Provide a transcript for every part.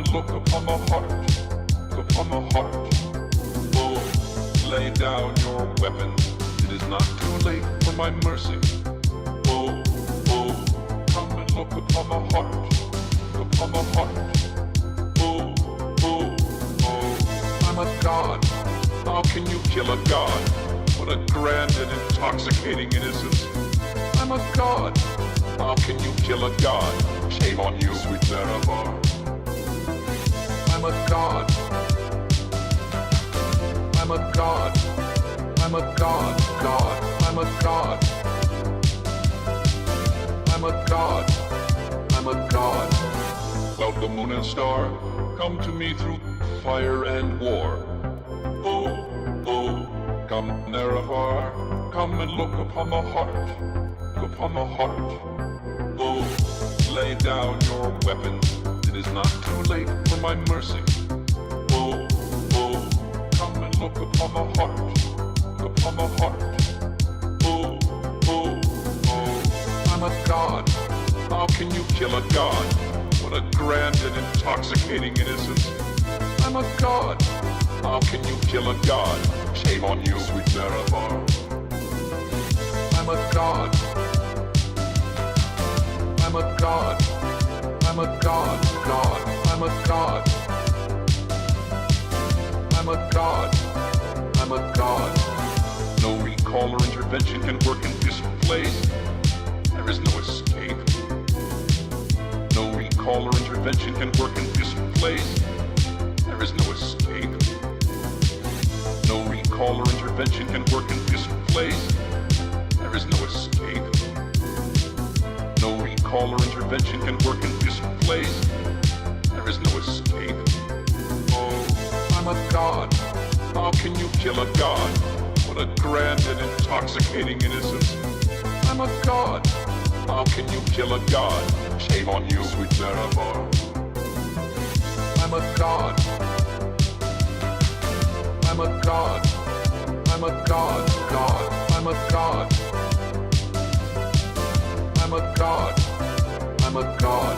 and look upon the heart, upon the heart. Oh, lay down your weapons, it is not too late for my mercy. Oh, oh, come and look upon the heart, upon the heart. Oh, oh, oh, I'm a god. How can you kill a god? What a grand and intoxicating innocence. I'm a god. How can you kill a god? Shame on you, sweet Nerevar. I'm a god. I'm a god. I'm a god, god. I'm a god. I'm a god. I'm a god. Cloud, the moon and star, come to me through fire and war. Oh, oh, come Nerevar, come and look upon the heart, upon the heart. Oh, lay down your weapons, it is not too late for my mercy. Oh, oh, come and look upon the heart, upon the heart. Oh, oh, oh, I'm a god. How can you kill a god? What a grand and intoxicating innocence. I'm a god. How can you kill a god? Shame on you, sweet Nerevar. I'm a god. I'm a god. I'm a god, god. I'm a god. I'm a god. I'm a god. No recall or intervention can work in this place. There is no escape. No recall or intervention can work in this place. There is no escape. No recall or intervention can work in this place. There is no escape. No recall or intervention can work in this place. There is no escape. Oh, I'm a god. How can you kill a god? What a grand and intoxicating innocence. I'm a god. How can you kill a god? Shame on you, sweet Nerevar. I'm a god. I'm a god. I'm a god, god. I'm a god. I'm a god. I'm a god.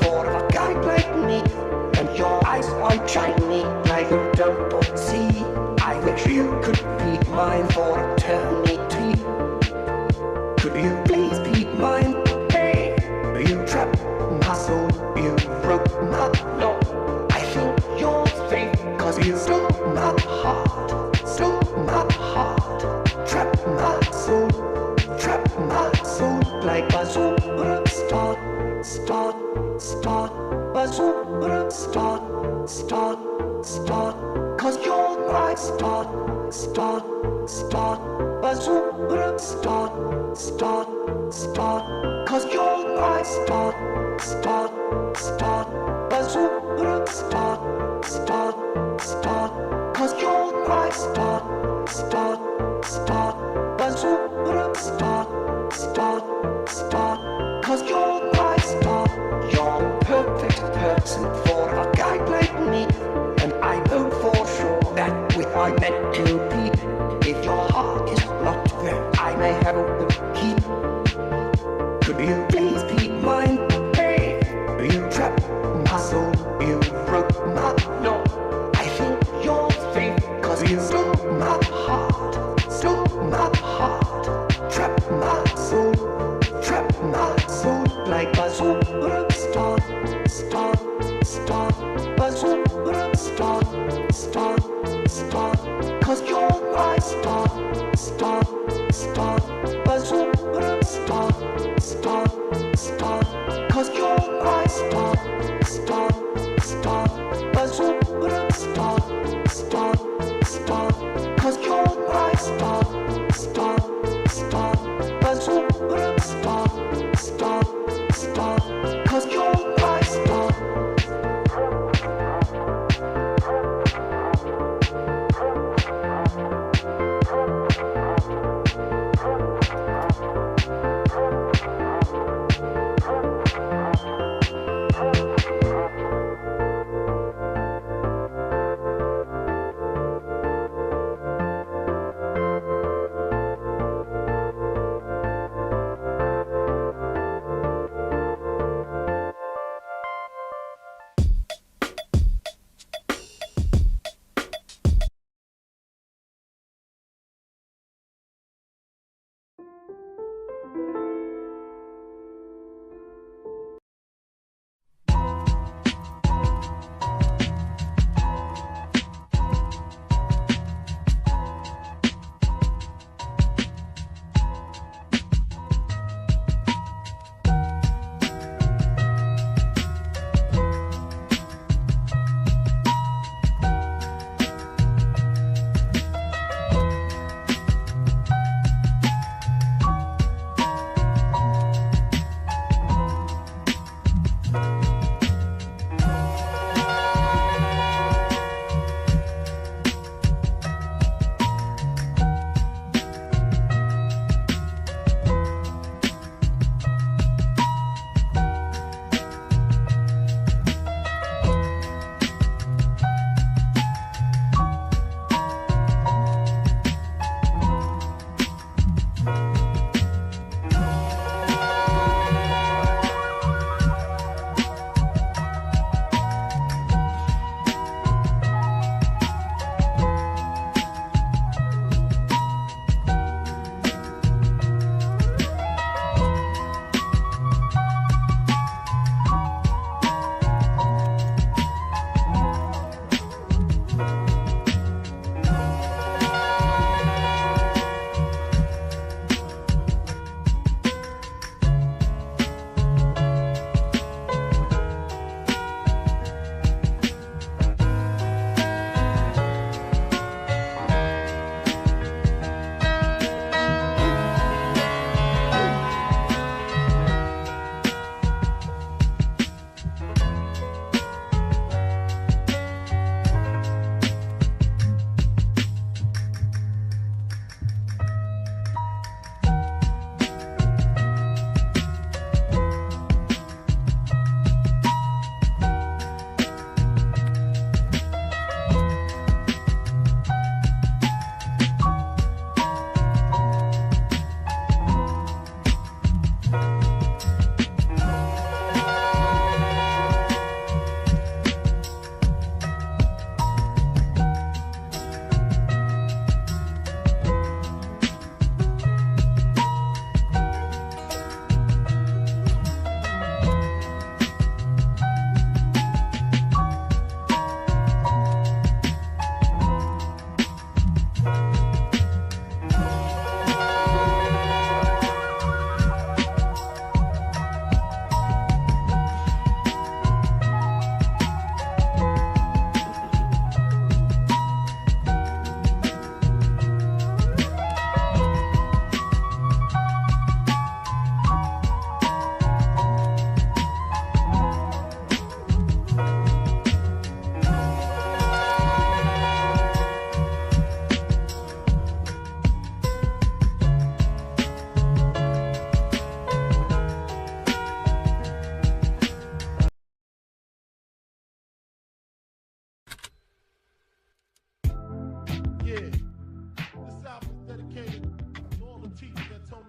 For a guy like me, and your eyes are shiny like a double sea. I wish you could be mine for eternity. Could you please be mine? Hey, you trapped my soul, you broke my law. I think you're safe, cause you stole my heart, stole my heart. Trapped my soul like a superstar. Start, bazooka, start, cause you're my start, bazooka, start, cause you're my start, bazooka, start, cause you're my start, bazooka, start, cause you're my start, you're perfect. keep. Could you please be mine? Hey, you trap my soul, you broke my law. I think you're fake, cause you stole my heart, trap my soul like a superstar, a superstar, cause you're my star, a superstar.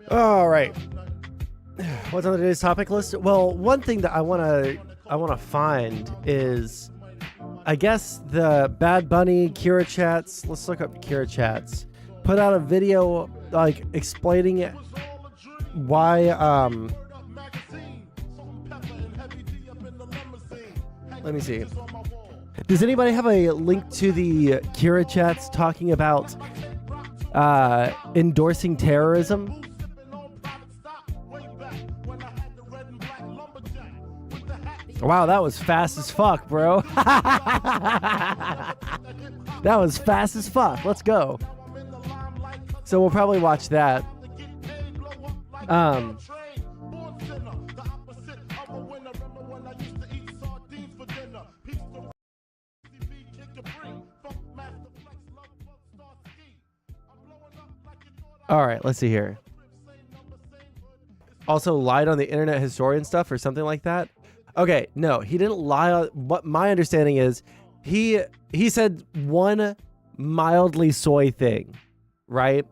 All right. What's on today's topic list? Well, one thing that I wanna find is, I guess, the Bad Bunny Kira chats. Let's look up Kira chats. Put out a video like explaining it, why let me see. Does anybody have a link to the Kira chats talking about endorsing terrorism? Wow, that was fast as fuck, bro. That was fast as fuck. Let's go. So we'll probably watch that. All right, let's see here. Also lied on the internet historian stuff or something like that. Okay, no, he didn't lie on what my understanding is. He said one mildly soy thing, right?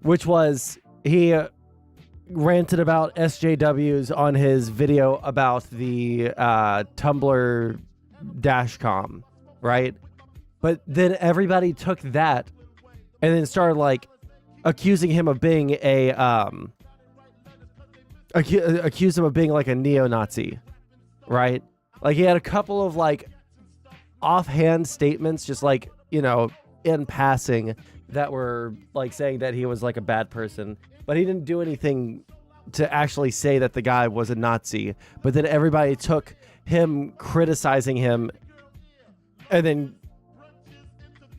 Which was he ranted about SJWs on his video about the Tumblr dashcom, right? But then everybody took that and then started like accusing him of being a accused him of being like a neo-Nazi, right? Like he had a couple of like offhand statements, just like, you know, in passing, that were like saying that he was like a bad person, but he didn't do anything to actually say that the guy was a Nazi. But then everybody took him criticizing him, and then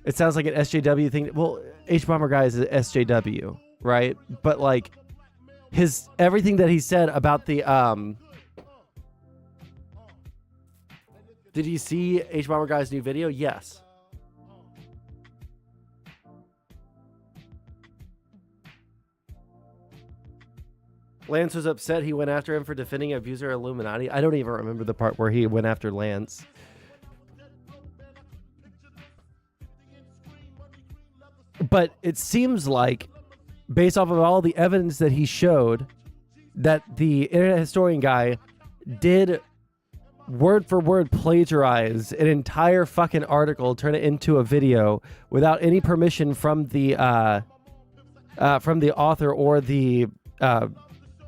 it sounds like an SJW thing. Well, H-Bomber guy is an SJW, right? But like his everything that he said about the did you see H-Bomber guy's new video? Yes. Lance was upset he went after him for defending abuser Illuminati. I don't even remember the part where he went after Lance. But it seems like, based off of all the evidence that he showed, that the internet historian guy did word for word plagiarize an entire fucking article, turn it into a video without any permission from the author or the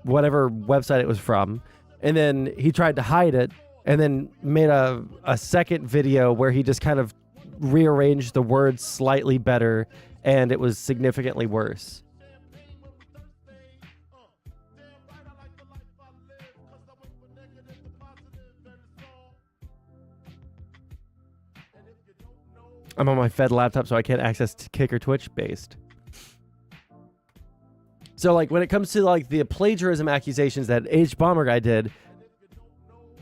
whatever website it was from. And then he tried to hide it and then made a second video where he just kind of rearranged the words slightly better, and it was significantly worse. I'm on my Fed laptop, so I can't access Kick or Twitch based. So like when it comes to like the plagiarism accusations that H-Bomber guy did,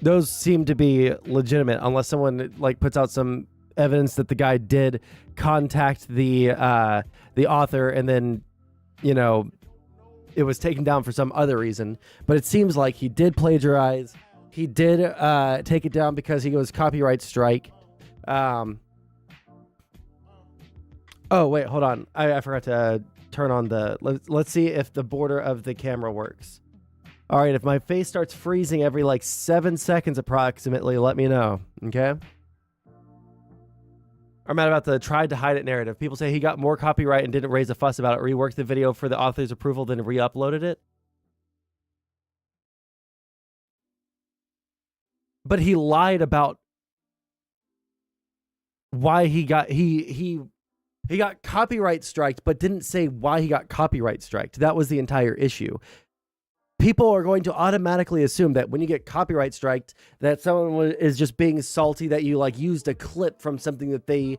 those seem to be legitimate unless someone like puts out some evidence that the guy did contact the author and then, you know, it was taken down for some other reason. But it seems like he did plagiarize. He did take it down because he was copyright strike. Oh wait, hold on. I forgot to turn on the. Let's see if the border of the camera works. All right, if my face starts freezing every like 7 seconds approximately, let me know. Okay. I'm mad about the tried to hide it narrative. People say he got more copyright and didn't raise a fuss about it. Reworked the video for the author's approval, then re-uploaded it. But he lied about why he got he got copyright striked, but didn't say why he got copyright striked. That was the entire issue. People are going to automatically assume that when you get copyright striked, that someone is just being salty that you like used a clip from something that they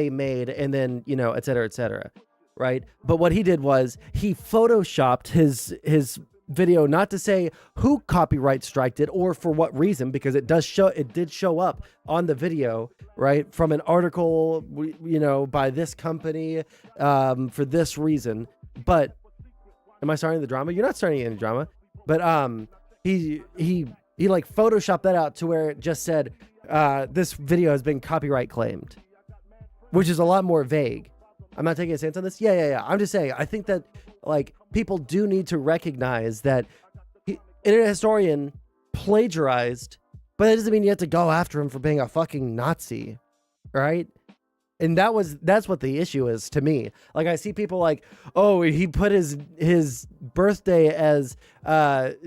made, and then, you know, et cetera, right? But what he did was he photoshopped his video, not to say who copyright striked it or for what reason, because it did show up on the video, right, from an article, you know, by this company for this reason. But am I starting the drama? You're not starting any drama. But he like photoshopped that out to where it just said this video has been copyright claimed, which is a lot more vague. I'm not taking a stance on this. Yeah. I'm just saying, I think that like people do need to recognize that Internet Historian plagiarized, but that doesn't mean you have to go after him for being a fucking Nazi, right? And that's what the issue is to me. Like I see people like, oh, he put his birthday as April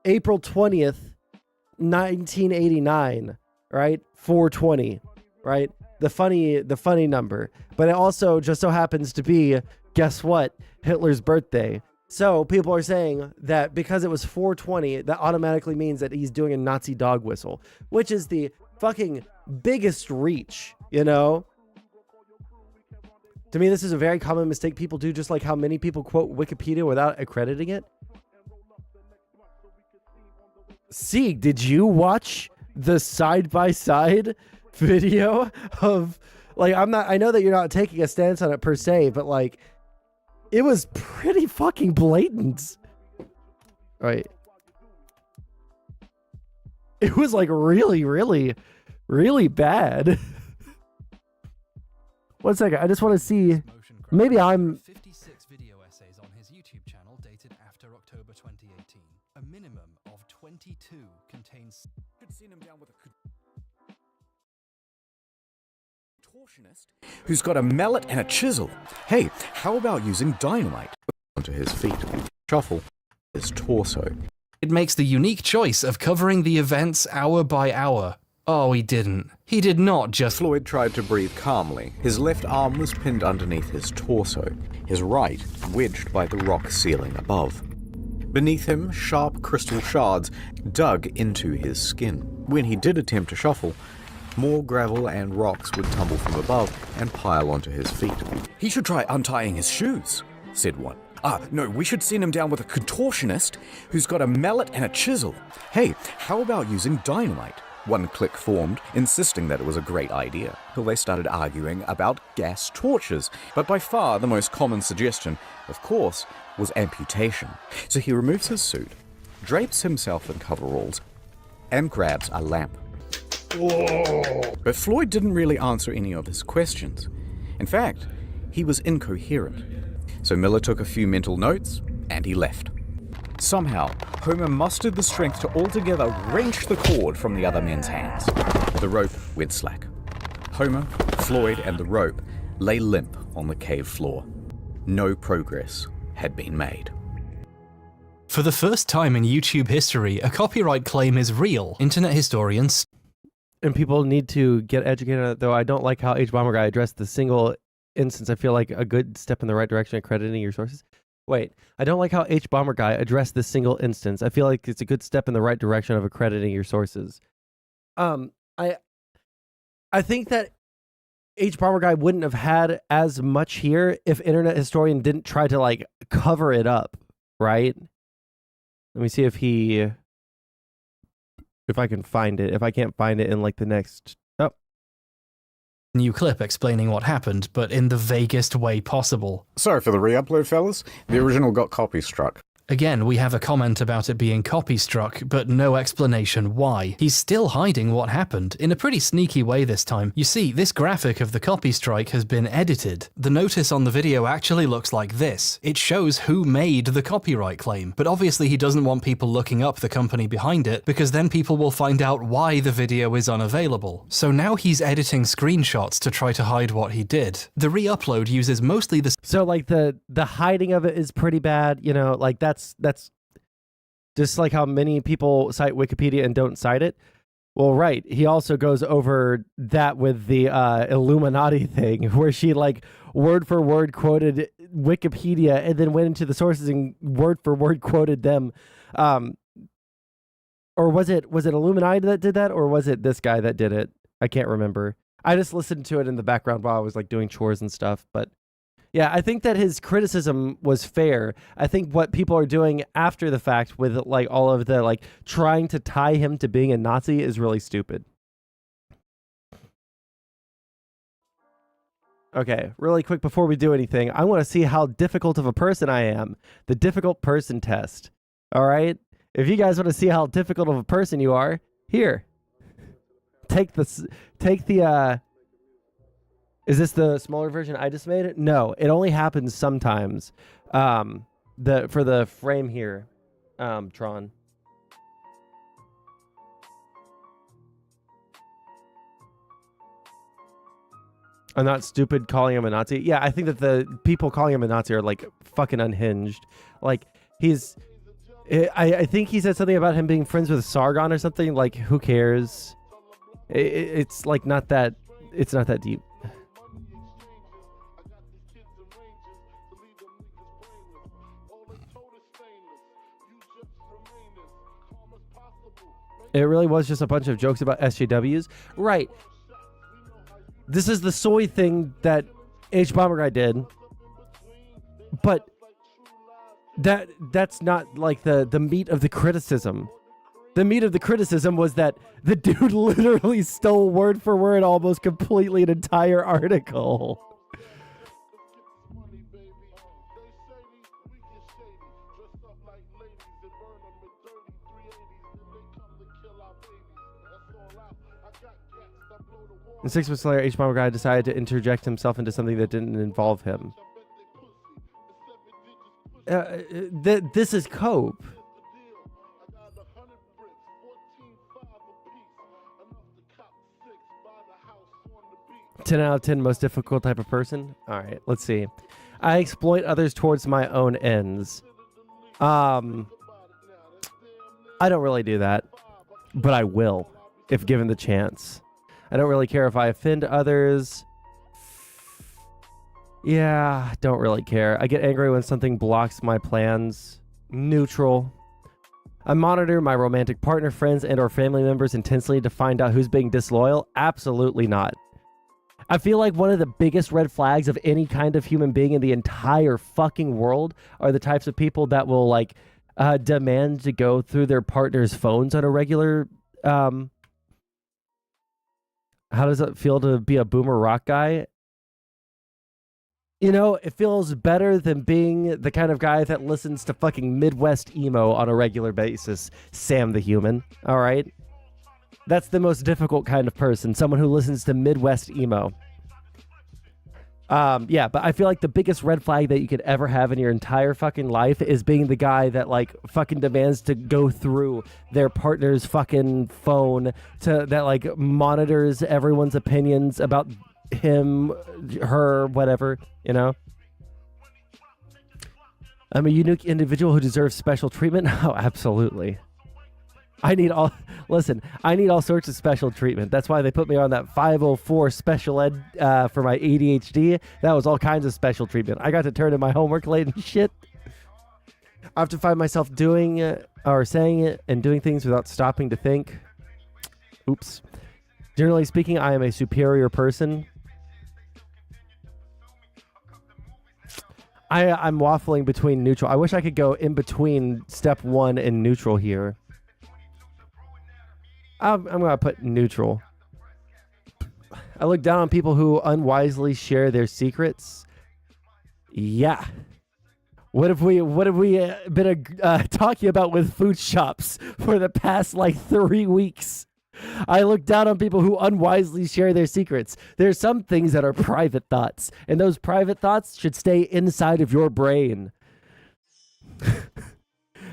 20th, 1989, right? 420, right? The funny number. But it also just so happens to be, guess what? Hitler's birthday. So people are saying that because it was 420, that automatically means that he's doing a Nazi dog whistle, which is the fucking biggest reach, you know? To me, this is a very common mistake people do, just like how many people quote Wikipedia without accrediting it. Sieg, did you watch the side-by-side video of, like, I know that you're not taking a stance on it per se, but like, it was pretty fucking blatant. Right. It was like really, really, really bad. One second, I just want to see. Maybe I'm 56 video essays on his YouTube channel dated after October 2018. A minimum of 22 contains. Seen him down with a contortionist who's got a mallet and a chisel. Hey, how about using dynamite onto his feet? Shuffle his torso. It makes the unique choice of covering the events hour by hour. Oh, he didn't. He did not just. Floyd tried to breathe calmly. His left arm was pinned underneath his torso, his right wedged by the rock ceiling above. Beneath him, sharp crystal shards dug into his skin. When he did attempt to shuffle, more gravel and rocks would tumble from above and pile onto his feet. He should try untying his shoes, said one. No, we should send him down with a contortionist who's got a mallet and a chisel. Hey, how about using dynamite? One clique formed, insisting that it was a great idea, till they started arguing about gas torches. But by far the most common suggestion, of course, was amputation. So he removes his suit, drapes himself in coveralls, and grabs a lamp. Whoa. But Floyd didn't really answer any of his questions. In fact, he was incoherent. So Miller took a few mental notes, and he left. Somehow, Homer mustered the strength to altogether wrench the cord from the other men's hands. The rope went slack. Homer, Floyd, and the rope lay limp on the cave floor. No progress had been made. For the first time in YouTube history, a copyright claim is real. Internet historians. And people need to get educated on it, though. I don't like how H-Bomber Guy addressed the single instance. I feel like a good step in the right direction accrediting your sources. Wait, I don't like how H-Bomber Guy addressed this single instance. I feel like it's a good step in the right direction of accrediting your sources. I think that H-Bomber Guy wouldn't have had as much here if Internet Historian didn't try to, like, cover it up, right? Let me see if I can find it. If I can't find it in, like, the next... Oh. New clip explaining what happened, but in the vaguest way possible. Sorry for the re-upload, fellas. The original got copy struck. Again, we have a comment about it being copy struck, but no explanation why. He's still hiding what happened, in a pretty sneaky way this time. You see, this graphic of the copy strike has been edited. The notice on the video actually looks like this. It shows who made the copyright claim, but obviously he doesn't want people looking up the company behind it, because then people will find out why the video is unavailable. So now he's editing screenshots to try to hide what he did. The re-upload uses mostly the... So, like, the hiding of it is pretty bad, you know, like, that's just like how many people cite Wikipedia and don't cite it. Well, right. He also goes over that with the Illuminati thing, where she, like, word for word quoted Wikipedia and then went into the sources and word for word quoted them. Or was it Illuminati that did that, or was it this guy that did it? I can't remember. I just listened to it in the background while I was, like, doing chores and stuff, but yeah, I think that his criticism was fair. I think what people are doing after the fact with, like, all of the, like, trying to tie him to being a Nazi is really stupid. Okay, really quick before we do anything, I want to see how difficult of a person I am. The difficult person test. All right? If you guys want to see how difficult of a person you are, here. Take the Is this the smaller version I just made? No, it only happens sometimes. For the frame here, Tron. I'm not stupid calling him a Nazi. Yeah, I think that the people calling him a Nazi are like fucking unhinged. Like I think he said something about him being friends with Sargon or something. Like, who cares? It's like not that. It's not that deep. It really was just a bunch of jokes about SJWs. Right. This is the soy thing that H Bomber Guy did. But that's not like the meat of the criticism. The meat of the criticism was that the dude literally stole word for word almost completely an entire article. And 6 months later, H Bomber Guy decided to interject himself into something that didn't involve him. This is cope. 10 out of 10 most difficult type of person. All right, let's see. I exploit others towards my own ends. I don't really do that, but I will if given the chance. I don't really care if I offend others. Yeah, don't really care. I get angry when something blocks my plans. Neutral. I monitor my romantic partner, friends, and or family members intensely to find out who's being disloyal. Absolutely not. I feel like one of the biggest red flags of any kind of human being in the entire fucking world are the types of people that will like demand to go through their partner's phones on a regular. How does it feel to be a boomer rock guy? You know, it feels better than being the kind of guy that listens to fucking Midwest emo on a regular basis. Sam the Human, all right? That's the most difficult kind of person, someone who listens to Midwest emo. Yeah, but I feel like the biggest red flag that you could ever have in your entire fucking life is being the guy that like fucking demands to go through their partner's fucking phone that like monitors everyone's opinions about him, her, whatever, you know? I'm a unique individual who deserves special treatment. Oh, absolutely. I need all sorts of special treatment. That's why they put me on that 504 special ed for my ADHD. That was all kinds of special treatment. I got to turn in my homework late and shit. I have to find myself doing or saying it and doing things without stopping to think. Oops. Generally speaking, I am a superior person. I'm waffling between neutral. I wish I could go in between step 1 and neutral here. I'm going to put neutral. I look down on people who unwisely share their secrets. Yeah. What have we been talking about with food shops for the past like 3 weeks? I look down on people who unwisely share their secrets. There's some things that are private thoughts, and those private thoughts should stay inside of your brain.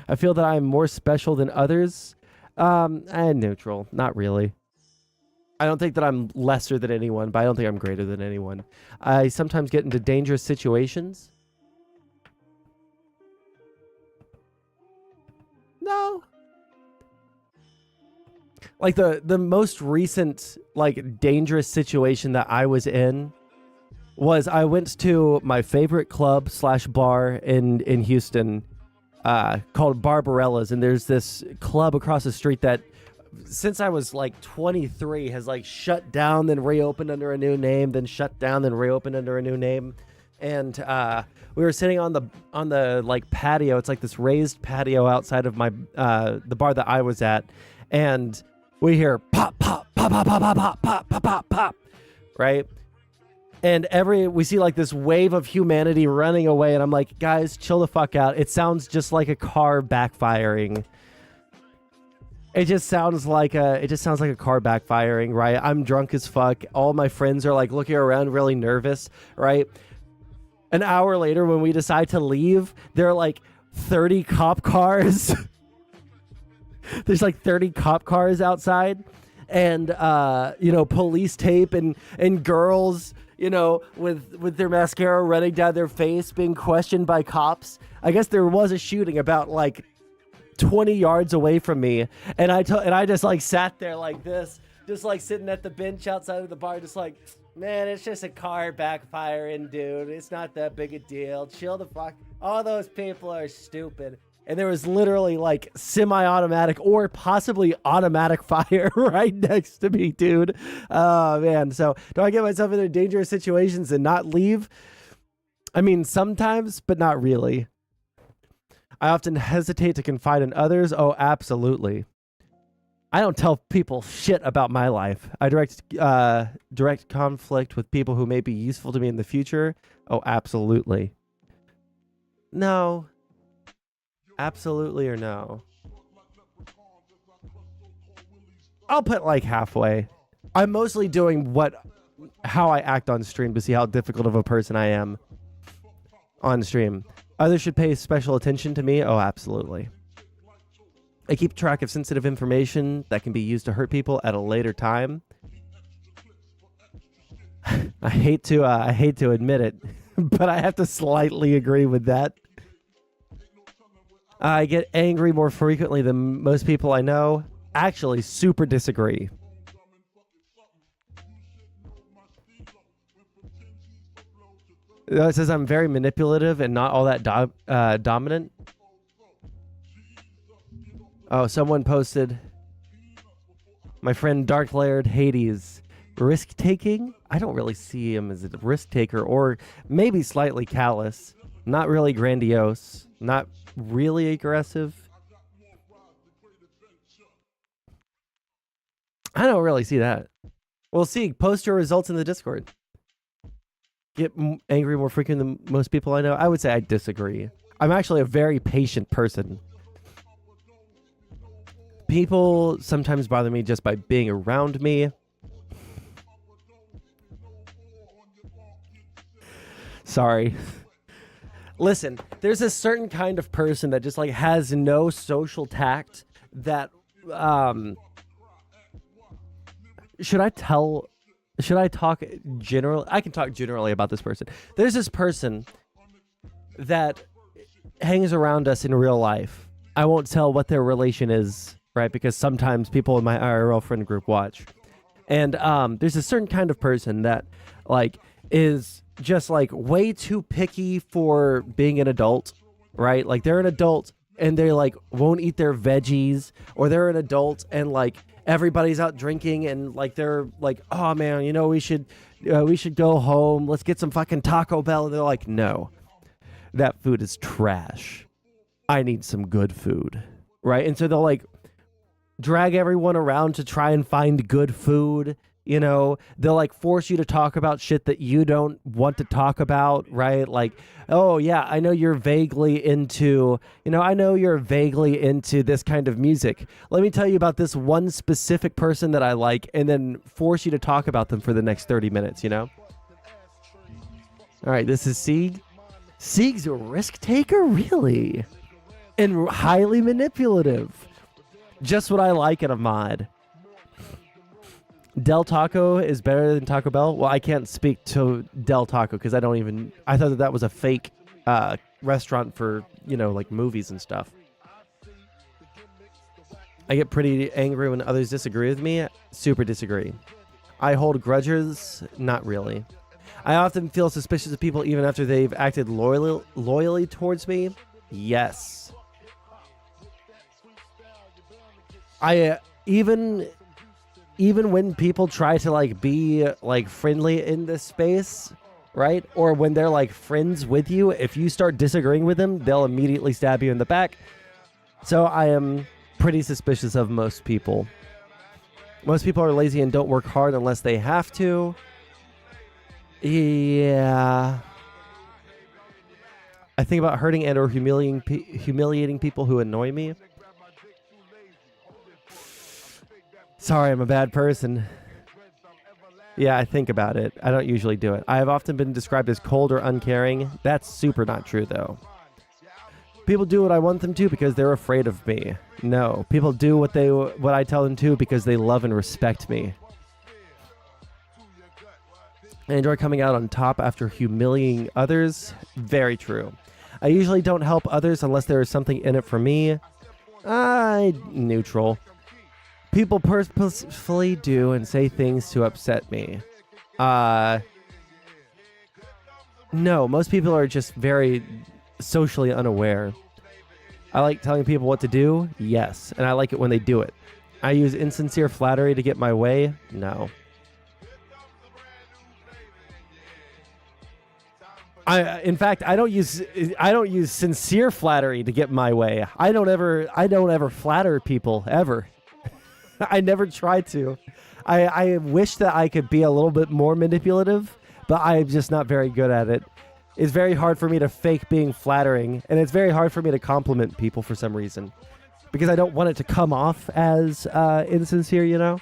I feel that I'm more special than others. And neutral. Not really. I don't think that I'm lesser than anyone, but I don't think I'm greater than anyone. I sometimes get into dangerous situations. No. Like the most recent like dangerous situation that I was in was I went to my favorite club / bar in Houston called Barbarella's, and there's this club across the street that since I was like 23 has like shut down then reopened under a new name, then shut down then reopened under a new name. And we were sitting on the like patio. It's like this raised patio outside of my the bar that I was at, and we hear pop pop pop pop pop pop pop pop pop pop pop, right? And we see like this wave of humanity running away, and I'm like, guys, chill the fuck out. It sounds just like a car backfiring. It just sounds like a car backfiring, right? I'm drunk as fuck. All my friends are like looking around really nervous, right? An hour later when we decide to leave, there are like 30 cop cars. There's like 30 cop cars outside and police tape and girls, with their mascara running down their face being questioned by cops. I guess there was a shooting about like 20 yards away from me, and I just like sat there like this, just like sitting at the bench outside of the bar, just like, man, it's just a car backfiring, dude. It's not that big a deal. Chill the fuck. All those people are stupid. And there was literally like semi-automatic or possibly automatic fire right next to me, dude. Oh man. So do I get myself into dangerous situations and not leave? I mean, sometimes, but not really. I often hesitate to confide in others. Oh, absolutely. I don't tell people shit about my life. I direct conflict with people who may be useful to me in the future. Oh, absolutely. No. Absolutely or no? I'll put like halfway. I'm mostly doing how I act on stream to see how difficult of a person I am on stream. Others should pay special attention to me. Oh, absolutely. I keep track of sensitive information that can be used to hurt people at a later time. I hate to admit it, but I have to slightly agree with that. I get angry more frequently than most people I know. Actually, super disagree. It says I'm very manipulative and not all that dominant. Oh, someone posted, my friend Dark Layered Hades, risk taking? I don't really see him as a risk taker, or maybe slightly callous. Not really grandiose. Not really aggressive. I don't really see that. We'll see. Post your results in the Discord. Get angry more frequent than most people I know. I would say I disagree. I'm actually a very patient person. People sometimes bother me just by being around me. Sorry. Listen, there's a certain kind of person that just like has no social tact that should I talk generally? I can talk generally about this person. There's this person that hangs around us in real life. I won't tell what their relation is, right? Because sometimes people in my IRL friend group watch. And there's a certain kind of person that like is just like way too picky for being an adult, right? Like they're an adult and they like won't eat their veggies, or they're an adult and like everybody's out drinking and like they're like, oh man, we should go home. Let's get some fucking Taco Bell. And they're like, no, that food is trash. I need some good food, right? And so they'll like drag everyone around to try and find good food. They'll like force you to talk about shit that you don't want to talk about, right? Like, oh yeah, I know you're vaguely into this kind of music. Let me tell you about this one specific person that I like, and then force you to talk about them for the next 30 minutes, All right, this is Sieg. Sieg's a risk taker? Really? And highly manipulative. Just what I like in a mod. Del Taco is better than Taco Bell? Well, I can't speak to Del Taco because I thought that was a fake restaurant for, like movies and stuff. I get pretty angry when others disagree with me. Super disagree. I hold grudges? Not really. I often feel suspicious of people even after they've acted loyally towards me. Yes. Even when people try to like be like friendly in this space, right? Or when they're like friends with you, if you start disagreeing with them, they'll immediately stab you in the back. So I am pretty suspicious of most people. Most people are lazy and don't work hard unless they have to. Yeah. I think about hurting and or humiliating people who annoy me. Sorry, I'm a bad person. Yeah, I think about it. I don't usually do it. I have often been described as cold or uncaring. That's super not true, though. People do what I want them to because they're afraid of me. No, people do what I tell them to because they love and respect me. I enjoy coming out on top after humiliating others. Very true. I usually don't help others unless there is something in it for me. Neutral. People purposefully do and say things to upset me. No, most people are just very socially unaware. I like telling people what to do, yes, and I like it when they do it. I use insincere flattery to get my way, no. In fact, I don't use sincere flattery to get my way. I don't ever flatter people ever. I never try to. I wish that I could be a little bit more manipulative, but I'm just not very good at it. It's very hard for me to fake being flattering, and it's very hard for me to compliment people for some reason, because I don't want it to come off as insincere, you know?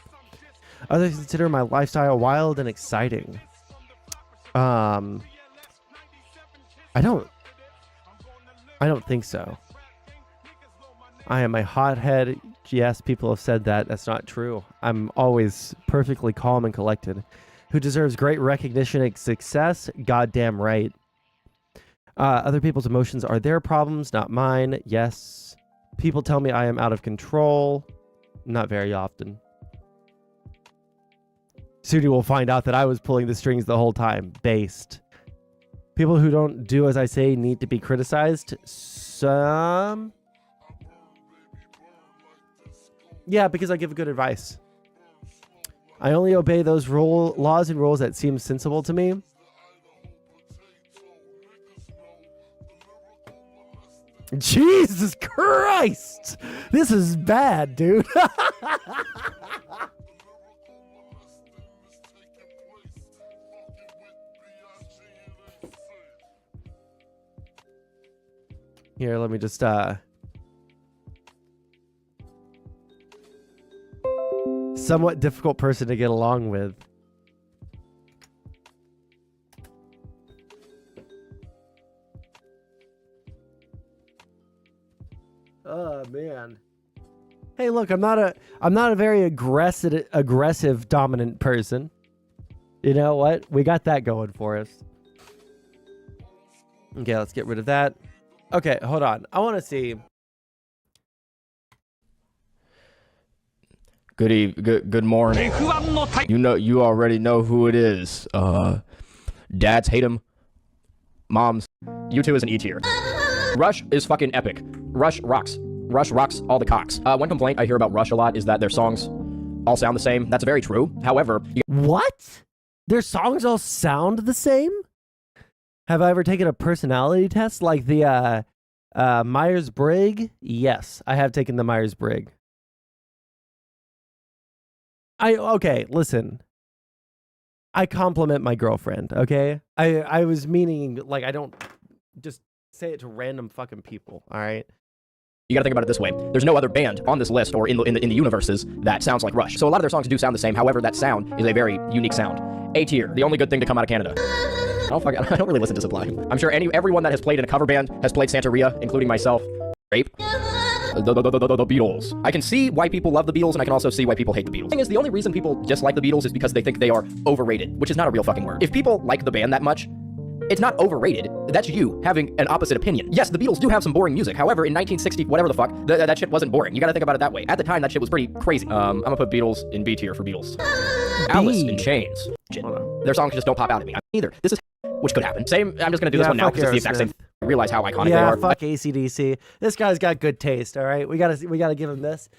Others consider my lifestyle wild and exciting. I don't think so. I am a hothead. Yes, people have said that. That's not true. I'm always perfectly calm and collected. Who deserves great recognition and success? Goddamn right. Other people's emotions are their problems, not mine. Yes. People tell me I am out of control. Not very often. Soon you will find out that I was pulling the strings the whole time. Based. People who don't do as I say need to be criticized. Some... Yeah, because I give good advice. I only obey those laws and rules that seem sensible to me. Jesus Christ! This is bad, dude. Here, let me just somewhat difficult person to get along with. Oh man. Hey, look, I'm not a very aggressive dominant person. You know what? We got that going for us. Okay, let's get rid of that. Okay, hold on. I want to see. Good morning. You already know who it is. Dads hate him. Moms. U2 is an E tier. Rush is fucking epic. Rush rocks. Rush rocks all the cocks. One complaint I hear about Rush a lot is that their songs all sound the same. That's very true. However, what? Their songs all sound the same? Have I ever taken a personality test like the Myers-Briggs? Yes, I have taken the Myers-Briggs. Okay, listen. I compliment my girlfriend, okay? I was meaning, like, I don't just say it to random fucking people, all right? you gotta think about it this way. There's no other band on this list or in the universes that sounds like Rush. So a lot of their songs do sound the same. However, that sound is a very unique sound. A tier, the only good thing to come out of Canada. I don't really listen to Sublime. I'm sure everyone that has played in a cover band has played Santeria, including myself. Rape. The Beatles. I can see why people love the Beatles, and I can also see why people hate the Beatles. The thing is, the only reason people dislike the Beatles is because they think they are overrated, which is not a real fucking word. If people like the band that much, it's not overrated. That's you having an opposite opinion. Yes, the Beatles do have some boring music. However, in 1960, whatever the fuck, that shit wasn't boring. You gotta think about it that way. At the time, that shit was pretty crazy. I'm gonna put Beatles in B tier for Beatles. Alice in Chains. Their songs just don't pop out at me. Either. This is, which could happen. Same, I'm just gonna do this one now because it's the exact same. Realize how iconic they are. Yeah, fuck AC/DC. This guy's got good taste, all right? We gotta give him this.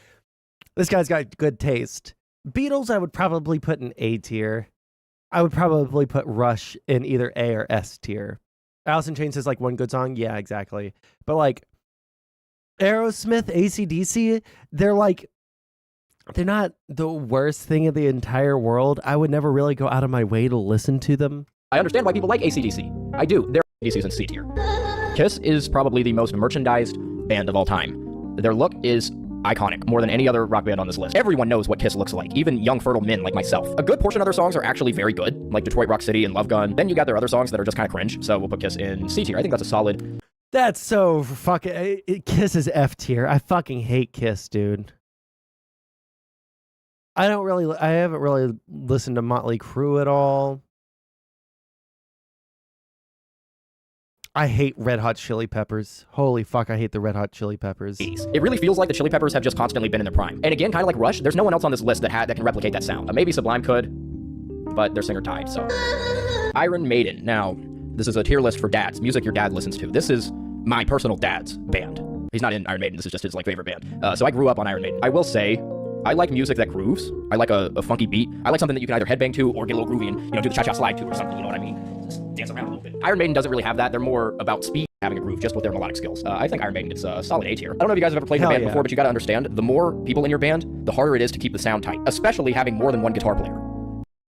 This guy's got good taste. Beatles, I would probably put in A tier. I would probably put Rush in either A or S tier. Alice in Chains is like one good song. Yeah, exactly. But like Aerosmith, AC/DC, they're not the worst thing in the entire world. I would never really go out of my way to listen to them. I understand why people like AC/DC. I do. They're AC/DC's in C tier. Kiss is probably the most merchandised band of all time. Their look is iconic, more than any other rock band on this list. Everyone knows what Kiss looks like, even young fertile men like myself. A good portion of their songs are actually very good, like Detroit Rock City and Love Gun. Then you got their other songs that are just kind of cringe, so we'll put Kiss in C tier. I think that's a solid. That's so fucking... Kiss is F tier. I fucking hate Kiss, dude. I haven't really listened to Motley Crue at all. I hate Red Hot Chili Peppers. Holy fuck, I hate the Red Hot Chili Peppers. It really feels like the Chili Peppers have just constantly been in their prime. And again, kind of like Rush, there's no one else on this list that can replicate that sound. Maybe Sublime could, but their singer died, so. Iron Maiden. Now, this is a tier list for dads, music your dad listens to. This is my personal dad's band. He's not in Iron Maiden, this is just his favorite band. So I grew up on Iron Maiden. I will say, I like music that grooves. I like a funky beat. I like something that you can either headbang to or get a little groovy and, do the cha-cha slide to or something, you know what I mean? Just dance around a little bit. Iron Maiden doesn't really have that. They're more about speed, having a groove, just with their melodic skills. I think Iron Maiden gets a solid A tier. I don't know if you guys have ever played in a band before, but you gotta understand, the more people in your band, the harder it is to keep the sound tight, especially having more than one guitar player.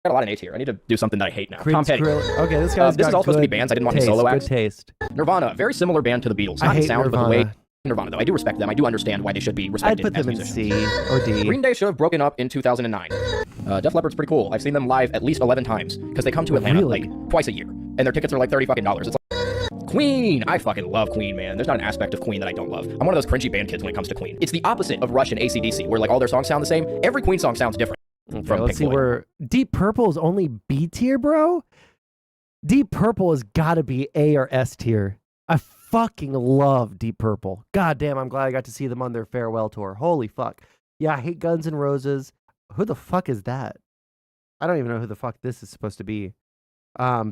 I got a lot of A tier. I need to do something that I hate now. Tom Petty. Okay, this guy's This is all supposed to be bands. I didn't want any solo acts. Good taste. Nirvana, very similar band to the Beatles. Not in sound, but the way... Nirvana, though. I do respect them. I do understand why they should be respected I'd put as them in musicians. C or D. Green Day should have broken up in 2009. Def Leppard's pretty cool. I've seen them live at least 11 times because they come to Atlanta like twice a year, and their tickets are like $30 fucking. It's like Queen. I fucking love Queen, man. There's not an aspect of Queen that I don't love. I'm one of those cringy band kids when it comes to Queen. It's the opposite of Rush and AC/DC, where like all their songs sound the same. Every Queen song sounds different. Okay, let's see where Deep Purple is only B tier, bro. Deep Purple has got to be A or S tier. I fucking love Deep Purple. God damn, I'm glad I got to see them on their farewell tour. Holy fuck. Yeah, I hate Guns N' Roses. Who the fuck is that? I don't even know who the fuck this is supposed to be.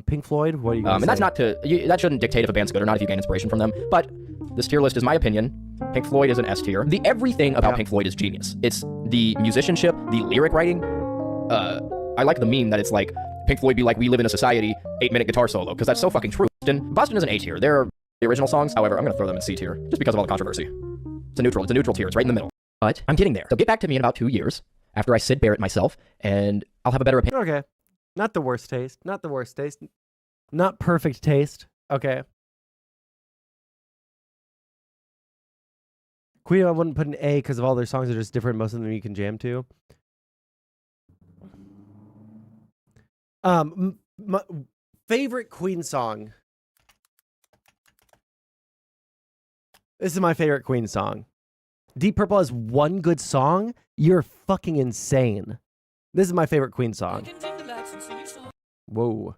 Pink Floyd? What are you gonna say? And that's not that shouldn't dictate if a band's good or not if you gain inspiration from them. But this tier list is my opinion. Pink Floyd is an S tier. Everything about Pink Floyd is genius. It's the musicianship, the lyric writing. I like the meme that it's like, Pink Floyd be like, we live in a society, 8-minute guitar solo, because that's so fucking true. Boston is an A tier. They're the original songs, however, I'm going to throw them in C tier, just because of all the controversy. It's a neutral tier, it's right in the middle. But I'm getting there. So get back to me in about 2 years, after I Sid Barrett myself, and I'll have a better opinion. Okay. Not the worst taste. Not the worst taste. Not perfect taste. Okay. Queen, I wouldn't put an A because of all their songs are just different. Most of them you can jam to. My favorite Queen song. This is my favorite Queen song. Deep Purple has one good song. You're fucking insane. This is my favorite Queen song. Whoa.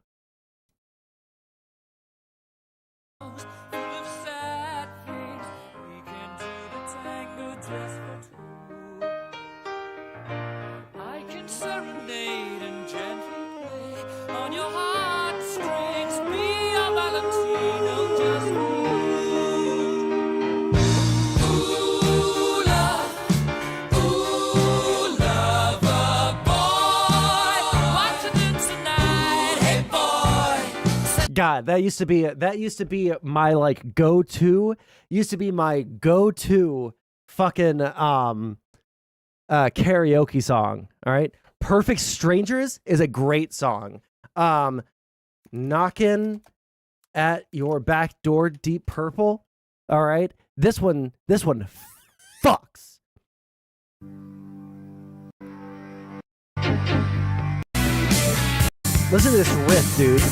God, that used to be my like go-to. Used to be my go-to fucking karaoke song. All right, Perfect Strangers is a great song. Knocking at your back door, Deep Purple. All right, this one fucks. Listen to this riff, dude.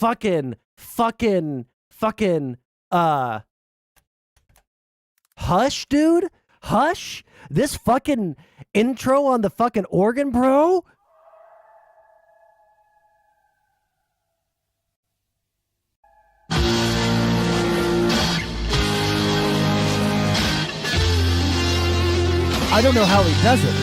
Fucking, Hush, dude. Hush. This fucking intro on the fucking organ, bro. I don't know how he does it.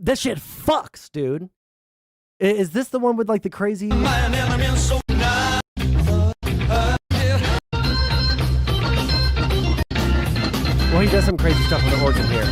That shit fucks, dude. Is this the one with like the crazy? Well, he does some crazy stuff on the organ here.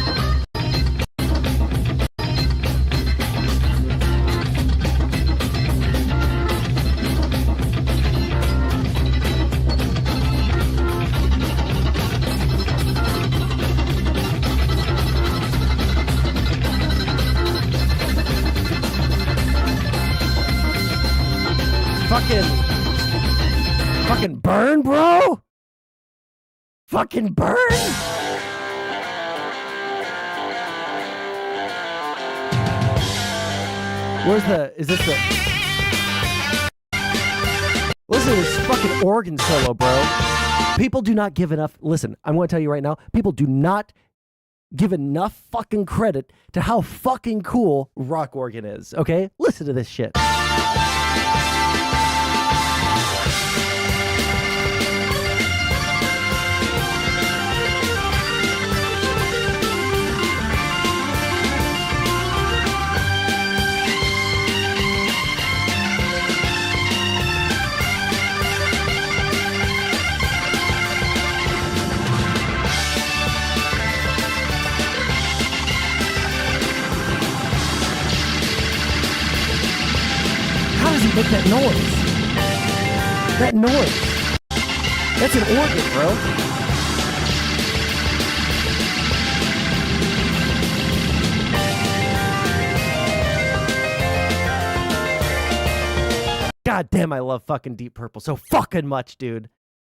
Fucking burn, bro. Fucking burn. Is this the... Listen to this fucking organ solo, bro. People do not give enough... Listen, I'm going to tell you right now, people do not give enough fucking credit to how fucking cool rock organ is, okay? Listen to this shit. How does he make that noise? That noise. That's an organ, bro. God damn, I love fucking Deep Purple so fucking much, dude.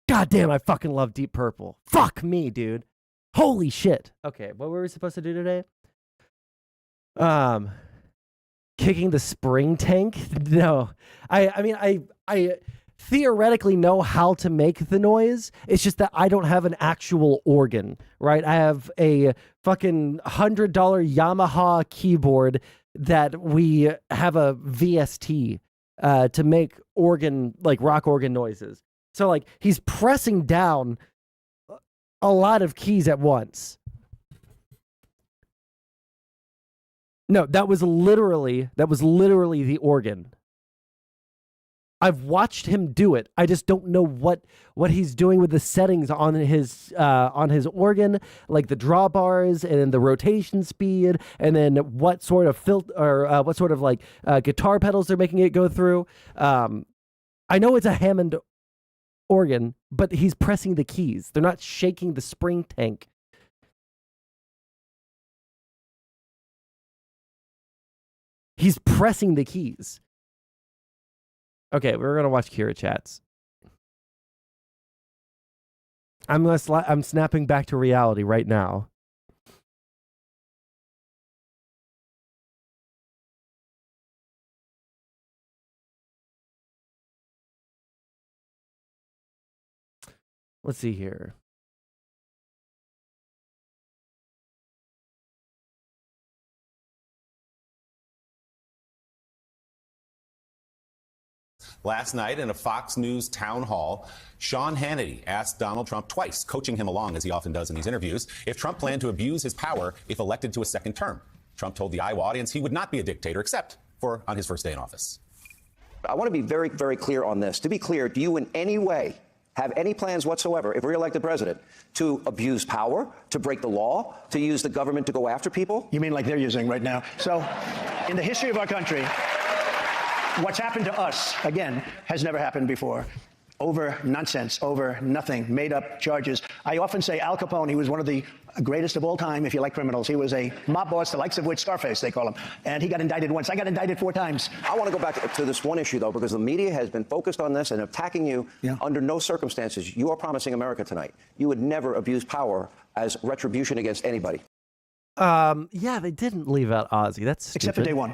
God damn, I fucking love Deep Purple. Fuck me, dude. Holy shit. Okay, what were we supposed to do today? Kicking the spring tank? No. I mean, I theoretically know how to make the noise. It's just that I don't have an actual organ, right? I have a fucking $100 Yamaha keyboard that we have a VST to make organ, like rock organ noises. So like he's pressing down a lot of keys at once. No, that was literally the organ. I've watched him do it. I just don't know what he's doing with the settings on his organ, like the drawbars and then the rotation speed, and then what sort of what sort of like guitar pedals they're making it go through. I know it's a Hammond organ, but he's pressing the keys. They're not shaking the spring tank. He's pressing the keys. Okay, we're gonna watch Kira chats. I'm snapping back to reality right now. Let's see here. Last night in a Fox News town hall, Sean Hannity asked Donald Trump twice, coaching him along as he often does in these interviews, if Trump planned to abuse his power if elected to a second term. Trump told the Iowa audience he would not be a dictator except for on his first day in office. I want to be very, very clear on this. To be clear, do you in any way have any plans whatsoever, if re-elected president, to abuse power, to break the law, to use the government to go after people? You mean like they're using right now? So in the history of our country, what's happened to us, again, has never happened before. Over nonsense, over nothing, made up charges. I often say Al Capone, he was one of the greatest of all time, if you like criminals. He was a mob boss, the likes of which Scarface, they call him. And he got indicted once. I got indicted 4 times. I want to go back to this one issue, though, because the media has been focused on this and attacking you. Yeah. Under no circumstances, you are promising America tonight, you would never abuse power as retribution against anybody. Yeah, they didn't leave out Ozzy. That's stupid. Except for day one.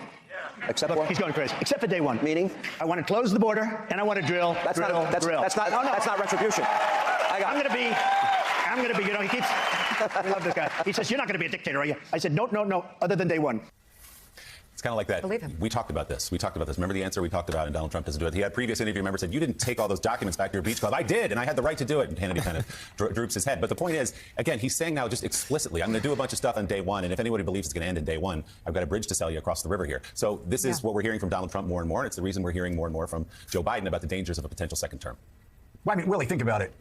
Except Look, what? he's going crazy. Except for day one. Meaning? I want to close the border, and I want to drill, That's drill, not. drill. That's not retribution. I'm going to be. You know, he keeps. I love this guy. He says, "You're not going to be a dictator, are you?" I said, "No. Other than day one." kind of like that. Believe him. We talked about this. Remember the answer we talked about, and Donald Trump doesn't do it. He had a previous interview member said, you didn't take all those documents back to your beach club. I did, and I had the right to do it. And Hannity kind of droops his head. But the point is, again, he's saying now just explicitly, I'm going to do a bunch of stuff on day one, and if anybody believes it's going to end in day one, I've got a bridge to sell you across the river here. So this is what we're hearing from Donald Trump more and more, and it's the reason we're hearing more and more from Joe Biden about the dangers of a potential second term. Well, I mean, Willie, think about it.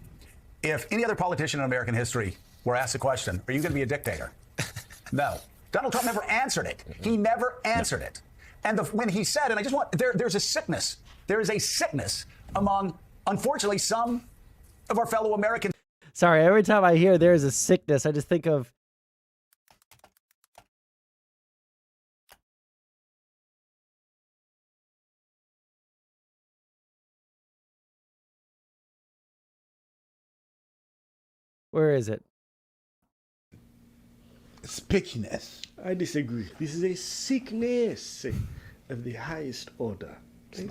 If any other politician in American history were asked the question, are you going to be a dictator? No. Donald Trump never answered it. He never answered it. And when he said, and I just want, there's a sickness. There is a sickness among, unfortunately, some of our fellow Americans. Sorry, every time I hear there's a sickness, I just think of where is it? Spickiness. I disagree. This is a sickness of the highest order. Okay?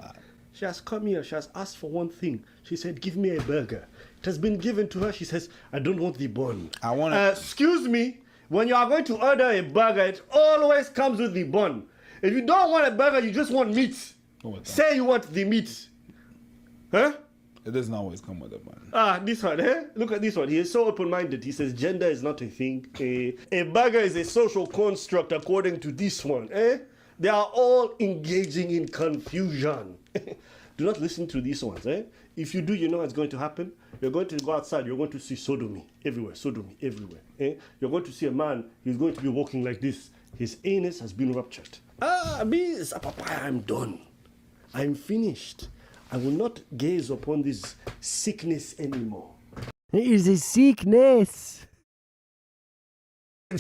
She has come here. She has asked for one thing. She said, give me a burger. It has been given to her. She says, I don't want the bun. I want to... excuse me. When you are going to order a burger, it always comes with the bun. If you don't want a burger, you just want meat. Say you want the meat. Huh? It doesn't always come with a bun. This one, eh? Look at this one. He is so open-minded. He says gender is not a thing. A burger is a social construct according to this one. They are all engaging in confusion. Do not listen to these ones. If you do, you know what's going to happen. You're going to go outside. You're going to see sodomy everywhere. Sodomy everywhere. You're going to see a man. He's going to be walking like this. His anus has been ruptured. I'm done. I'm finished. I will not gaze upon this sickness anymore. It is a sickness.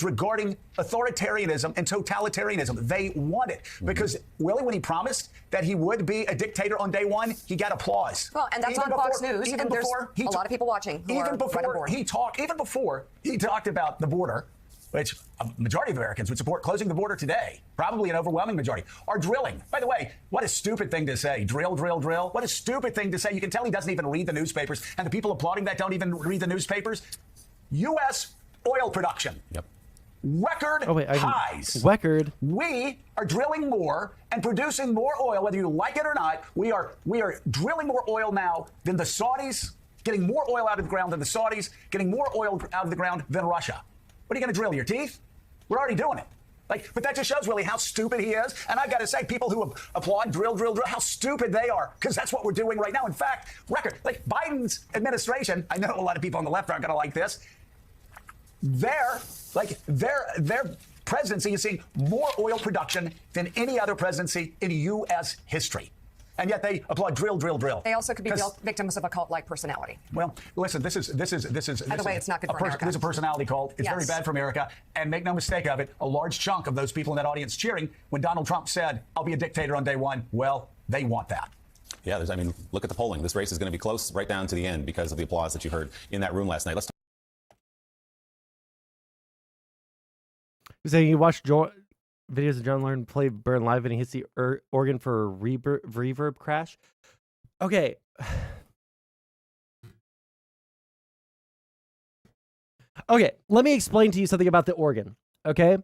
Regarding authoritarianism and totalitarianism. They want it. Because, Willie, when he promised that he would be a dictator on day one, he got applause. Well, and that's even on Fox News, even and there's before a lot of people watching who even are right on board. even before he talked about the border, which a majority of Americans would support closing the border today, probably an overwhelming majority, are drilling. By the way, what a stupid thing to say. Drill, drill, drill. What a stupid thing to say. You can tell he doesn't even read the newspapers, and the people applauding that don't even read the newspapers. U.S. oil production. Yep. Record highs. Record. We are drilling more and producing more oil, whether you like it or not. We are drilling more oil now than the Saudis, getting more oil out of the ground than the Saudis, getting more oil out of the ground than Russia. What are you going to drill, your teeth? We're already doing it. But that just shows, Willie, how stupid he is. And I've got to say, people who applaud drill, drill, drill, how stupid they are, because that's what we're doing right now. In fact, Biden's administration, I know a lot of people on the left aren't going to like this, their presidency is seeing more oil production than any other presidency in U.S. history. And yet they applaud drill, drill, drill. They also could be victims of a cult-like personality. Well, listen, this is. By the way, it's not good for America. There's a personality cult. It's very bad for America. And make no mistake of it, a large chunk of those people in that audience cheering when Donald Trump said, "I'll be a dictator on day one." Well, they want that. Yeah, look at the polling. This race is going to be close right down to the end because of the applause that you heard in that room last night. Let's. Saying you watched videos of John Lennon play Burn Live and he hits the organ for a reverb crash. Okay. Okay, let me explain to you something about the organ, okay?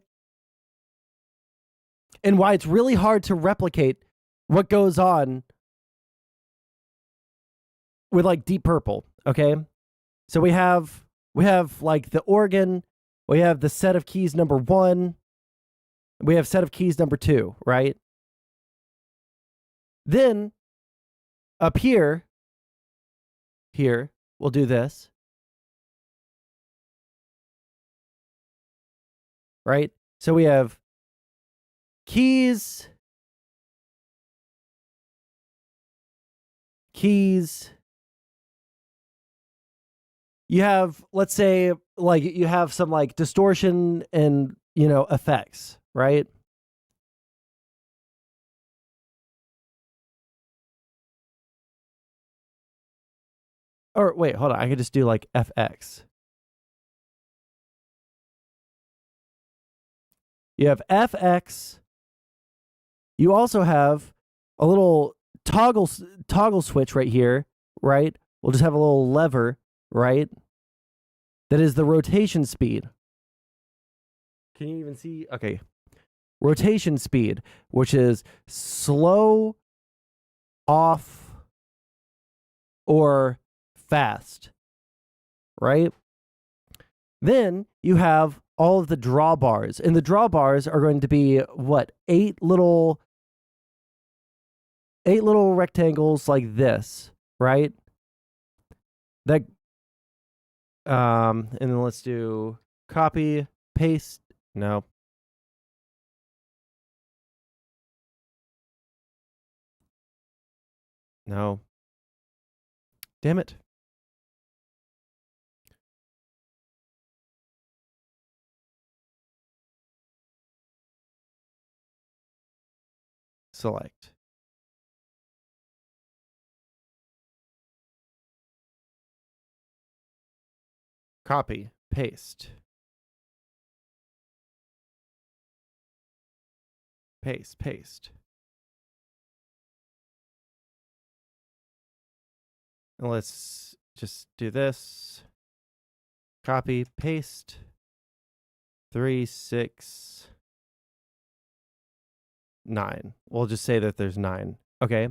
And why it's really hard to replicate what goes on with like Deep Purple, okay? So we have like the organ, we have the set of keys number 1, we have set of keys number 2, right? Then up here, we'll do this. Right? So we have keys, you have, let's say, like you have some like distortion and, effects, right? Or wait, hold on. I could just do like FX. You have FX. You also have a little toggle switch right here, right? We'll just have a little lever, right? That is the rotation speed. Can you even see? Okay. rotation speed, which is slow, off, or fast, right? Then you have all of the drawbars, and the drawbars are going to be what, eight little rectangles like this, right? That and then let's do copy, paste. No. No. Damn it. Select. Copy, paste. Paste. And let's just do this. Copy, paste. 3, 6, 9. We'll just say that there's 9. Okay.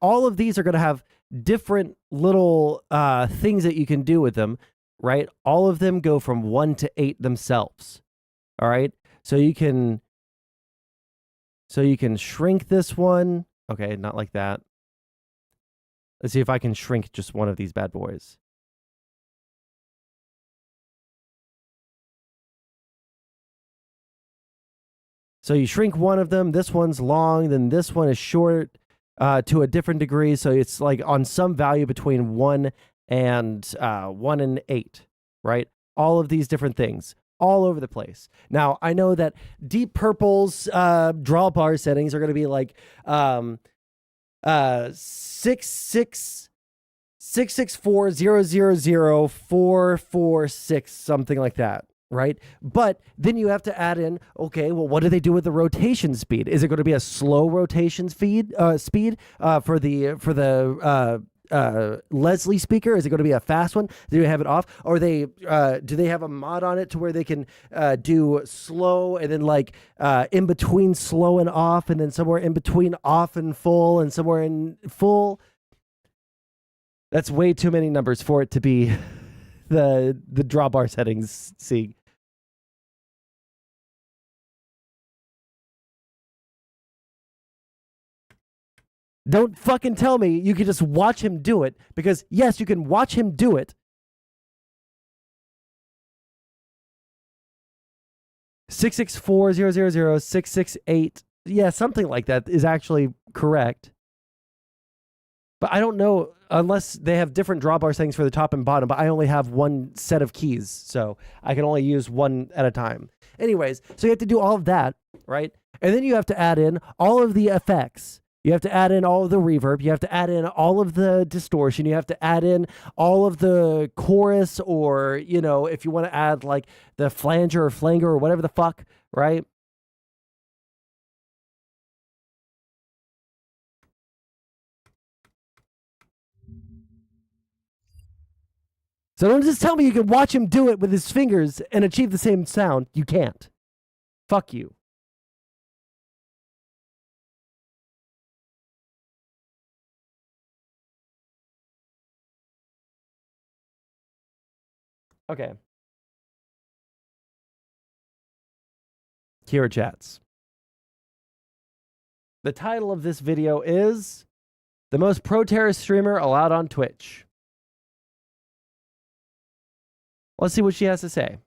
All of these are going to have different little things that you can do with them, right? All of them go from 1 to 8 themselves. All right. So you can shrink this one. Okay, not like that. Let's see if I can shrink just one of these bad boys. So you shrink one of them. This one's long, then this one is short to a different degree. So it's like on some value between 1 and 8, right? All of these different things, all over the place. Now, I know that Deep Purple's drawbar settings are going to be like 664,000,446, something like that, right? But then you have to add in, okay, well, what do they do with the rotation speed? Is it going to be a slow rotation speed for the Leslie speaker? Is it going to be a fast one? Do you have it off? Or do they have a mod on it to where they can do slow and then like in between slow and off, and then somewhere in between off and full, and somewhere in full? That's way too many numbers for it to be the drawbar settings. See. Don't fucking tell me you can just watch him do it, because yes, you can watch him do it. 664,000,668. Yeah, something like that is actually correct. But I don't know, unless they have different drawbar settings for the top and bottom, but I only have one set of keys, so I can only use one at a time. Anyways, so you have to do all of that, right? And then you have to add in all of the effects. You have to add in all of the reverb. You have to add in all of the distortion. You have to add in all of the chorus, or, you know, if you want to add like the flanger or flanger or whatever the fuck, right? So don't just tell me you can watch him do it with his fingers and achieve the same sound. You can't. Fuck you. Okay. Here are chats. The title of this video is "The Most Pro-Terrorist Streamer Allowed on Twitch." Let's see what she has to say.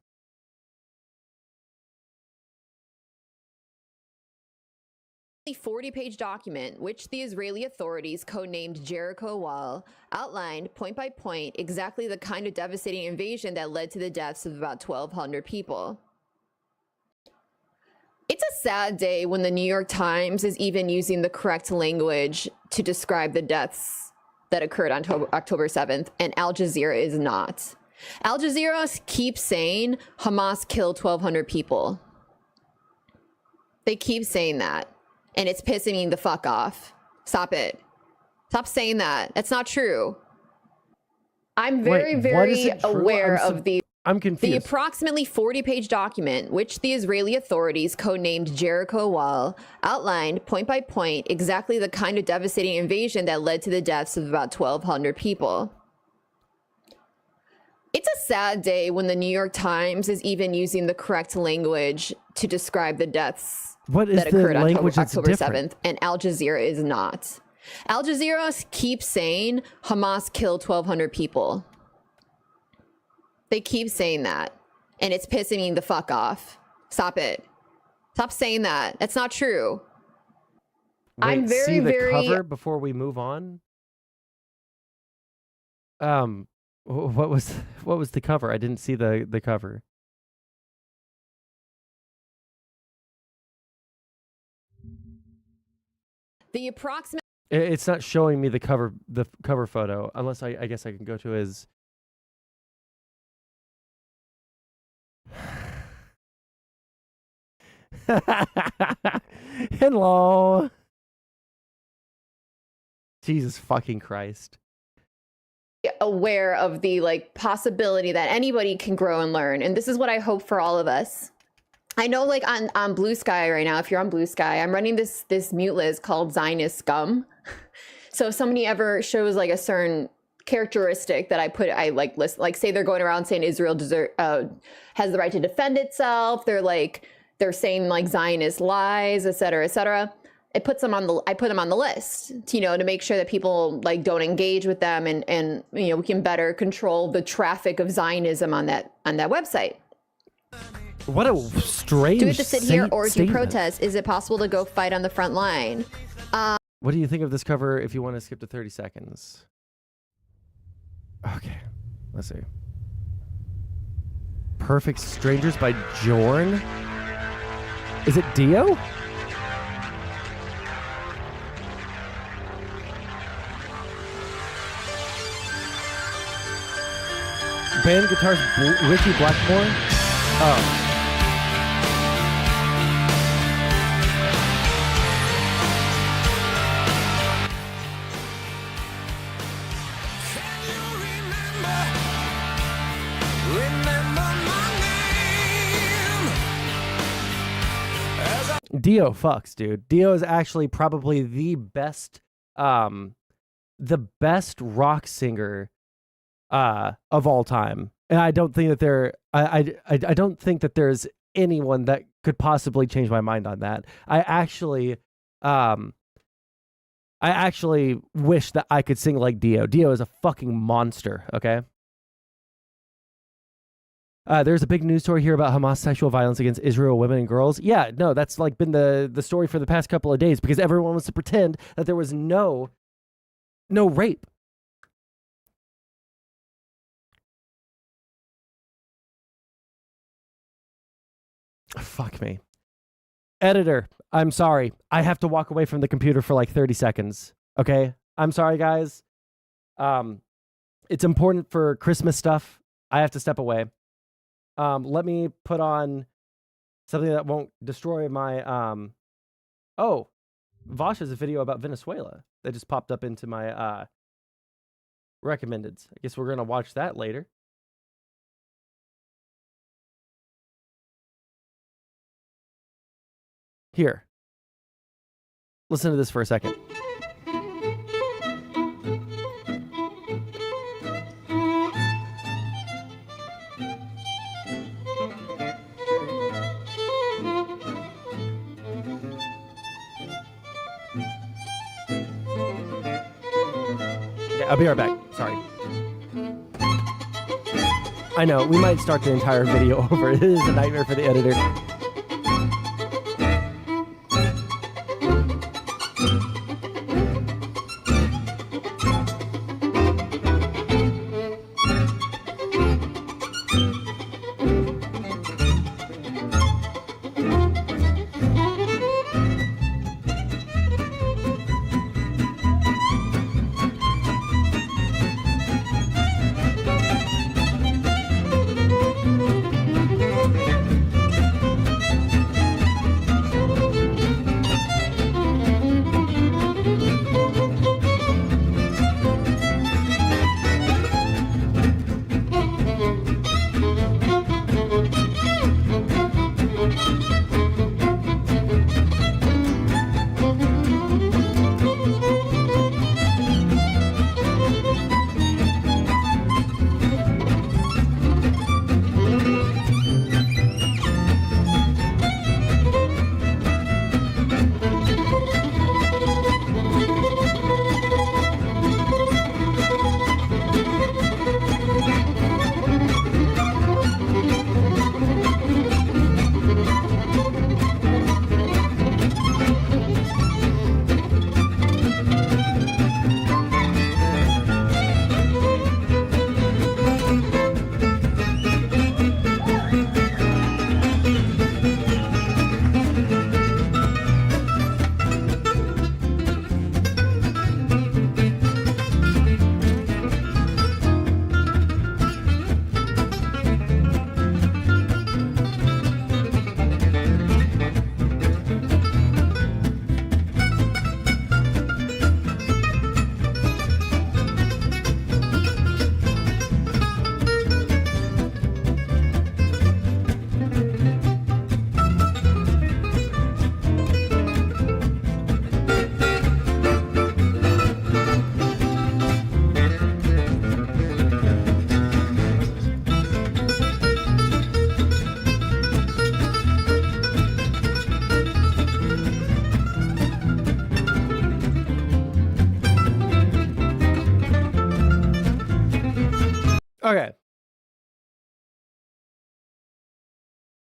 A 40-page document, which the Israeli authorities codenamed Jericho Wall, outlined point by point exactly the kind of devastating invasion that led to the deaths of about 1,200 people. It's a sad day when the New York Times is even using the correct language to describe the deaths that occurred on October 7th, and Al Jazeera is not. Al Jazeera keeps saying Hamas killed 1,200 people. They keep saying that. And it's pissing me the fuck off. Stop it. Stop saying that. That's not true. I'm very, very aware of these. I'm The confused. approximately 40-page document, which the Israeli authorities codenamed Jericho Wall, outlined point by point exactly the kind of devastating invasion that led to the deaths of about 1,200 people. It's a sad day when the New York Times is even using the correct language to describe the deaths What is that the occurred on language that's October different? 7th, and Al Jazeera is not. Al Jazeera keeps saying Hamas killed 1,200 people. They keep saying that, and it's pissing me the fuck off. Stop it. Stop saying that. That's not true. Wait, I'm very, see the very... cover before we move on. What was the cover? I didn't see the cover. The approximate... It's not showing me the cover photo, unless I guess I can go to his. Hello. Jesus fucking Christ. aware of the like possibility that anybody can grow and learn, and this is what I hope for all of us. I know, like on Blue Sky right now, if you're on Blue Sky, I'm running this mute list called Zionist Scum. So if somebody ever shows like a certain characteristic that I like list, like say they're going around saying Israel has the right to defend itself, they're saying like Zionist lies, et cetera, I put them on the list, to make sure that people like don't engage with them, and we can better control the traffic of Zionism on that website. What a strange Do we have to sit here or do statement. protest? Is it possible to go fight on the front line? What do you think of this cover if you want to skip to 30 seconds? Okay, let's see. Perfect Strangers by Jorn? Is it Dio? Band guitars Ricky Blackmore? Oh. Dio fucks, dude. Dio is actually probably the best rock singer of all time. And I don't think that I don't think that there's anyone that could possibly change my mind on that. I actually wish that I could sing like Dio. Dio is a fucking monster, okay? There's a big news story here about Hamas sexual violence against Israel women and girls. Yeah, no, that's like been the story for the past couple of days because everyone wants to pretend that there was no rape. Fuck me. Editor, I'm sorry. I have to walk away from the computer for like 30 seconds. Okay? I'm sorry, guys. It's important for Christmas stuff. I have to step away. Let me put on something that won't destroy my, oh, Vosh has a video about Venezuela that just popped up into my, recommendeds. I guess we're going to watch that later. Here. Listen to this for a second. I'll be right back. Sorry. I know, we might start the entire video over. It is a nightmare for the editor. Okay.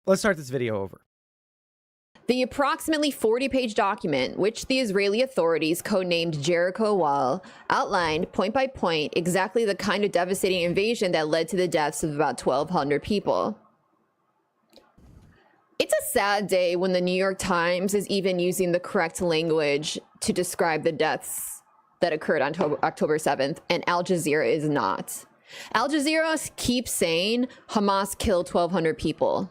Let's start this video over. The approximately 40-page document, which the Israeli authorities codenamed Jericho Wall, outlined point by point exactly the kind of devastating invasion that led to the deaths of about 1,200 people. It's a sad day when the New York Times is even using the correct language to describe the deaths that occurred on October 7th, and Al Jazeera is not. Al Jazeera keeps saying Hamas killed 1,200 people.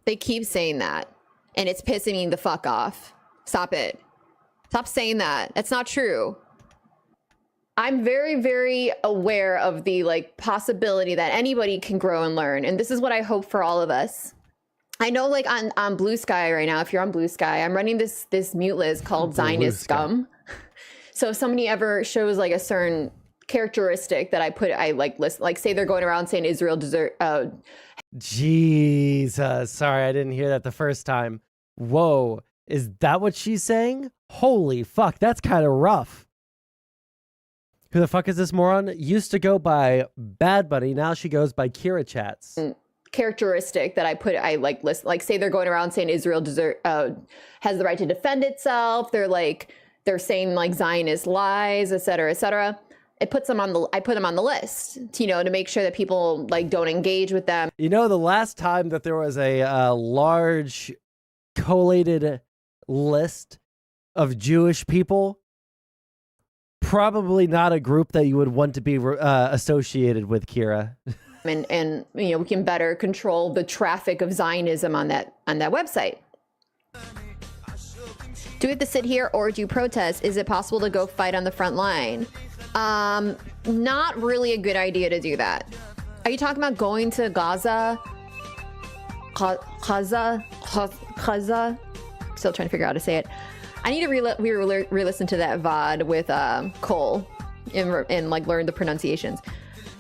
They keep saying that, and it's pissing me the fuck off. Stop it. Stop saying that. That's not true. I'm very, very aware of the possibility that anybody can grow and learn, and this is what I hope for all of us. I know, like on Blue Sky right now, if you're on Blue Sky, I'm running this mute list called Zionist Scum. So if somebody ever shows like a certain characteristic that I list, like say they're going around saying Israel Jesus, sorry, I didn't hear that the first time. Whoa, is that what she's saying? Holy fuck, that's kind of rough. Who the fuck is this moron? Used to go by Bad Bunny, now she goes by Kira Chats. Characteristic that I list, like say they're going around saying Israel has the right to defend itself. They're saying like Zionist lies, etc., etc. I put them on the list, to make sure that people don't engage with them. The last time that there was a large collated list of Jewish people, probably not a group that you would want to be associated with, Kira. And we can better control the traffic of Zionism on that website. Do we have to sit here or do you protest? Is it possible to go fight on the front line? Not really a good idea to do that. Are you talking about going to Gaza? Gaza? Still trying to figure out how to say it. I need to re-listen to that VOD with Cole and learn the pronunciations.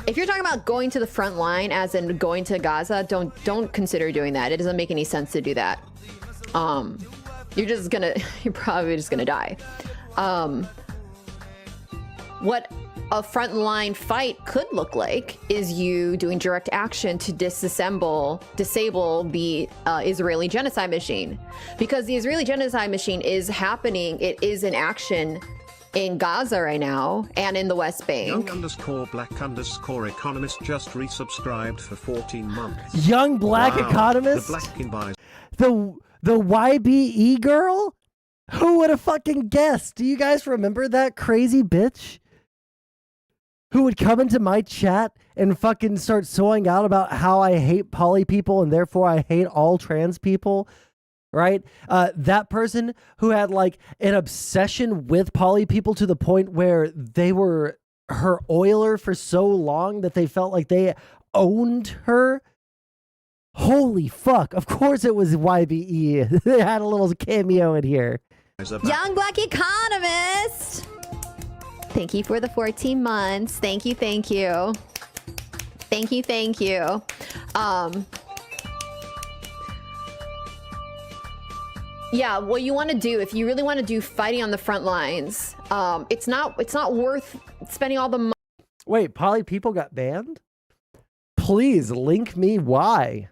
If you're talking about going to the front line, as in going to Gaza, don't consider doing that. It doesn't make any sense to do that. You're probably just gonna die. What a frontline fight could look like is you doing direct action to disable the Israeli genocide machine, because the Israeli genocide machine is happening. It is in action in Gaza right now and in the West Bank. Young_black_economist just resubscribed for 14 months. Young black economist? The YBE girl? Who would have fucking guessed? Do you guys remember that crazy bitch? Who would come into my chat and fucking start sewing out about how I hate poly people and therefore I hate all trans people? Right? That person who had an obsession with poly people to the point where they were her oiler for so long that they felt like they owned her. Holy fuck. Of course it was YBE. They had a little cameo in here. Young black economist. Thank you for the 14 months. Thank you. Thank you. Thank you. Thank you. Yeah, what you want to do, if you really want to do fighting on the front lines, it's not worth spending all the money. Wait, poly people got banned? Please link me why.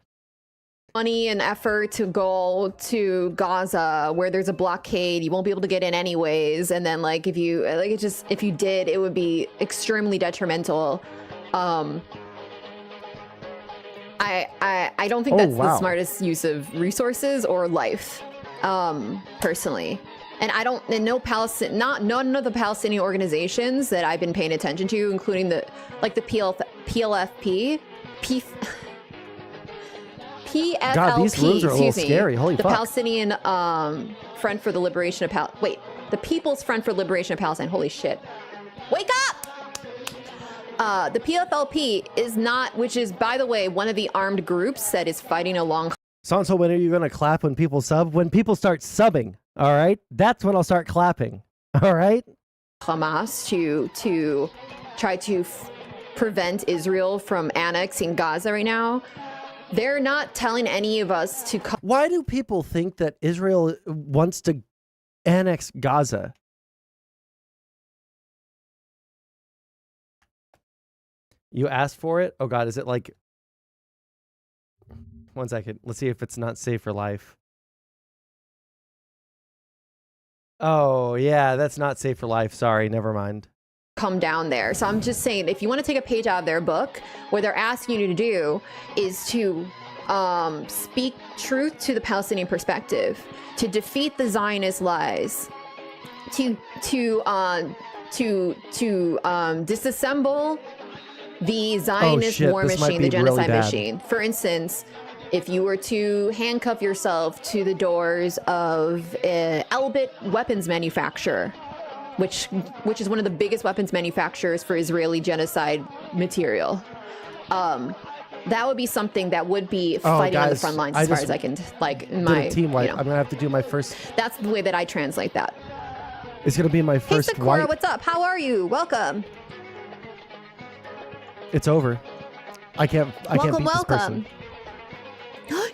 Money and effort to go to Gaza where there's a blockade. You won't be able to get in anyways. And then if you did, it would be extremely detrimental. I don't think that's the smartest use of resources or life. Personally, and none of the Palestinian organizations that I've been paying attention to, including the PLFP, PFLP, God, these rooms are a little scary. Holy the fuck. Palestinian Front for the Liberation of the People's Front for Liberation of Palestine. Holy shit! Wake up! The PFLP is not, which is, by the way, one of the armed groups that is fighting along. Sondsol, when are you going to clap when people sub? When people start subbing, all right? That's when I'll start clapping, all right? Hamas to try to prevent Israel from annexing Gaza right now. They're not telling any of us to... Why do people think that Israel wants to annex Gaza? You asked for it? Oh God, is it like... 1 second. Let's see if it's not safe for life. Oh, yeah, that's not safe for life. Sorry, never mind. Come down there. So I'm just saying, if you want to take a page out of their book, what they're asking you to do is to speak truth to the Palestinian perspective, to defeat the Zionist lies, to disassemble the Zionist war machine, the genocide machine. For instance, if you were to handcuff yourself to the doors of Elbit weapons manufacturer, which is one of the biggest weapons manufacturers for Israeli genocide material, that would be something that would be fighting on the front lines as far as I can, like, in my team wipe. I'm gonna have to do my first. That's the way that I translate that. It's gonna be my first. Hey Sakura, wipe. what's up? How are you? Welcome. It's over. I can't beat this person.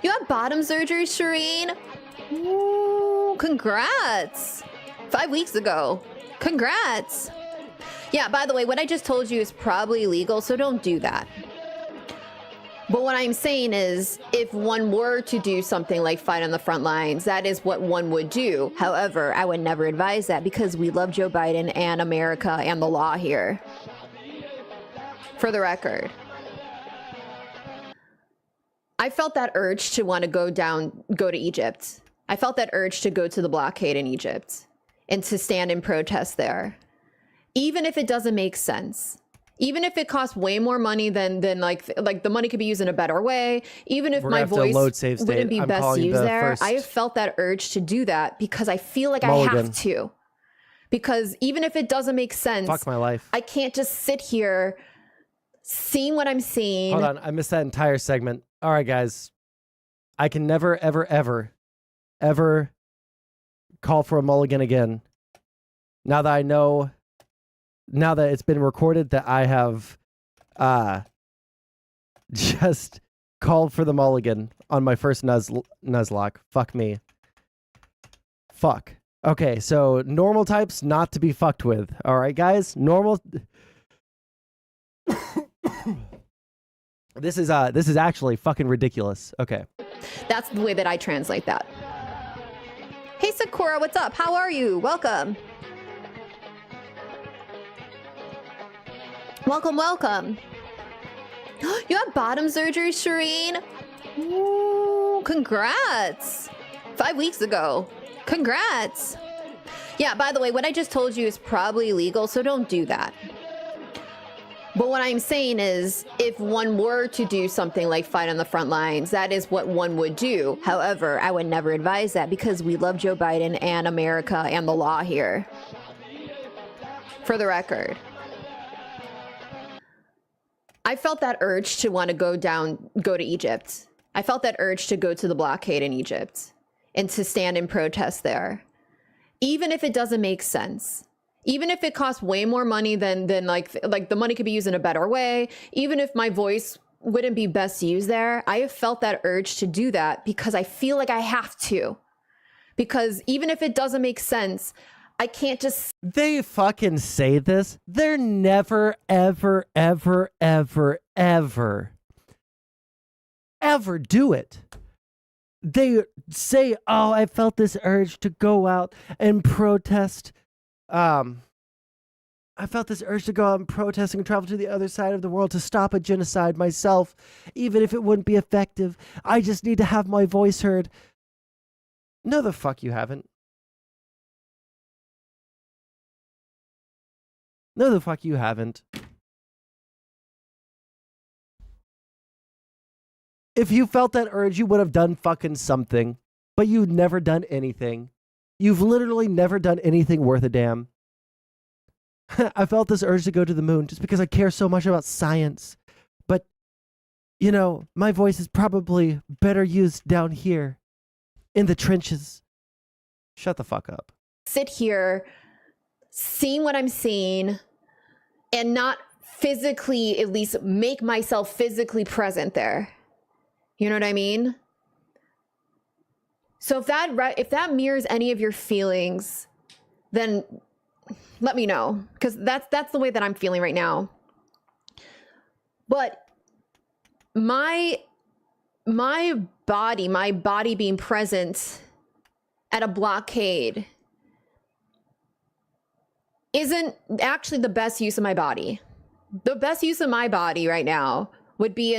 You have bottom surgery, Shireen? Ooh, congrats. 5 weeks ago. Congrats. Yeah, by the way, what I just told you is probably illegal, so don't do that. But what I'm saying is, if one were to do something like fight on the front lines, that is what one would do. However, I would never advise that because we love Joe Biden and America and the law here. For the record. I felt that urge to want to go to Egypt. I felt that urge to go to the blockade in Egypt and to stand and protest there. Even if it doesn't make sense. Even if it costs way more money than like the money could be used in a better way. Even if my voice wouldn't be best used there. I have felt that urge to do that because I feel like I have to. Because even if it doesn't make sense. Fuck my life. I can't just sit here seeing what I'm seeing. Hold on, I missed that entire segment. All right, guys. I can never, ever, ever, ever call for a mulligan again. Now that I know, now that it's been recorded that I have just called for the mulligan on my first Nuzlocke. Fuck me. Fuck. Okay, so normal types not to be fucked with. All right, guys? Normal... This is actually fucking ridiculous. Okay. That's the way that I translate that. Hey Sakura, what's up? How are you? Welcome. Welcome, welcome. You have bottom surgery, Shireen? Ooh, congrats. 5 weeks ago. Congrats. Yeah, by the way, what I just told you is probably illegal, so don't do that. But what I'm saying is, if one were to do something like fight on the front lines, that is what one would do. However, I would never advise that because we love Joe Biden and America and the law here. For the record. I felt that urge to want to go to Egypt. I felt that urge to go to the blockade in Egypt and to stand and protest there. Even if it doesn't make sense. Even if it costs way more money than like the money could be used in a better way. Even if my voice wouldn't be best used there. I have felt that urge to do that because I feel like I have to. Because even if it doesn't make sense, I can't just... They fucking say this. They're never, ever, ever, ever, ever, ever do it. They say, oh, I felt this urge to go out and protest. I felt this urge to go out and protest and travel to the other side of the world to stop a genocide myself, even if it wouldn't be effective. I just need to have my voice heard. No, the fuck you haven't. No, the fuck you haven't. If you felt that urge, you would have done fucking something, but you've never done anything. You've literally never done anything worth a damn. I felt this urge to go to the moon just because I care so much about science. But, you know, my voice is probably better used down here in the trenches. Shut the fuck up. Sit here, seeing what I'm seeing, and not physically, at least make myself physically present there. You know what I mean? So if that mirrors any of your feelings, then let me know, because that's the way that I'm feeling right now. But my body being present at a blockade isn't actually the best use of my body. The best use of my body right now would be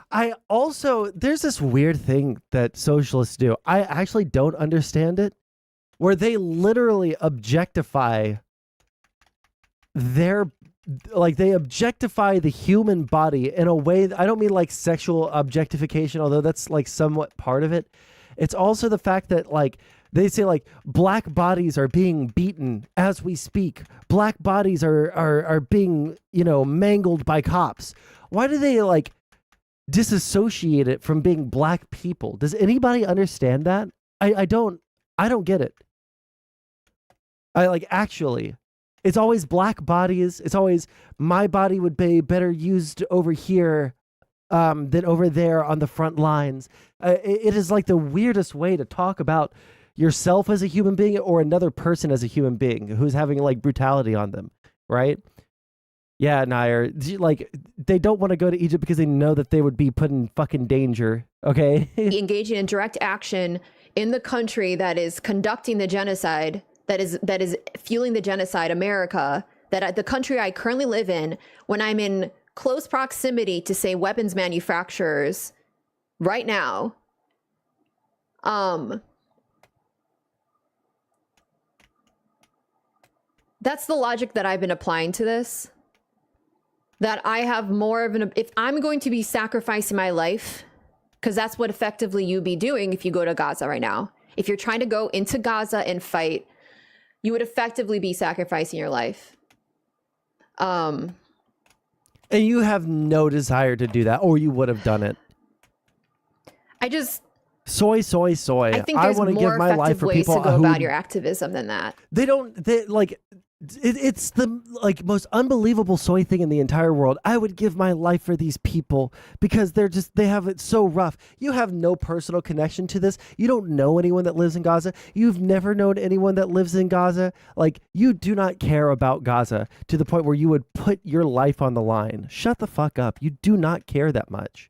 I also, there's this weird thing that socialists do. I actually don't understand it, where they literally objectify they objectify the human body in a way. I don't mean like sexual objectification, although that's like somewhat part of it. It's also the fact that like they say like black bodies are being beaten as we speak. Black bodies are being, you know, mangled by cops. Why do they like disassociate it from being black people? Does anybody understand that? I don't get it. Actually, it's always black bodies. It's always my body would be better used over here than over there on the front lines. It is like the weirdest way to talk about yourself as a human being or another person as a human being who's having like brutality on them, right? Yeah, Nair, like they don't want to go to Egypt because they know that they would be put in fucking danger, okay? Engaging in direct action in the country that is conducting the genocide, that is fueling the genocide, America, that the country I currently live in, when I'm in close proximity to, say, weapons manufacturers right now, that's the logic that I've been applying to this. That I have more of an, if I'm going to be sacrificing my life, because that's what effectively you'd be doing if you go to Gaza right now. If you're trying to go into Gaza and fight, you would effectively be sacrificing your life. And you have no desire to do that, or you would have done it. I just... Soy. I think there's want to more give my life effective for ways people to go who, about your activism than that. It's the like most unbelievable soy thing in the entire world. I would give my life for these people because they have it so rough. You have no personal connection to this. You don't know anyone that lives in Gaza. You've never known anyone that lives in Gaza. Like, you do not care about Gaza to the point where you would put your life on the line. Shut the fuck up. You do not care that much.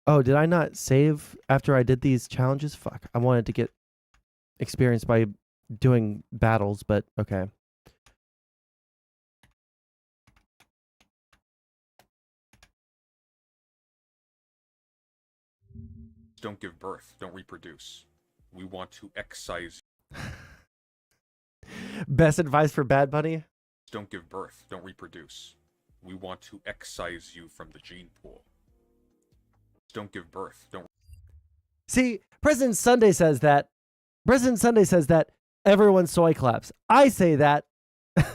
Oh, did I not save after I did these challenges? Fuck. I wanted to get experience by doing battles, but okay. Don't give birth, don't reproduce. We want to excise. Best advice for Bad Bunny? Don't give birth, don't reproduce. We want to excise you from the gene pool. Don't give birth, don't... See, President Sunday says that. President Sunday says that everyone soy claps. I say that, and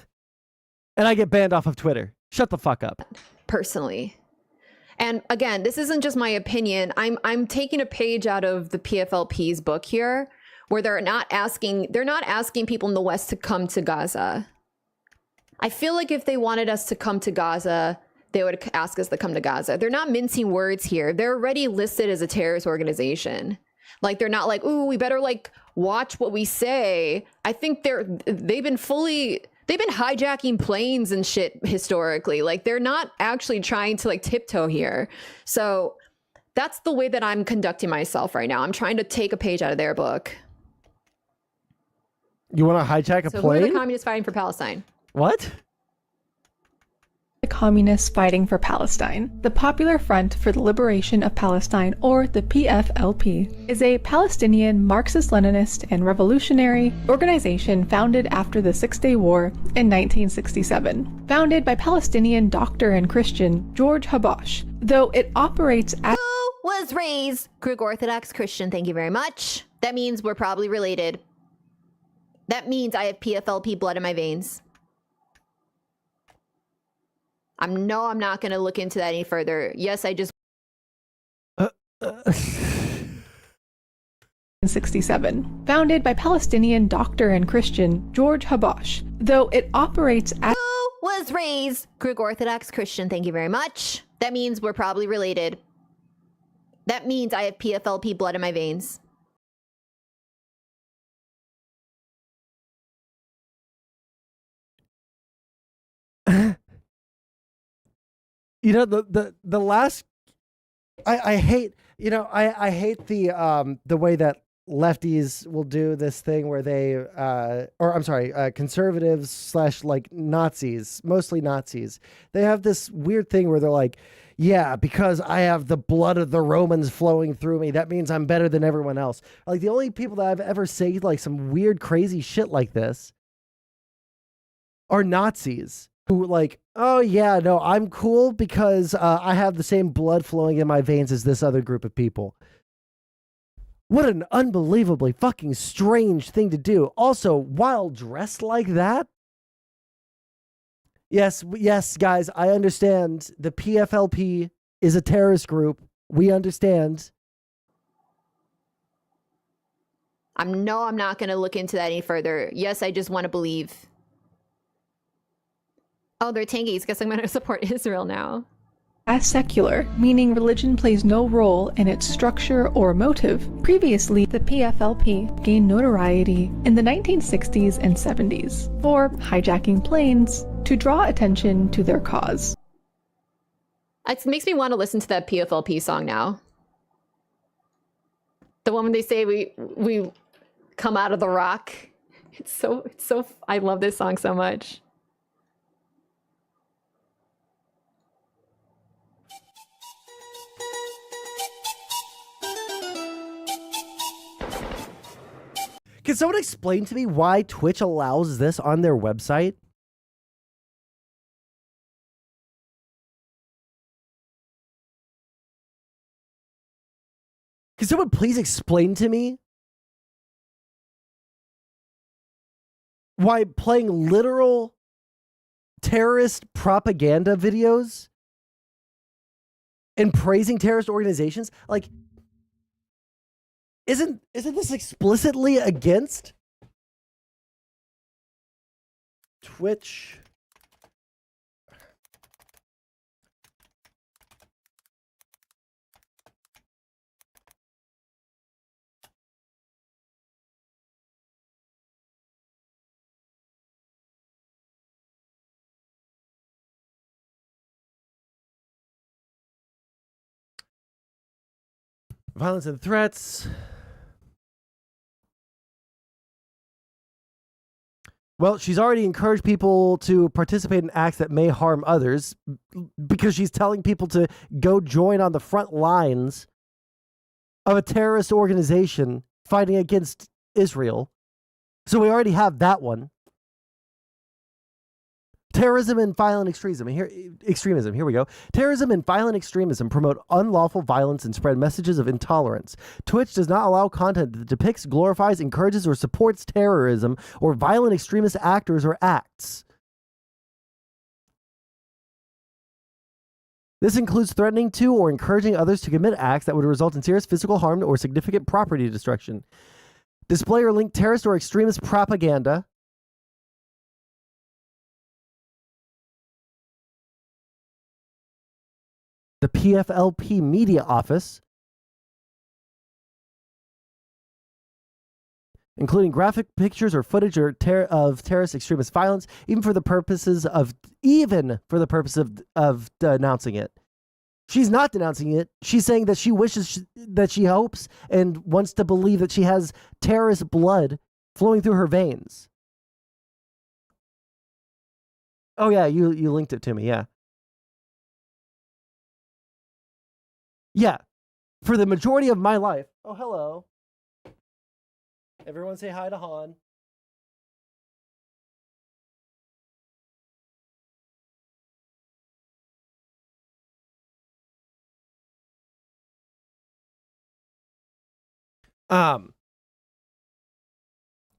I get banned off of Twitter. Shut the fuck up. Personally. And again, this isn't just my opinion. I'm taking a page out of the PFLP's book here, where they're not asking people in the West to come to Gaza. I feel like if they wanted us to come to Gaza, they would ask us to come to Gaza. They're not mincing words here. They're already listed as a terrorist organization. Like, they're not like, ooh, we better like watch what we say. I think they've been hijacking planes and shit historically. Like, they're not actually trying to like tiptoe here. So that's the way that I'm conducting myself right now. I'm trying to take a page out of their book. You want to hijack a plane? plane? Who are the communists fighting for Palestine? What? The Communists Fighting for Palestine. The Popular Front for the Liberation of Palestine, or the PFLP, is a Palestinian Marxist-Leninist and revolutionary organization founded after the Six-Day War in 1967. Founded by Palestinian doctor and Christian George Habash, though it operates as... Who was raised Greek Orthodox Christian? Thank you very much. That means we're probably related. That means I have PFLP blood in my veins. I'm not going to look into that any further. Yes, I just... 1967. Founded by Palestinian doctor and Christian George Habash, though it operates as... Who was raised Greek Orthodox Christian? Thank you very much. That means we're probably related. That means I have PFLP blood in my veins. You know, the last, I hate, you know, I hate the way that lefties will do this thing where they, or I'm sorry, conservatives / like Nazis, mostly Nazis. They have this weird thing where they're like, yeah, because I have the blood of the Romans flowing through me, that means I'm better than everyone else. Like, the only people that I've ever said like some weird, crazy shit like this are Nazis. Who like, oh yeah, no, I'm cool because I have the same blood flowing in my veins as this other group of people. What an unbelievably fucking strange thing to do. Also, while dressed like that. Yes, guys, I understand the PFLP is a terrorist group. We understand. I'm not going to look into that any further. Yes, I just want to believe. Oh, they're tangies. Guess I'm going to support Israel now. As secular, meaning religion plays no role in its structure or motive. Previously, the PFLP gained notoriety in the 1960s and 70s for hijacking planes to draw attention to their cause. It makes me want to listen to that PFLP song now. The one when they say we come out of the rock. It's so I love this song so much. Can someone explain to me why Twitch allows this on their website? Can someone please explain to me why playing literal terrorist propaganda videos and praising terrorist organizations, like, isn't this explicitly against Twitch? Violence and threats. Well, she's already encouraged people to participate in acts that may harm others because she's telling people to go join on the front lines of a terrorist organization fighting against Israel. So we already have that one. Terrorism and violent extremism. Here we go. Terrorism and violent extremism promote unlawful violence and spread messages of intolerance. Twitch does not allow content that depicts, glorifies, encourages, or supports terrorism or violent extremist actors or acts. This includes threatening to or encouraging others to commit acts that would result in serious physical harm or significant property destruction. Display or link terrorist or extremist propaganda. The PFLP Media Office, including graphic pictures or footage of terrorist extremist violence, even for the purposes of denouncing it. She's not denouncing it. She's saying that she wishes that she hopes and wants to believe that she has terrorist blood flowing through her veins. Oh yeah, you linked it to me, yeah. Yeah, for the majority of my life. Oh, hello. Everyone say hi to Han.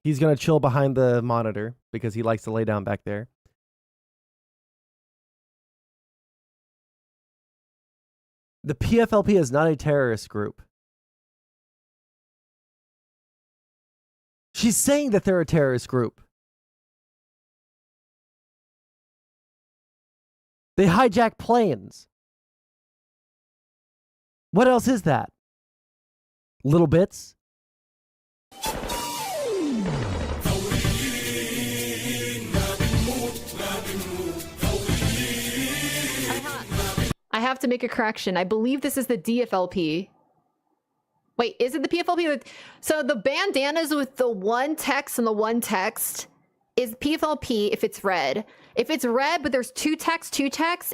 He's going to chill behind the monitor because he likes to lay down back there. The PFLP is not a terrorist group. She's saying that they're a terrorist group. They hijack planes. What else is that? Little bits? I have to make a correction. I believe this is the DFLP. Wait, is it the PFLP? So the bandanas with the one text and the one text is PFLP if it's red. If it's red, but there's two texts,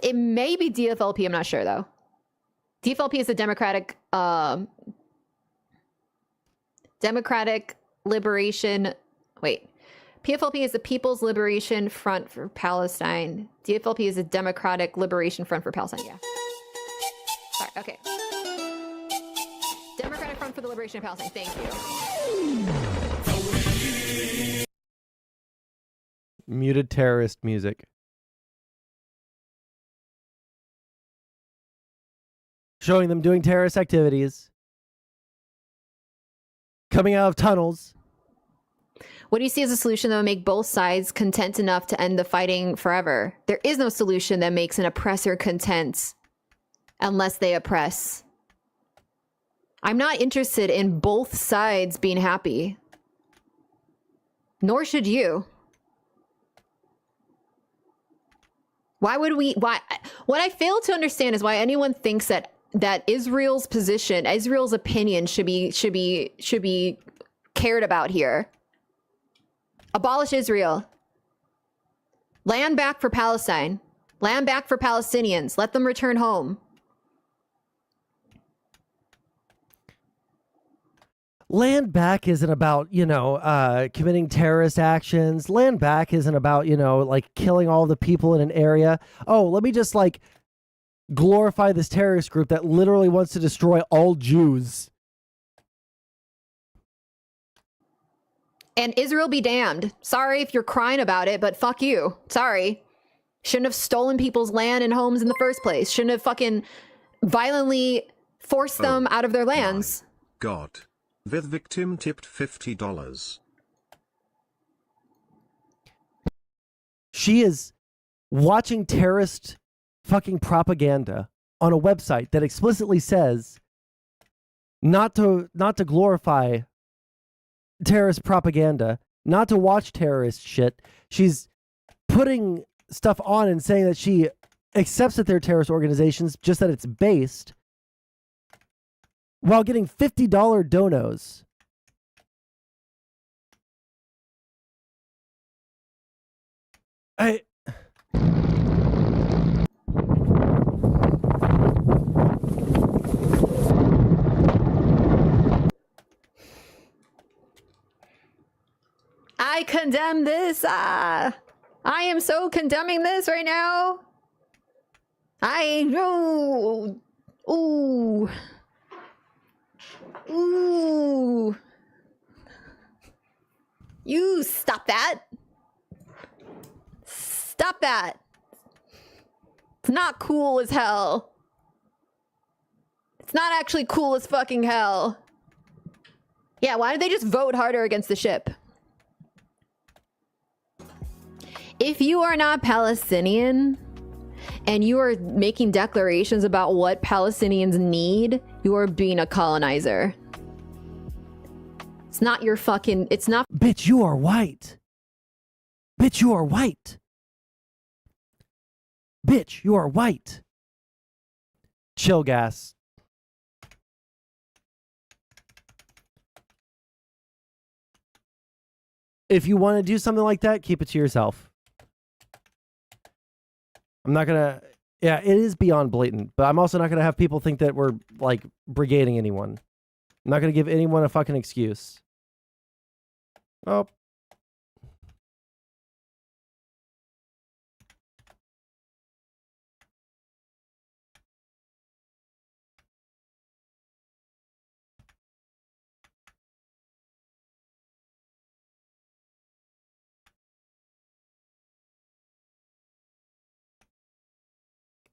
it may be DFLP. I'm not sure though. DFLP is the Democratic Liberation. Wait. PFLP is the People's Liberation Front for Palestine. DFLP is the Democratic Liberation Front for Palestine. Yeah. Sorry. Okay. Democratic Front for the Liberation of Palestine. Thank you. Muted terrorist music. Showing them doing terrorist activities. Coming out of tunnels. What do you see as a solution that would make both sides content enough to end the fighting forever? There is no solution that makes an oppressor content unless they oppress. I'm not interested in both sides being happy. Nor should you. Why would we? Why? What I fail to understand is why anyone thinks that Israel's position, Israel's opinion should be cared about here. Abolish Israel. Land back for Palestine. Land back for Palestinians. Let them return home. Land back isn't about, committing terrorist actions. Land back isn't about, like killing all the people in an area. Oh, let me just glorify this terrorist group that literally wants to destroy all Jews. And Israel be damned. Sorry if you're crying about it, but fuck you. Sorry. Shouldn't have stolen people's land and homes in the first place. Shouldn't have fucking violently forced them out of their lands. God. The victim tipped $50. She is watching terrorist fucking propaganda on a website that explicitly says not to glorify terrorist propaganda, not to watch terrorist shit. She's putting stuff on and saying that she accepts that they're terrorist organizations, just that it's based, while getting $50 donos. I condemn this. I am so condemning this right now. Ooh. You stop that. Stop that. It's not cool as hell. It's not actually cool as fucking hell. Yeah, why did they just vote harder against the ship? If you are not Palestinian and you are making declarations about what Palestinians need, you are being a colonizer. It's not your fucking, it's not. Bitch, you are white. Bitch, you are white. Bitch, you are white. Chill gas. If you want to do something like that, keep it to yourself. I'm not gonna, yeah, it is beyond blatant, but I'm also not gonna have people think that we're brigading anyone. I'm not gonna give anyone a fucking excuse. Oh.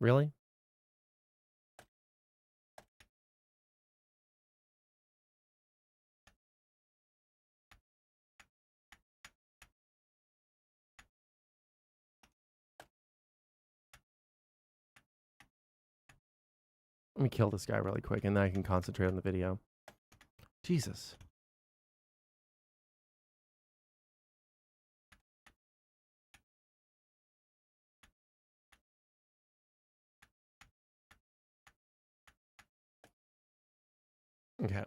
Really? Let me kill this guy really quick and then I can concentrate on the video. Jesus. Okay.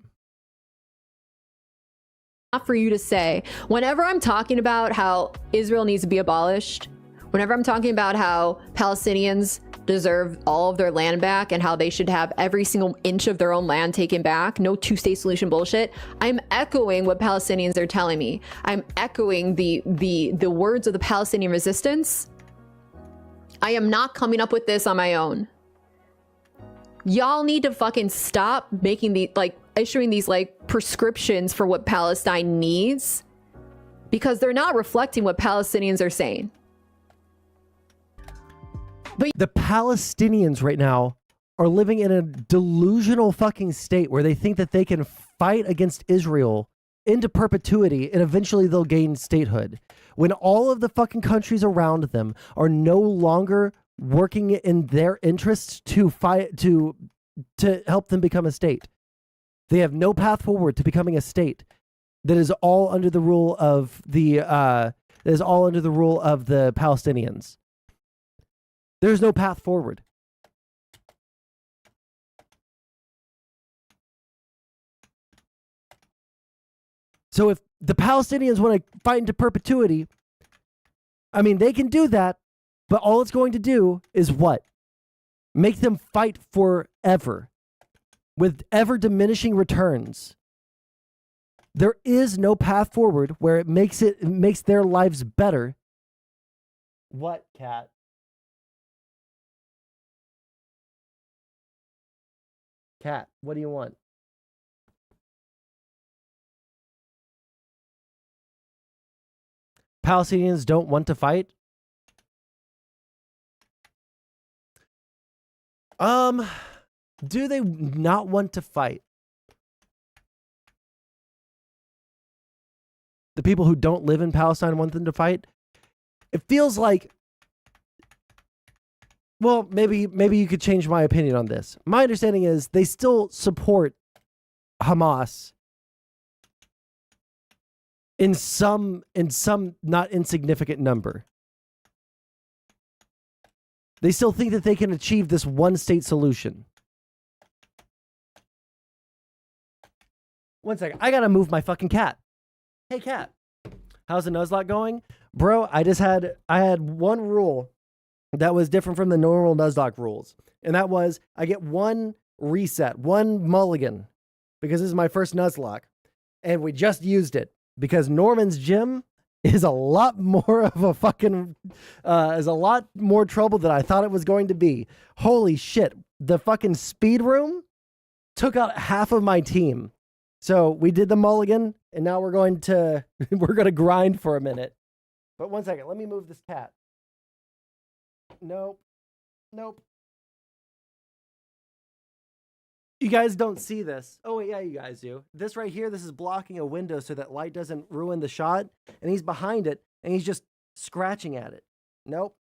Not for you to say. Whenever I'm talking about how Israel needs to be abolished, whenever I'm talking about how Palestinians deserve all of their land back and how they should have every single inch of their own land taken back, no two-state solution bullshit, I'm echoing what Palestinians are telling me. I'm echoing the words of the Palestinian resistance. I am not coming up with this on my own. Y'all need to fucking stop making the issuing these prescriptions for what Palestine needs, because they're not reflecting what Palestinians are saying. But the Palestinians right now are living in a delusional fucking state where they think that they can fight against Israel into perpetuity and eventually they'll gain statehood. When all of the fucking countries around them are no longer working in their interests to fight to help them become a state. They have no path forward to becoming a state that is all under the rule of the Palestinians. There's no path forward. So if the Palestinians want to fight into perpetuity, I mean, they can do that, but all it's going to do is what? Make them fight forever with ever diminishing returns. There is no path forward where it makes their lives better. What, Cat? Cat, what do you want? Palestinians don't want to fight? Do they not want to fight? The people who don't live in Palestine want them to fight? It feels like, well, maybe you could change my opinion on this. My understanding is they still support Hamas in some not insignificant number. They still think that they can achieve this one-state solution. One second. I gotta move my fucking cat. Hey, cat. How's the Nuzlocke going? Bro, I had one rule that was different from the normal Nuzlocke rules. And that was I get one reset, one mulligan, because this is my first Nuzlocke. And we just used it because Norman's gym is a lot more of a fucking, is a lot more trouble than I thought it was going to be. Holy shit. The fucking speed room took out half of my team. So we did the mulligan and now we're going to grind for a minute. But one second, let me move this cat. Nope. You guys don't see this. Oh, yeah, you guys do. This right here, this is blocking a window so that light doesn't ruin the shot. And he's behind it, and he's just scratching at it. Nope.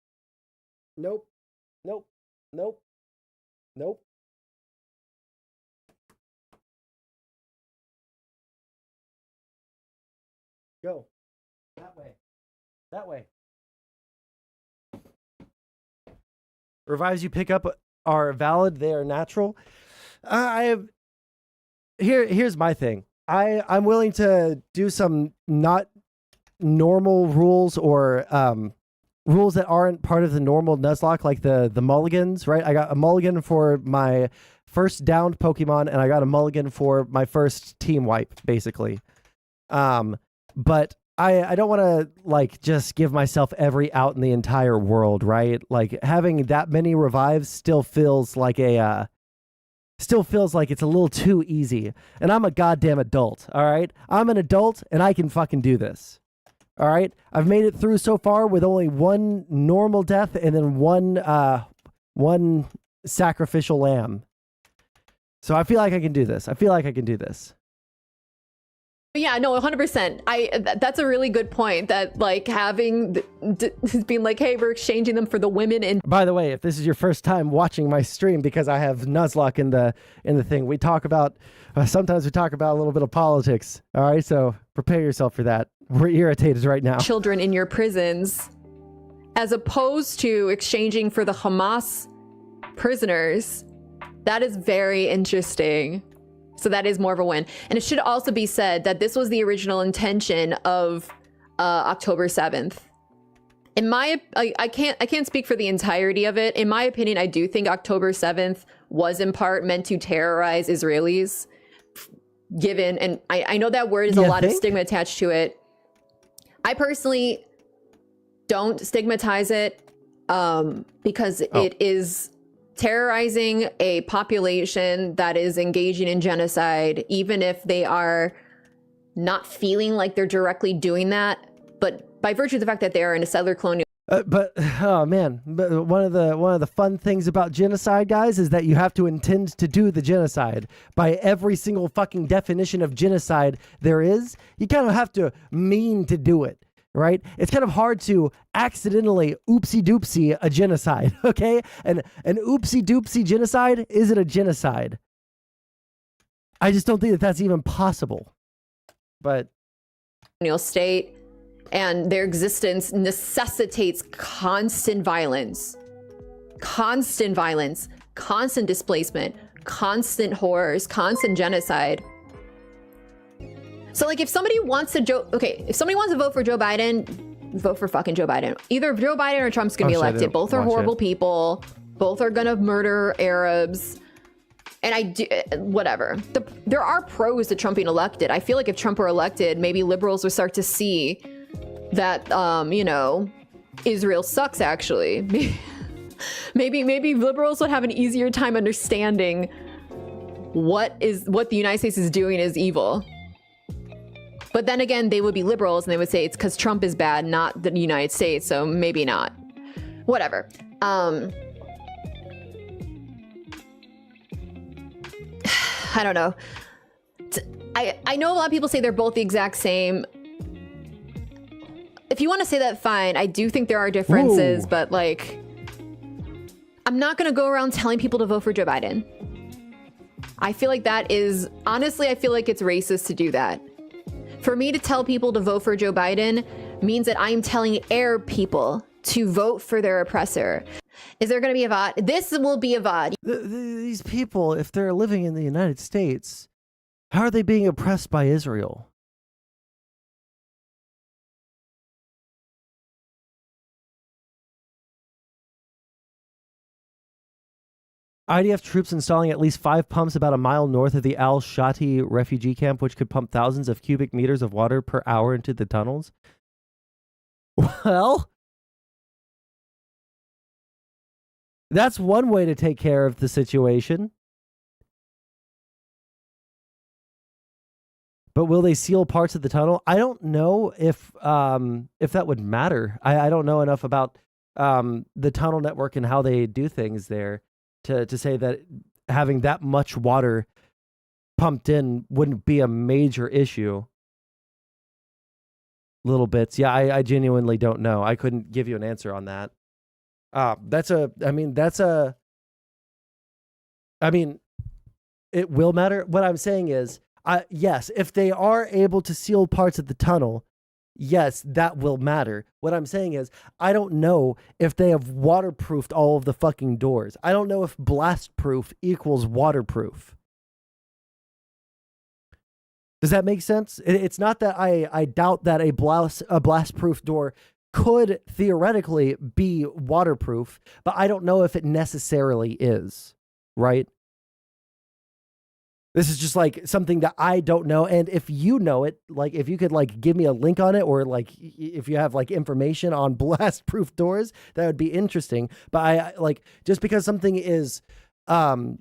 Go. That way. Revives you pick up are valid. They are natural. Here's my thing. I'm willing to do some not normal rules or rules that aren't part of the normal Nuzlocke, like the mulligans, right? I got a mulligan for my first downed Pokemon, and I got a mulligan for my first team wipe, basically. But I don't want to like just give myself every out in the entire world, right? Like having that many revives still feels like it's a little too easy. And I'm a goddamn adult, all right? I'm an adult and I can fucking do this. All right? I've made it through so far with only one normal death and then one sacrificial lamb. So I feel like I can do this. Yeah, no, 100%. That's a really good point. That like having being like, hey, we're exchanging them for the women. And by the way, if this is your first time watching my stream, because I have Nuzlocke in the thing, we talk about sometimes we talk about a little bit of politics. All right, so prepare yourself for that. We're irritated right now. Children in your prisons, as opposed to exchanging for the Hamas prisoners. That is very interesting. So that is more of a win. And it should also be said that this was the original intention of October 7th. In my, I can't speak for the entirety of it. In my opinion, I do think October 7th was in part meant to terrorize Israelis. Given, and I know that word is a lot of stigma attached to it. I personally don't stigmatize it because it is terrorizing a population that is engaging in genocide, even if they are not feeling like they're directly doing that, but by virtue of the fact that they are in a settler colonial. But oh man, but one of the fun things about genocide, guys, is that you have to intend to do the genocide. By every single fucking definition of genocide there is, you kind of have to mean to do it, right? It's kind of hard to accidentally oopsie doopsie a genocide, okay? And an oopsie doopsie genocide isn't a genocide. I just don't think that that's even possible. But state. And their existence necessitates constant violence, constant displacement, constant horrors, constant genocide. So like if somebody wants to if somebody wants to vote for Joe Biden, vote for fucking Joe Biden. Either Joe Biden or Trump's gonna be elected. Both are horrible people. Both are gonna murder Arabs. And I do, whatever. There are pros to Trump being elected. I feel like if Trump were elected, maybe liberals would start to see that, you know, Israel sucks, actually. maybe liberals would have an easier time understanding what the United States is doing is evil. But then again, they would be liberals and they would say it's because Trump is bad, not the United States. So maybe not. Whatever. I don't know. I know a lot of people say they're both the exact same. If you want to say that, fine. I do think there are differences, but like, I'm not going to go around telling people to vote for Joe Biden. I feel like that is, honestly, I feel like it's racist to do that. For me to tell people to vote for Joe Biden means that I'm telling Arab people to vote for their oppressor. Is there going to be a VOD? This will be a VOD. These people, if they're living in the United States, how are they being oppressed by Israel? IDF troops installing at least 5 pumps about a mile north of the al-Shati refugee camp, which could pump thousands of cubic meters of water per hour into the tunnels. Well, that's one way to take care of the situation. But will they seal parts of the tunnel? I don't know if that would matter. I don't know enough about the tunnel network and how they do things there to say that having that much water pumped in wouldn't be a major issue. Little bits. Yeah, I genuinely don't know. I couldn't give you an answer on that. It will matter. What I'm saying is, yes, if they are able to seal parts of the tunnel, yes, that will matter. What I'm saying is, I don't know if they have waterproofed all of the fucking doors. I don't know if blast proof equals waterproof. Does that make sense? It's not that I doubt that a blast proof door could theoretically be waterproof, but I don't know if it necessarily is, right? This is just like something that I don't know. And if you know it, like if you could like give me a link on it, or like if you have like information on blast proof doors, that would be interesting. But I like, just because something is watertight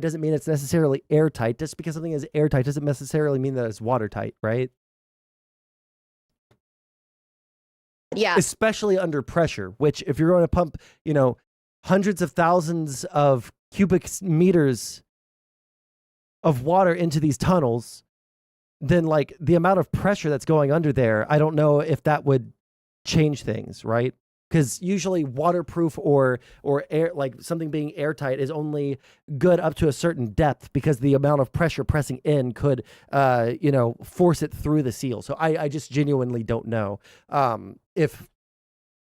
doesn't mean it's necessarily airtight. Just because something is airtight doesn't necessarily mean that it's watertight, right? Yeah. Especially under pressure, which if you're going to pump, hundreds of thousands of cubic meters of water into these tunnels, then like the amount of pressure that's going under there, I don't know if that would change things, right? Because usually waterproof or air, like something being airtight, is only good up to a certain depth, because the amount of pressure pressing in could, force it through the seal. So I just genuinely don't know if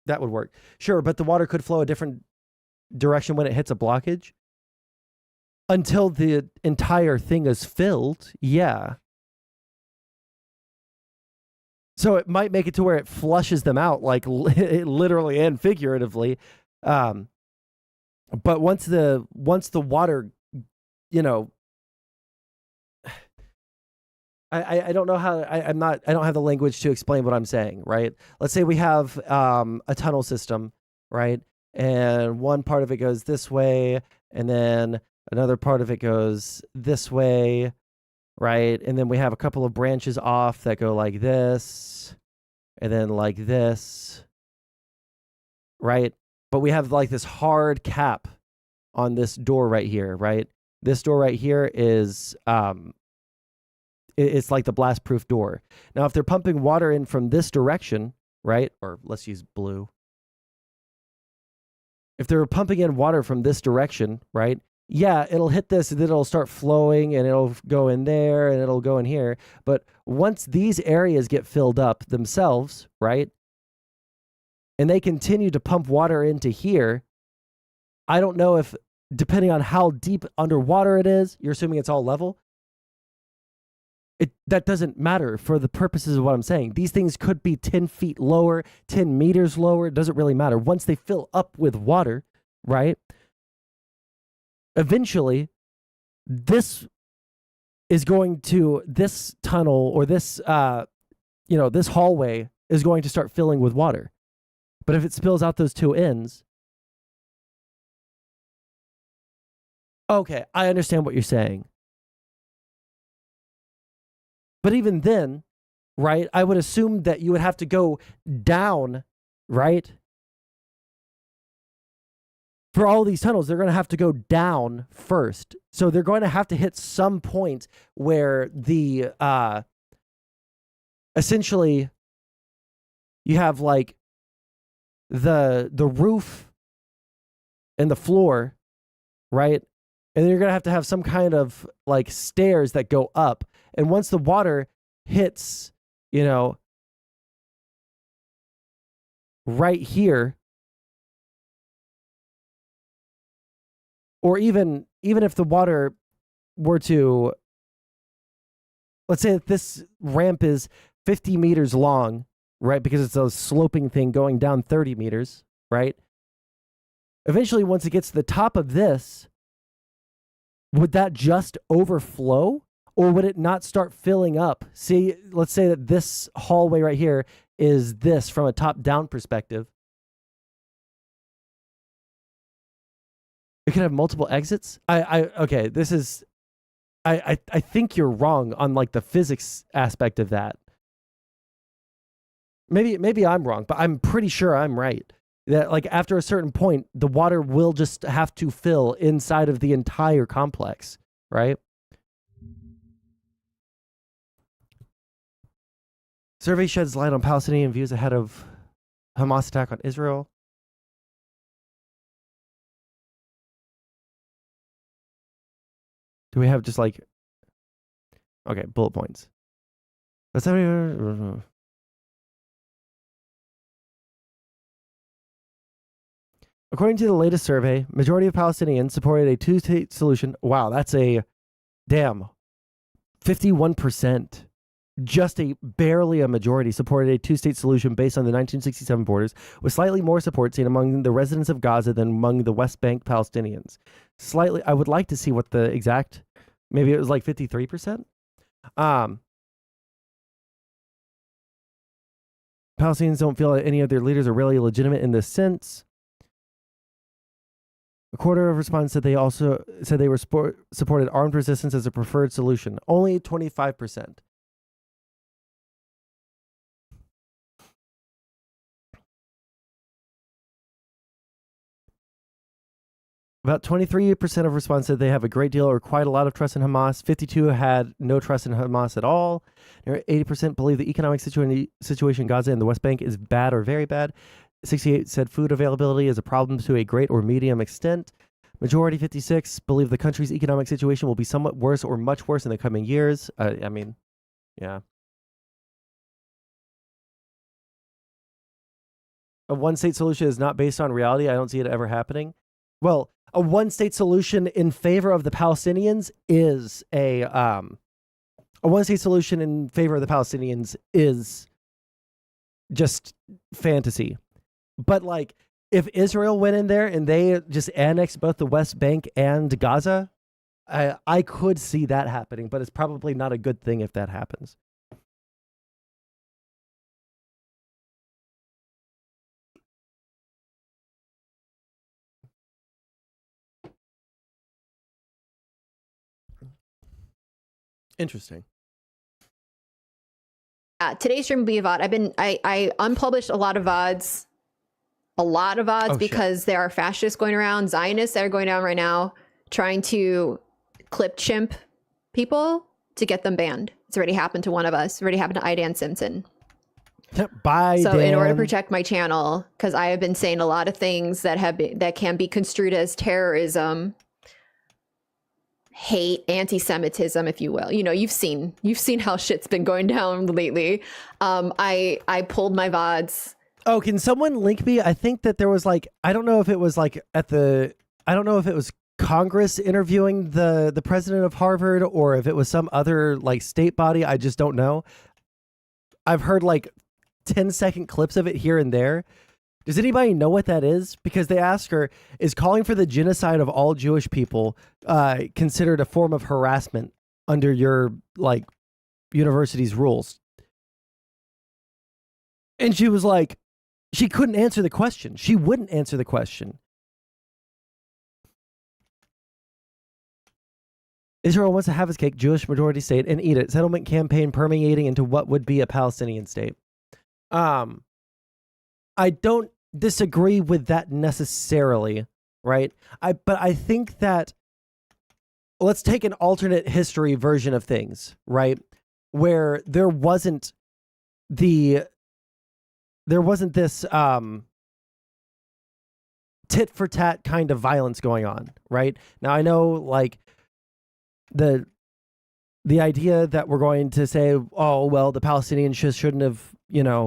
that would work. Sure, but the water could flow a different direction when it hits a blockage. Until the entire thing is filled, yeah. So it might make it to where it flushes them out, like literally and figuratively. But once the water, you know, I don't know how I don't have the language to explain what I'm saying, right? Let's say we have a tunnel system, right? And one part of it goes this way, and then another part of it goes this way, right? And then we have a couple of branches off that go like this, and then like this, right? But we have like this hard cap on this door right here, right? This door right here is it's like the blast proof door. Now, if they're pumping water in from this direction, right? Or let's use blue. If they're pumping in water from this direction, right? Yeah, it'll hit this and then it'll start flowing and it'll go in there and it'll go in here. But once these areas get filled up themselves, right? And they continue to pump water into here, I don't know if, depending on how deep underwater it is, you're assuming it's all level. That doesn't matter for the purposes of what I'm saying. These things could be 10 feet lower, 10 meters lower. It doesn't really matter. Once they fill up with water, right? Eventually, this tunnel or this, this hallway is going to start filling with water. But if it spills out those two ends, okay, I understand what you're saying. But even then, right, I would assume that you would have to go down, right? For all these tunnels, they're going to have to go down first. So they're going to have to hit some point where the, essentially, you have like the roof and the floor, right? And then you're going to have some kind of like stairs that go up. And once the water hits, right here, or even if the water were to, let's say that this ramp is 50 meters long, right? Because it's a sloping thing going down 30 meters, right? Eventually, once it gets to the top of this, would that just overflow? Or would it not start filling up? See, let's say that this hallway right here is this from a top-down perspective. It could have multiple exits. Okay, this is, I think you're wrong on like the physics aspect of that. Maybe I'm wrong, but I'm pretty sure I'm right. That like after a certain point, the water will just have to fill inside of the entire complex, right? Survey sheds light on Palestinian views ahead of Hamas attack on Israel. Do we have just like, okay, bullet points. Let's have, according to the latest survey, majority of Palestinians supported a two-state solution. Wow, that's a damn 51%. Just barely a majority supported a two-state solution based on the 1967 borders, with slightly more support seen among the residents of Gaza than among the West Bank Palestinians. Slightly, I would like to see what the exact, maybe it was like 53%. Palestinians don't feel that any of their leaders are really legitimate in this sense. A quarter of respondents said they also said they were supported armed resistance as a preferred solution. Only 25%. About 23% of respondents said they have a great deal or quite a lot of trust in Hamas. 52% had no trust in Hamas at all. 80% believe the economic situation in Gaza and the West Bank is bad or very bad. 68% said food availability is a problem to a great or medium extent. Majority, 56%, believe the country's economic situation will be somewhat worse or much worse in the coming years. Yeah. A one-state solution is not based on reality. I don't see it ever happening. Well, a one-state solution in favor of the Palestinians is a one-state solution in favor of the Palestinians is just fantasy. But like, if Israel went in there and they just annexed both the West Bank and Gaza, I could see that happening, but it's probably not a good thing if that happens. Interesting. Today's stream will be a VOD. I unpublished a lot of VODs. Because there are fascists going around, Zionists that are going down right now, trying to clip chimp people to get them banned. It's already happened to one of us. It's already happened to Idan Simpson. Bye. So in order to protect my channel, because I have been saying a lot of things that can be construed as terrorism, hate, anti-Semitism, if you will. You know, you've seen how shit's been going down lately. I pulled my VODs. Oh, can someone link me? I think that there was like, I don't know if it was like I don't know if it was Congress interviewing the president of Harvard or if it was some other like state body. I just don't know. I've heard like 10-second clips of it here and there. Does anybody know what that is? Because they ask her, is calling for the genocide of all Jewish people considered a form of harassment under your like university's rules? And she was like, she couldn't answer the question. She wouldn't answer the question. Israel wants to have its cake, Jewish majority state, and eat it. Settlement campaign permeating into what would be a Palestinian state. I don't disagree with that necessarily, right? But I think that let's take an alternate history version of things, right? Where there wasn't this tit for tat kind of violence going on, right? Now I know like the idea that we're going to say, oh, well, the Palestinians shouldn't have,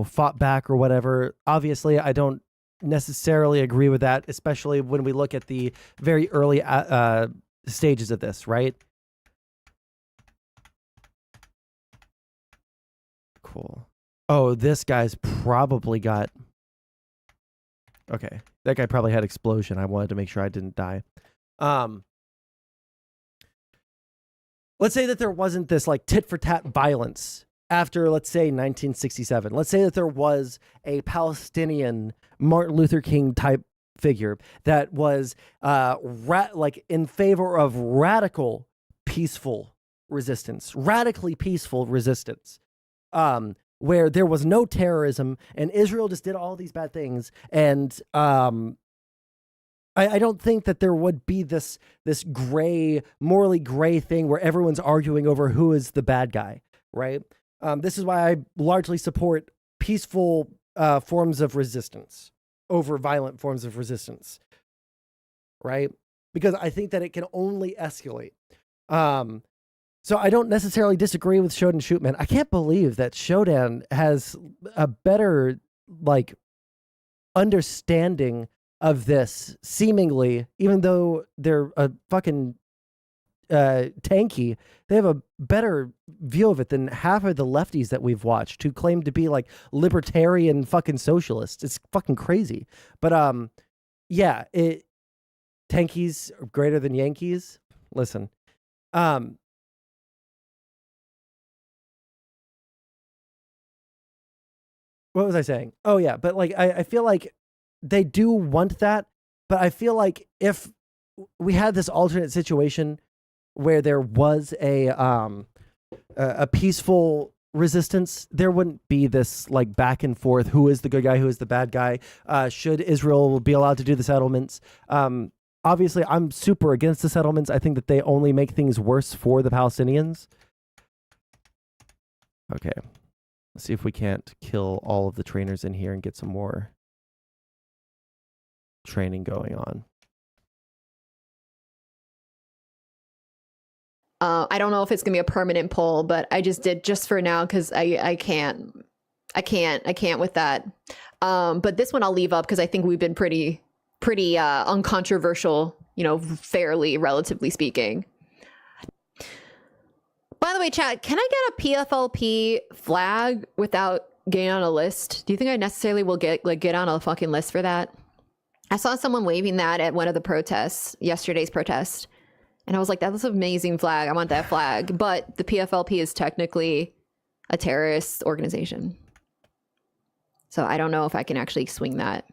fought back or whatever. Obviously, I don't necessarily agree with that, especially when we look at the very early stages of this, right? Cool. Oh, this guy's probably got... Okay. That guy probably had explosion. I wanted to make sure I didn't die. Let's say that there wasn't this like tit for tat violence after, let's say, 1967. Let's say that there was a Palestinian Martin Luther King type figure that was like in favor of radically peaceful resistance, where there was no terrorism and Israel just did all these bad things. And I don't think that there would be this morally gray thing where everyone's arguing over who is the bad guy, right? This is why I largely support peaceful forms of resistance over violent forms of resistance, right? Because I think that it can only escalate. So I don't necessarily disagree with Shodan Shootman. I can't believe that Shodan has a better like understanding of this, seemingly, even though they're a fucking tanky, they have a better view of it than half of the lefties that we've watched who claim to be like libertarian fucking socialists. It's fucking crazy. But yeah, tankies are greater than Yankees. Listen. What was I saying? Oh yeah, but like I feel like they do want that, but I feel like if we had this alternate situation where there was a peaceful resistance, there wouldn't be this like back and forth. Who is the good guy? Who is the bad guy? Should Israel be allowed to do the settlements? Obviously, I'm super against the settlements. I think that they only make things worse for the Palestinians. Okay. Let's see if we can't kill all of the trainers in here and get some more training going on. I don't know if it's gonna be a permanent poll, but I just did just for now because I can't with that. But this one I'll leave up because I think we've been pretty uncontroversial fairly, relatively speaking. By the way, chat, can I get a PFLP flag without getting on a list? Do you think I necessarily will get on a fucking list for that? I saw someone waving that at one of the protests, yesterday's protest, and I was like, that's an amazing flag. I want that flag. But the PFLP is technically a terrorist organization. So I don't know if I can actually swing that.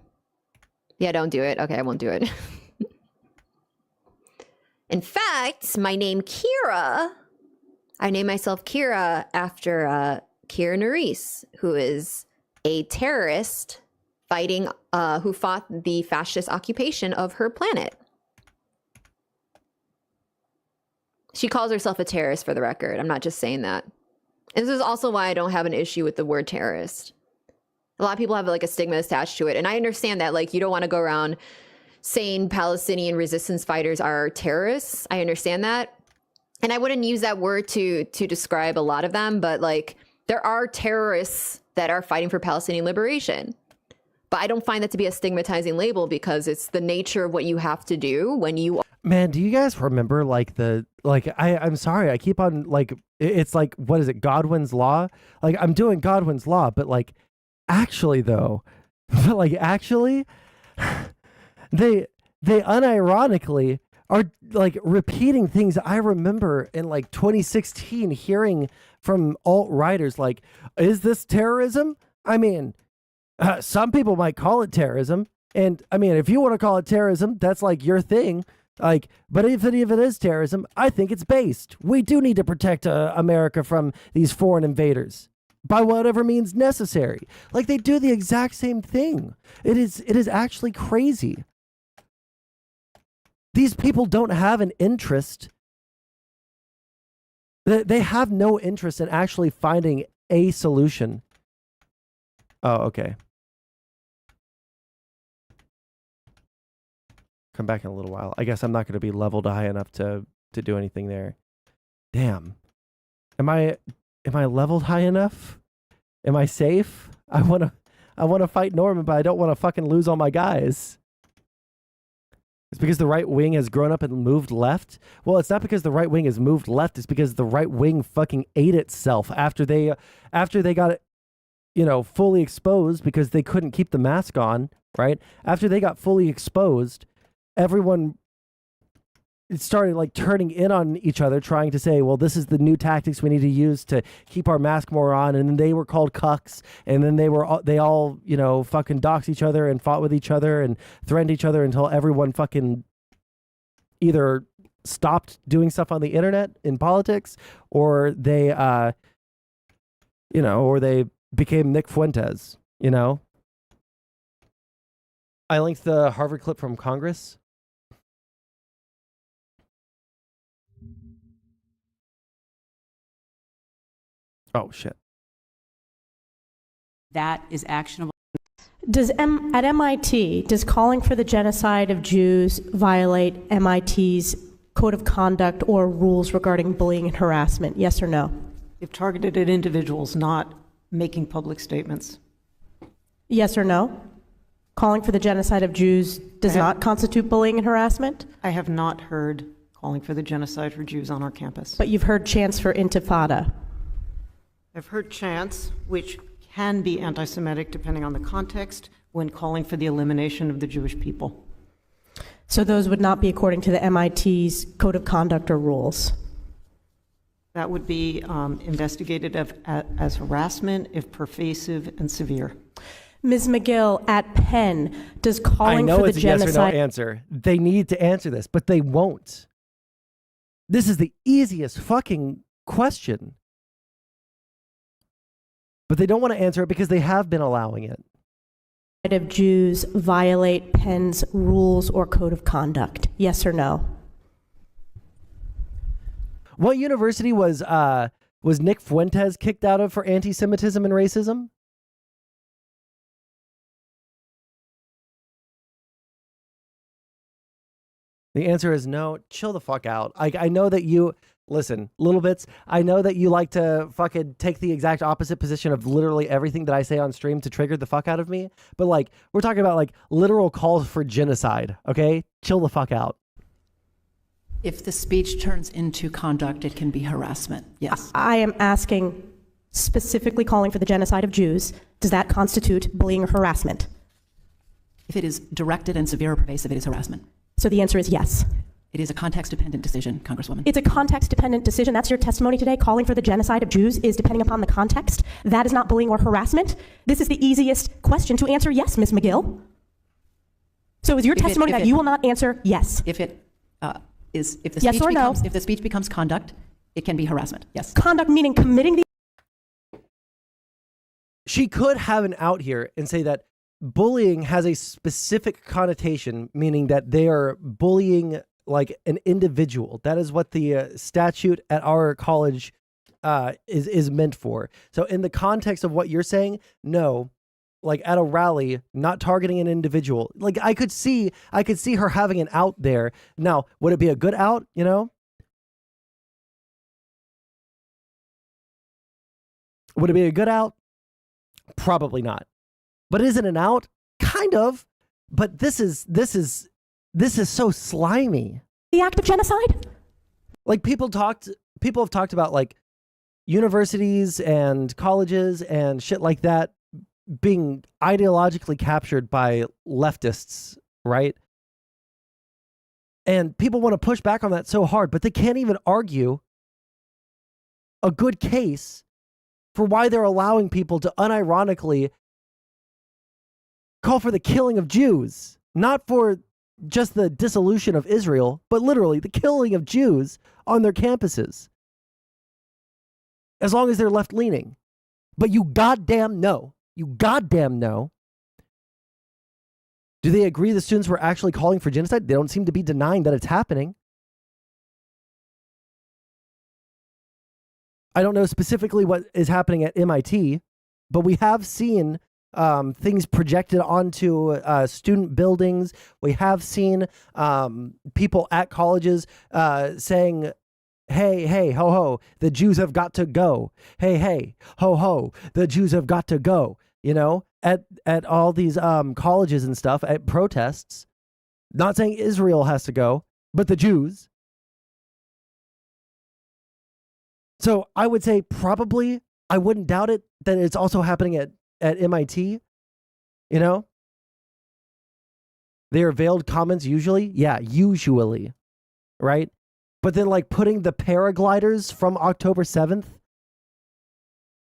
Yeah, don't do it. Okay, I won't do it. In fact, my name Kira, I named myself Kira after Kira Nerys, who is a terrorist fighting, who fought the fascist occupation of her planet. She calls herself a terrorist, for the record. I'm not just saying that. And this is also why I don't have an issue with the word terrorist. A lot of people have like a stigma attached to it. And I understand that, like, you don't want to go around saying Palestinian resistance fighters are terrorists. I understand that. And I wouldn't use that word to describe a lot of them, but like, there are terrorists that are fighting for Palestinian liberation. But I don't find that to be a stigmatizing label, because it's the nature of what you have to do when you... Man, do you guys remember I'm sorry, I keep on it's like, what is it, Godwin's Law? Like, I'm doing Godwin's Law, but like, actually though, they unironically are like repeating things I remember in like 2016 hearing from alt-righters, like, is this terrorism? I mean, some people might call it terrorism. And I mean, if you want to call it terrorism, that's like your thing. Like, but if it is terrorism, I think it's based. We do need to protect America from these foreign invaders by whatever means necessary. Like, they do the exact same thing. It is actually crazy. These people don't have an interest. They have no interest in actually finding a solution. Oh, okay. Come back in a little while. I guess I'm not going to be leveled high enough to do anything there. Damn. Am I leveled high enough? Am I safe? I want to fight Norman, but I don't want to fucking lose all my guys. It's because the right wing has grown up and moved left. Well, it's not because the right wing has moved left. It's because the right wing fucking ate itself after they got it, fully exposed, because they couldn't keep the mask on, right? After they got fully exposed, everyone started like turning in on each other, trying to say, well, this is the new tactics we need to use to keep our mask more on. And then they were called cucks. And then they all, fucking doxed each other and fought with each other and threatened each other until everyone fucking either stopped doing stuff on the internet in politics, or they, or they became Nick Fuentes, I linked the Harvard clip from Congress. Oh, shit. That is actionable. At MIT, does calling for the genocide of Jews violate MIT's code of conduct or rules regarding bullying and harassment? Yes or no? If targeted at individuals, not making public statements. Yes or no? Calling for the genocide of Jews does not constitute bullying and harassment? I have not heard calling for the genocide for Jews on our campus. But you've heard chants for intifada. I've heard chants, which can be anti-Semitic depending on the context, when calling for the elimination of the Jewish people. So those would not be according to the MIT's code of conduct or rules? That would be investigated as harassment if pervasive and severe. Ms. McGill, at Penn, does calling for the genocide... I know it's a yes or no answer. They need to answer this, but they won't. This is the easiest fucking question. But they don't want to answer it because they have been allowing it. Of Jews violate Penn's rules or code of conduct? Yes or no? What university was Nick Fuentes kicked out of for anti-Semitism and racism? The answer is no. Chill the fuck out. I know that you... Listen, little bits. I know that you like to fucking take the exact opposite position of literally everything that I say on stream to trigger the fuck out of me. But like, we're talking about like literal calls for genocide. Okay, chill the fuck out. If the speech turns into conduct, it can be harassment. Yes. I am asking specifically calling for the genocide of Jews. Does that constitute bullying or harassment? If it is directed and severe or pervasive, it is harassment. So the answer is yes. It is a context-dependent decision, Congresswoman. It's a context-dependent decision. That's your testimony today. Calling for the genocide of Jews is depending upon the context. That is not bullying or harassment. This is the easiest question to answer yes, Ms. McGill. So is your testimony that you will not answer yes? If it if the yes speech or no? becomes, if the speech becomes conduct, it can be harassment. Yes. Conduct meaning committing the. She could have an out here and say that bullying has a specific connotation, meaning that they are bullying like an individual. That is what the statute at our college is meant for. So in the context of what you're saying, no, like at a rally, not targeting an individual. Like I could see her having an out there. Now, would it be a good out, you know? Would it be a good out? Probably not. But is it an out? Kind of. But this is so slimy. The act of genocide? Like people have talked about like universities and colleges and shit like that being ideologically captured by leftists, right? And people want to push back on that so hard, but they can't even argue a good case for why they're allowing people to unironically call for the killing of Jews, not for just the dissolution of Israel, but literally the killing of Jews on their campuses. As long as they're left-leaning. But you goddamn know. You goddamn know. Do they agree the students were actually calling for genocide? They don't seem to be denying that it's happening. I don't know specifically what is happening at MIT, but we have seen things projected onto student buildings. We have seen people at colleges saying, hey, hey, ho, ho, the Jews have got to go. Hey, hey, ho, ho, the Jews have got to go. You know, at all these colleges and stuff, at protests. Not saying Israel has to go, but the Jews. So I would say probably, I wouldn't doubt it, that it's also happening at MIT. You know? They are veiled comments usually. Yeah, usually. Right? But then like putting the paragliders from October 7th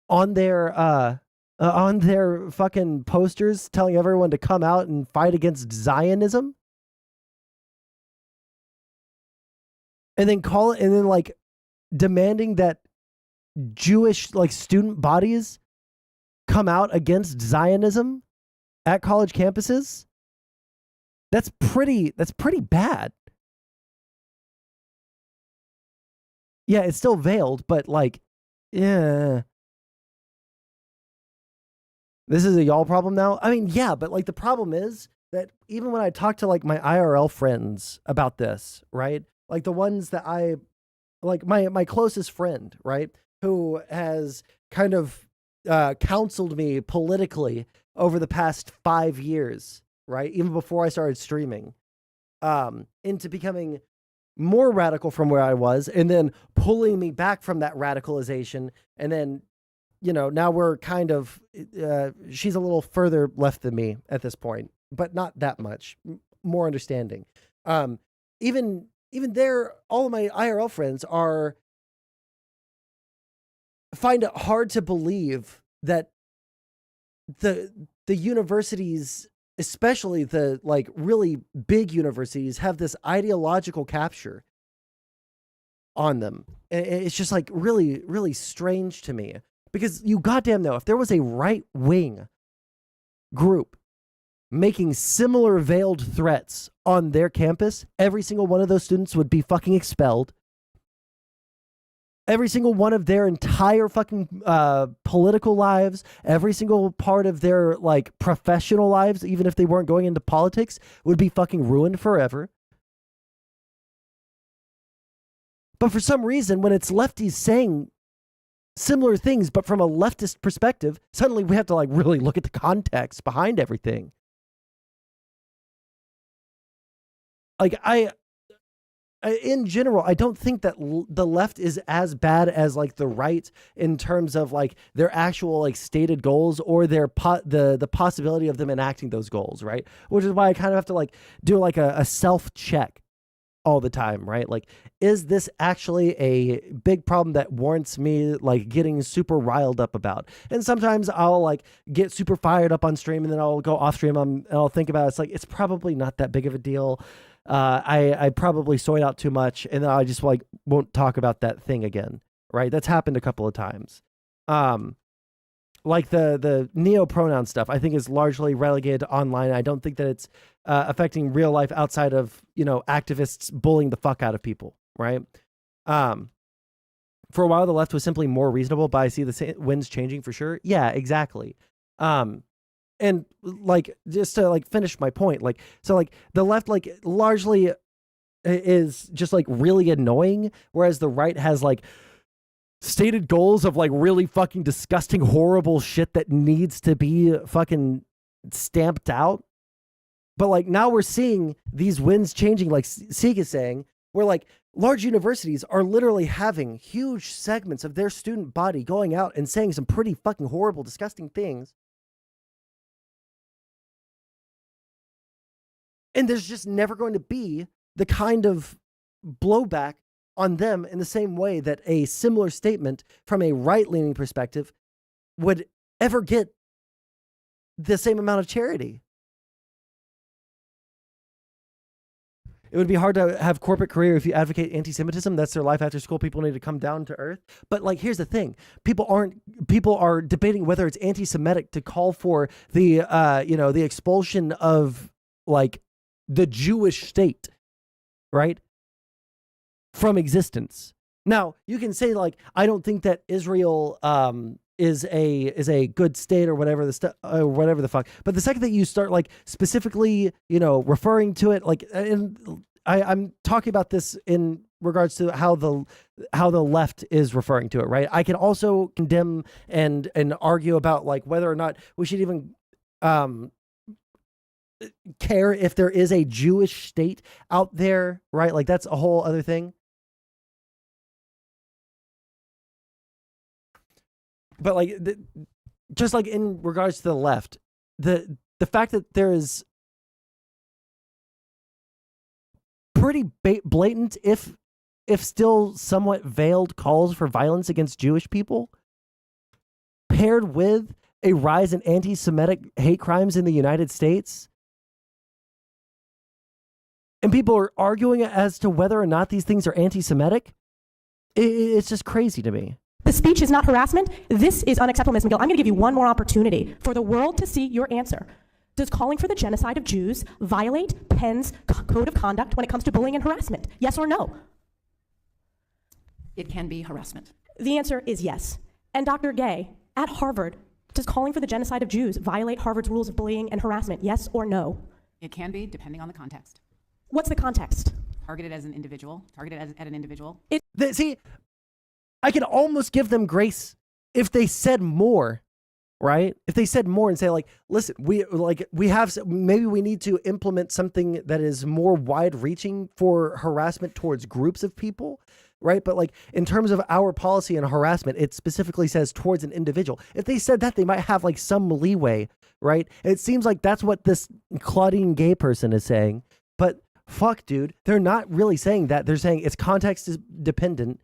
on their fucking posters telling everyone to come out and fight against Zionism. And then like demanding that Jewish like student bodies come out against Zionism at college campuses. That's pretty bad. Yeah, it's still veiled, but like, yeah. This is a y'all problem now? I mean, yeah, but like the problem is that even when I talk to like my IRL friends about this, right? Like the ones that like my closest friend, right? Who has kind of counseled me politically over the past 5 years, right? Even before I started streaming, into becoming more radical from where I was, and then pulling me back from that radicalization, and then, you know, now we're kind of, she's a little further left than me at this point, but not that much, more understanding. Even there, all of my IRL friends find it hard to believe that the universities, especially the like really big universities, have this ideological capture on them. It's just like really, really strange to me. Because you goddamn know, if there was a right-wing group making similar veiled threats on their campus, every single one of those students would be fucking expelled. Every single one of their entire fucking political lives, every single part of their like professional lives, even if they weren't going into politics, would be fucking ruined forever. But for some reason, when it's lefties saying similar things, but from a leftist perspective, suddenly we have to like really look at the context behind everything. Like in general, I don't think that the left is as bad as like the right in terms of like their actual like stated goals or their the possibility of them enacting those goals, right? Which is why I kind of have to like do like a self check all the time, right? Like, is this actually a big problem that warrants me like getting super riled up about? And sometimes I'll like get super fired up on stream and then I'll go off stream and I'll think about it. It's like, it's probably not that big of a deal. I probably soy out too much and then I just like won't talk about that thing again, right? That's happened a couple of times. Like the neo pronoun stuff, I think is largely relegated to online. I don't think that it's affecting real life outside of, you know, activists bullying the fuck out of people, right? For a while, the left was simply more reasonable, but I see the winds changing for sure. Yeah, exactly. And like, just to like finish my point, like, so like the left, like largely is just like really annoying. Whereas the right has like stated goals of like really fucking disgusting, horrible shit that needs to be fucking stamped out. But like now we're seeing these winds changing, like Sieg is saying, where like large universities are literally having huge segments of their student body going out and saying some pretty fucking horrible, disgusting things. And there's just never going to be the kind of blowback on them in the same way that a similar statement from a right-leaning perspective would ever get the same amount of charity. It would be hard to have corporate career if you advocate anti-Semitism. That's their life after school. People need to come down to earth. But like, here's the thing: people are debating whether it's anti-Semitic to call for the the expulsion of like the Jewish state, right, from existence. Now you can say like, I don't think that Israel is a good state or whatever whatever the fuck. But the second that you start like specifically, referring to it, like, and I'm talking about this in regards to how the left is referring to it, right? I can also condemn and argue about like whether or not we should even care if there is a Jewish state out there, right? Like that's a whole other thing. But like, just like in regards to the left, the fact that there is pretty blatant, if still somewhat veiled, calls for violence against Jewish people, paired with a rise in anti-Semitic hate crimes in the United States, and people are arguing as to whether or not these things are anti-Semitic, it's just crazy to me. The speech is not harassment. This is unacceptable, Ms. McGill. I'm going to give you one more opportunity for the world to see your answer. Does calling for the genocide of Jews violate Penn's code of conduct when it comes to bullying and harassment? Yes or no? It can be harassment. The answer is yes. And Dr. Gay, at Harvard, does calling for the genocide of Jews violate Harvard's rules of bullying and harassment? Yes or no? It can be, depending on the context. What's the context? Targeted as an individual. Targeted at an individual. See, I could almost give them grace if they said more, right? If they said more and say like, listen, maybe we need to implement something that is more wide reaching for harassment towards groups of people, right? But like in terms of our policy and harassment, it specifically says towards an individual. If they said that, they might have like some leeway, right? It seems like that's what this Claudine Gay person is saying, but fuck, dude, they're not really saying that. They're saying it's context is dependent.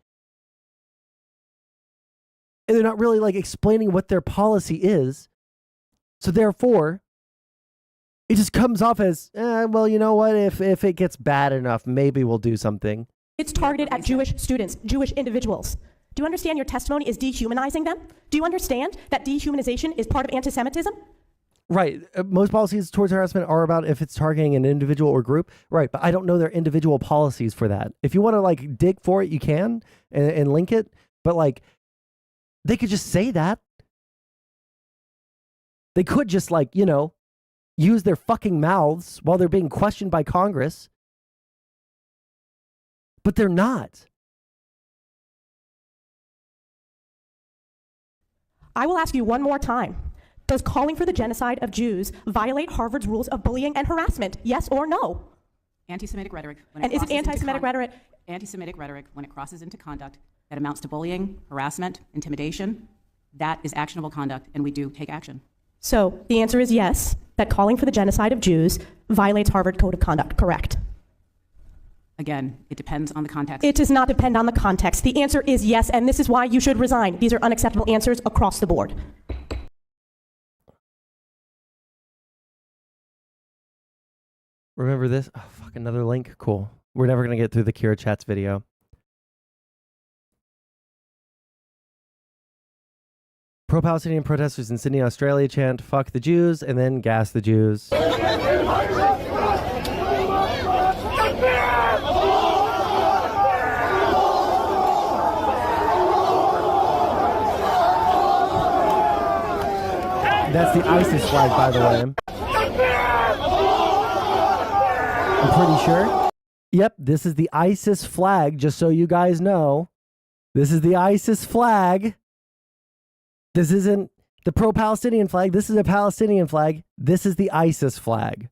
And they're not really like explaining what their policy is. So therefore, it just comes off as, well, you know what? If it gets bad enough, maybe we'll do something. It's targeted at Jewish students, Jewish individuals. Do you understand your testimony is dehumanizing them? Do you understand that dehumanization is part of anti-Semitism? Right. Most policies towards harassment are about if it's targeting an individual or group. Right. But I don't know their individual policies for that. If you want to like dig for it, you can and link it. But like, they could just say that. They could just like, use their fucking mouths while they're being questioned by Congress. But they're not. I will ask you one more time. Does calling for the genocide of Jews violate Harvard's rules of bullying and harassment? Yes or no? Anti-Semitic rhetoric. And is it anti-Semitic rhetoric? Anti-Semitic rhetoric, when it crosses into conduct that amounts to bullying, harassment, intimidation, that is actionable conduct, and we do take action. So the answer is yes, that calling for the genocide of Jews violates Harvard Code of Conduct, correct? Again, it depends on the context. It does not depend on the context. The answer is yes, and this is why you should resign. These are unacceptable answers across the board. Remember this? Oh, fuck, another link? Cool. We're never going to get through the Kira Chats video. Pro-Palestinian protesters in Sydney, Australia chant, fuck the Jews, and then gas the Jews. That's the ISIS flag, by the way. I'm pretty sure. Yep, this is the ISIS flag, just so you guys know. This is the ISIS flag. This isn't the pro-Palestinian flag. This is a Palestinian flag. This is the ISIS flag.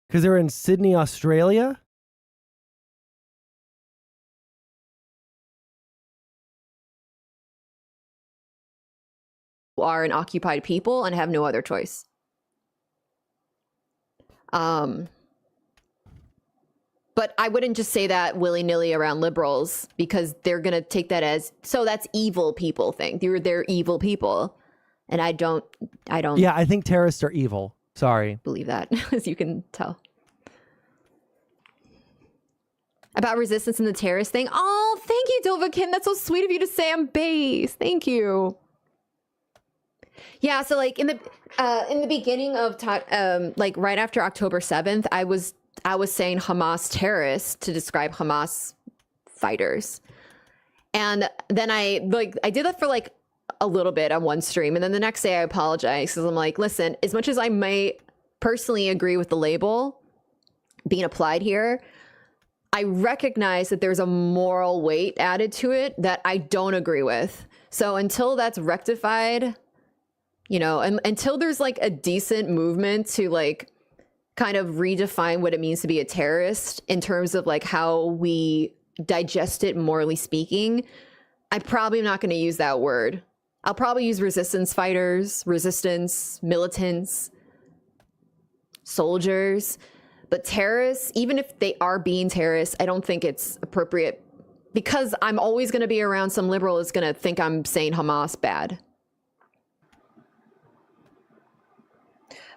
Because they're in Sydney, Australia? Are an occupied people and have no other choice. But I wouldn't just say that willy-nilly around liberals, because they're going to take that as, so that's evil people thing. They're evil people. And I don't. Yeah, I think terrorists are evil. Sorry. Believe that, as you can tell. About resistance and the terrorist thing. Oh, thank you, Dovahkin. That's so sweet of you to say I'm base. Thank you. Yeah, so like in the beginning of like right after October 7th, I was saying Hamas terrorists to describe Hamas fighters. And then I did that for like a little bit on one stream, and then the next day I apologized because I'm like, listen, as much as I might personally agree with the label being applied here, I recognize that there's a moral weight added to it that I don't agree with. So until that's rectified, you know, and until there's like a decent movement to like kind of redefine what it means to be a terrorist in terms of like how we digest it morally speaking, I'm probably not going to use that word. I'll probably use resistance fighters, resistance, militants, soldiers. But terrorists, even if they are being terrorists, I don't think it's appropriate, because I'm always going to be around some liberal that's going to think I'm saying Hamas bad.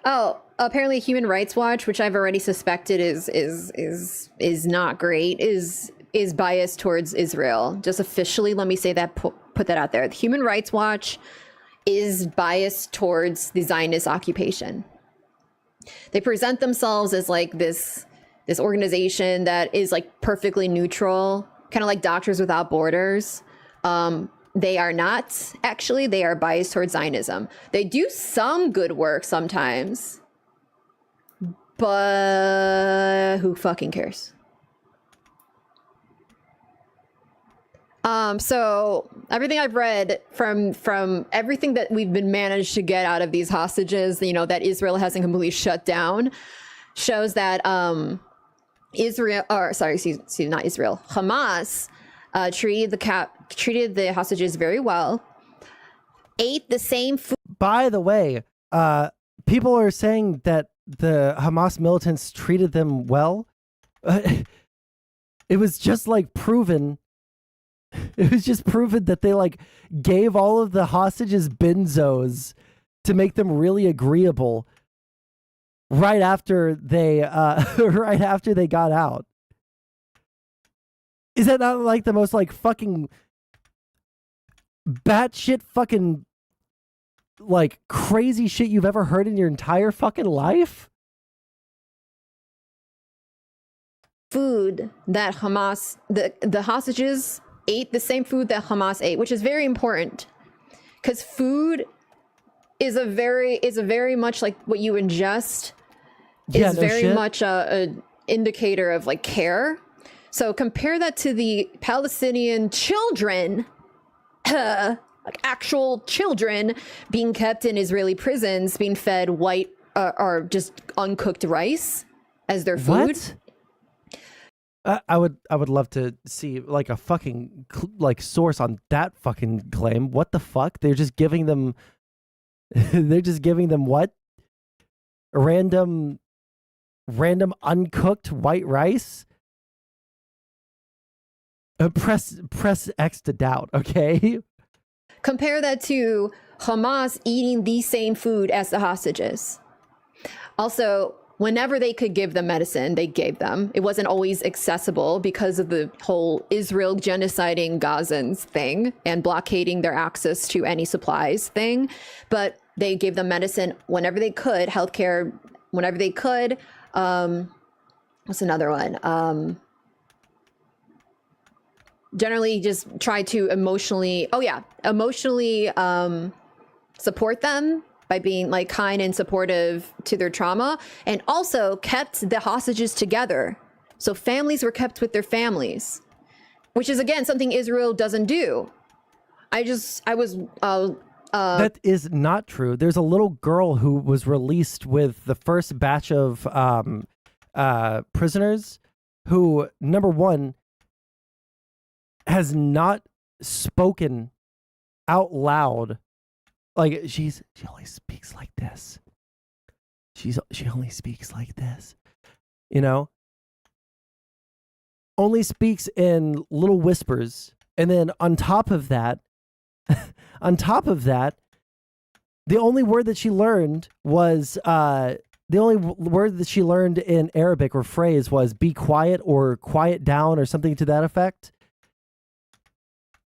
Oh, apparently Human Rights Watch, which I've already suspected is not great, is biased towards Israel. Just officially, let me say that, put that out there. The Human Rights Watch is biased towards the Zionist occupation. They present themselves as like this organization that is like perfectly neutral, kind of like Doctors Without Borders. They are not, actually. They are biased towards Zionism. They do some good work sometimes, but who fucking cares? So everything I've read from everything that we've been managed to get out of these hostages, you know, that Israel hasn't completely shut down, shows that not Israel, Hamas treated the hostages very well, ate the same food. By the way, people are saying that the Hamas militants treated them well. It was just like proven. It was just proven that they like gave all of the hostages benzos to make them really agreeable right after they got out. Is that not like the most like fucking batshit fucking like crazy shit you've ever heard in your entire fucking life? Food that Hamas, the hostages ate the same food that Hamas ate, which is very important because food is a very much like what you ingest is very much a indicator of like care. So compare that to the Palestinian children, like actual children being kept in Israeli prisons, being fed white or just uncooked rice as their food. What? I would love to see like a fucking like source on that fucking claim. What the fuck? They're just giving them what? Random uncooked white rice? Press X to doubt, okay? Compare that to Hamas eating the same food as the hostages. Also, whenever they could give them medicine, they gave them. It wasn't always accessible because of the whole Israel genociding Gazans thing and blockading their access to any supplies thing. But they gave them medicine whenever they could, healthcare whenever they could. What's another one? Generally just try to emotionally support them by being like kind and supportive to their trauma, and also kept the hostages together. So families were kept with their families, which is again something Israel doesn't do. That is not true. There's a little girl who was released with the first batch of prisoners who, number one, has not spoken out loud. Like she only speaks like this. She only speaks like this. You know? Only speaks in little whispers. And then on top of that, the only word that she learned was in Arabic or phrase was be quiet or quiet down or something to that effect.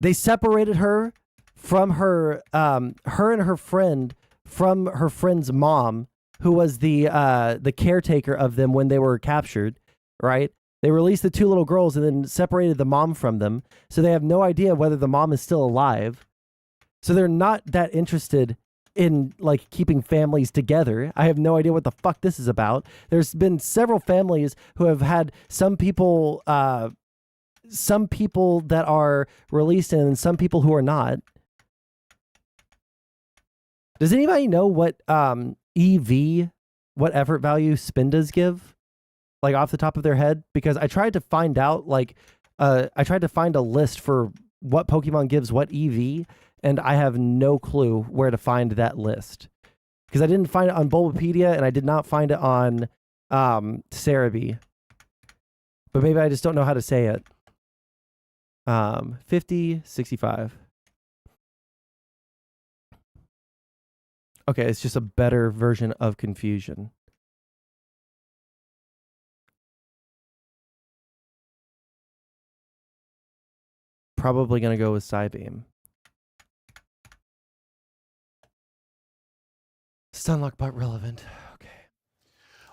They separated her from her and her friend from her friend's mom, who was the caretaker of them when they were captured, right? They released the two little girls and then separated the mom from them. So they have no idea whether the mom is still alive. So they're not that interested in like keeping families together. I have no idea what the fuck this is about. There's been several families who have had some people that are released and some people who are not. Does anybody know what EV, what effort value Spindas give? Like off the top of their head? Because I tried to find out, I tried to find a list for what Pokemon gives what EV, and I have no clue where to find that list. Because I didn't find it on Bulbapedia, and I did not find it on Cerebi. But maybe I just don't know how to say it. 50, 65. Okay, it's just a better version of confusion. Probably going to go with Psybeam. Stunlock, but relevant. Okay.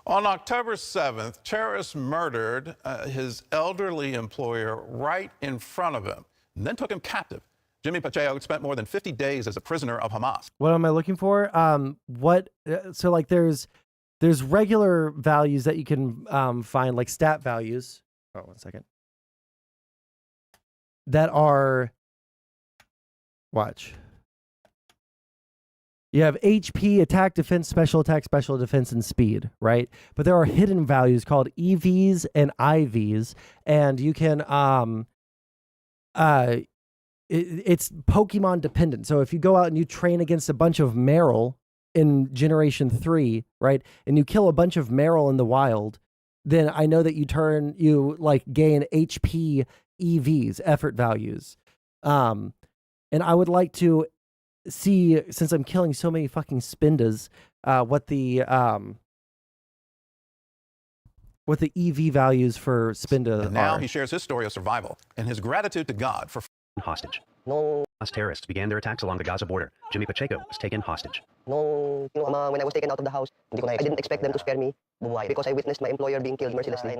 On October 7th, terrorists murdered his elderly employer right in front of him and then took him captive. Jimmy Pacheco spent more than 50 days as a prisoner of Hamas. What am I looking for? So like there's regular values that you can find, like stat values. Oh, 1 second. That are, watch. You have HP, attack, defense, special attack, special defense, and speed, right? But there are hidden values called EVs and IVs, and you can it's Pokemon dependent. So if you go out and you train against a bunch of Meryl in Generation 3, right, and you kill a bunch of Meryl in the wild, then I know that you gain HP EVs, effort values. And I would like to see, since I'm killing so many fucking Spindas, what the EV values for Spinda And now are. he shares his story of survival and his gratitude to God for hostage. As terrorists began their attacks along the Gaza border, Jimmy Pacheco was taken hostage. When I was taken out of the house, I didn't expect them to spare me because I witnessed my employer being killed mercilessly.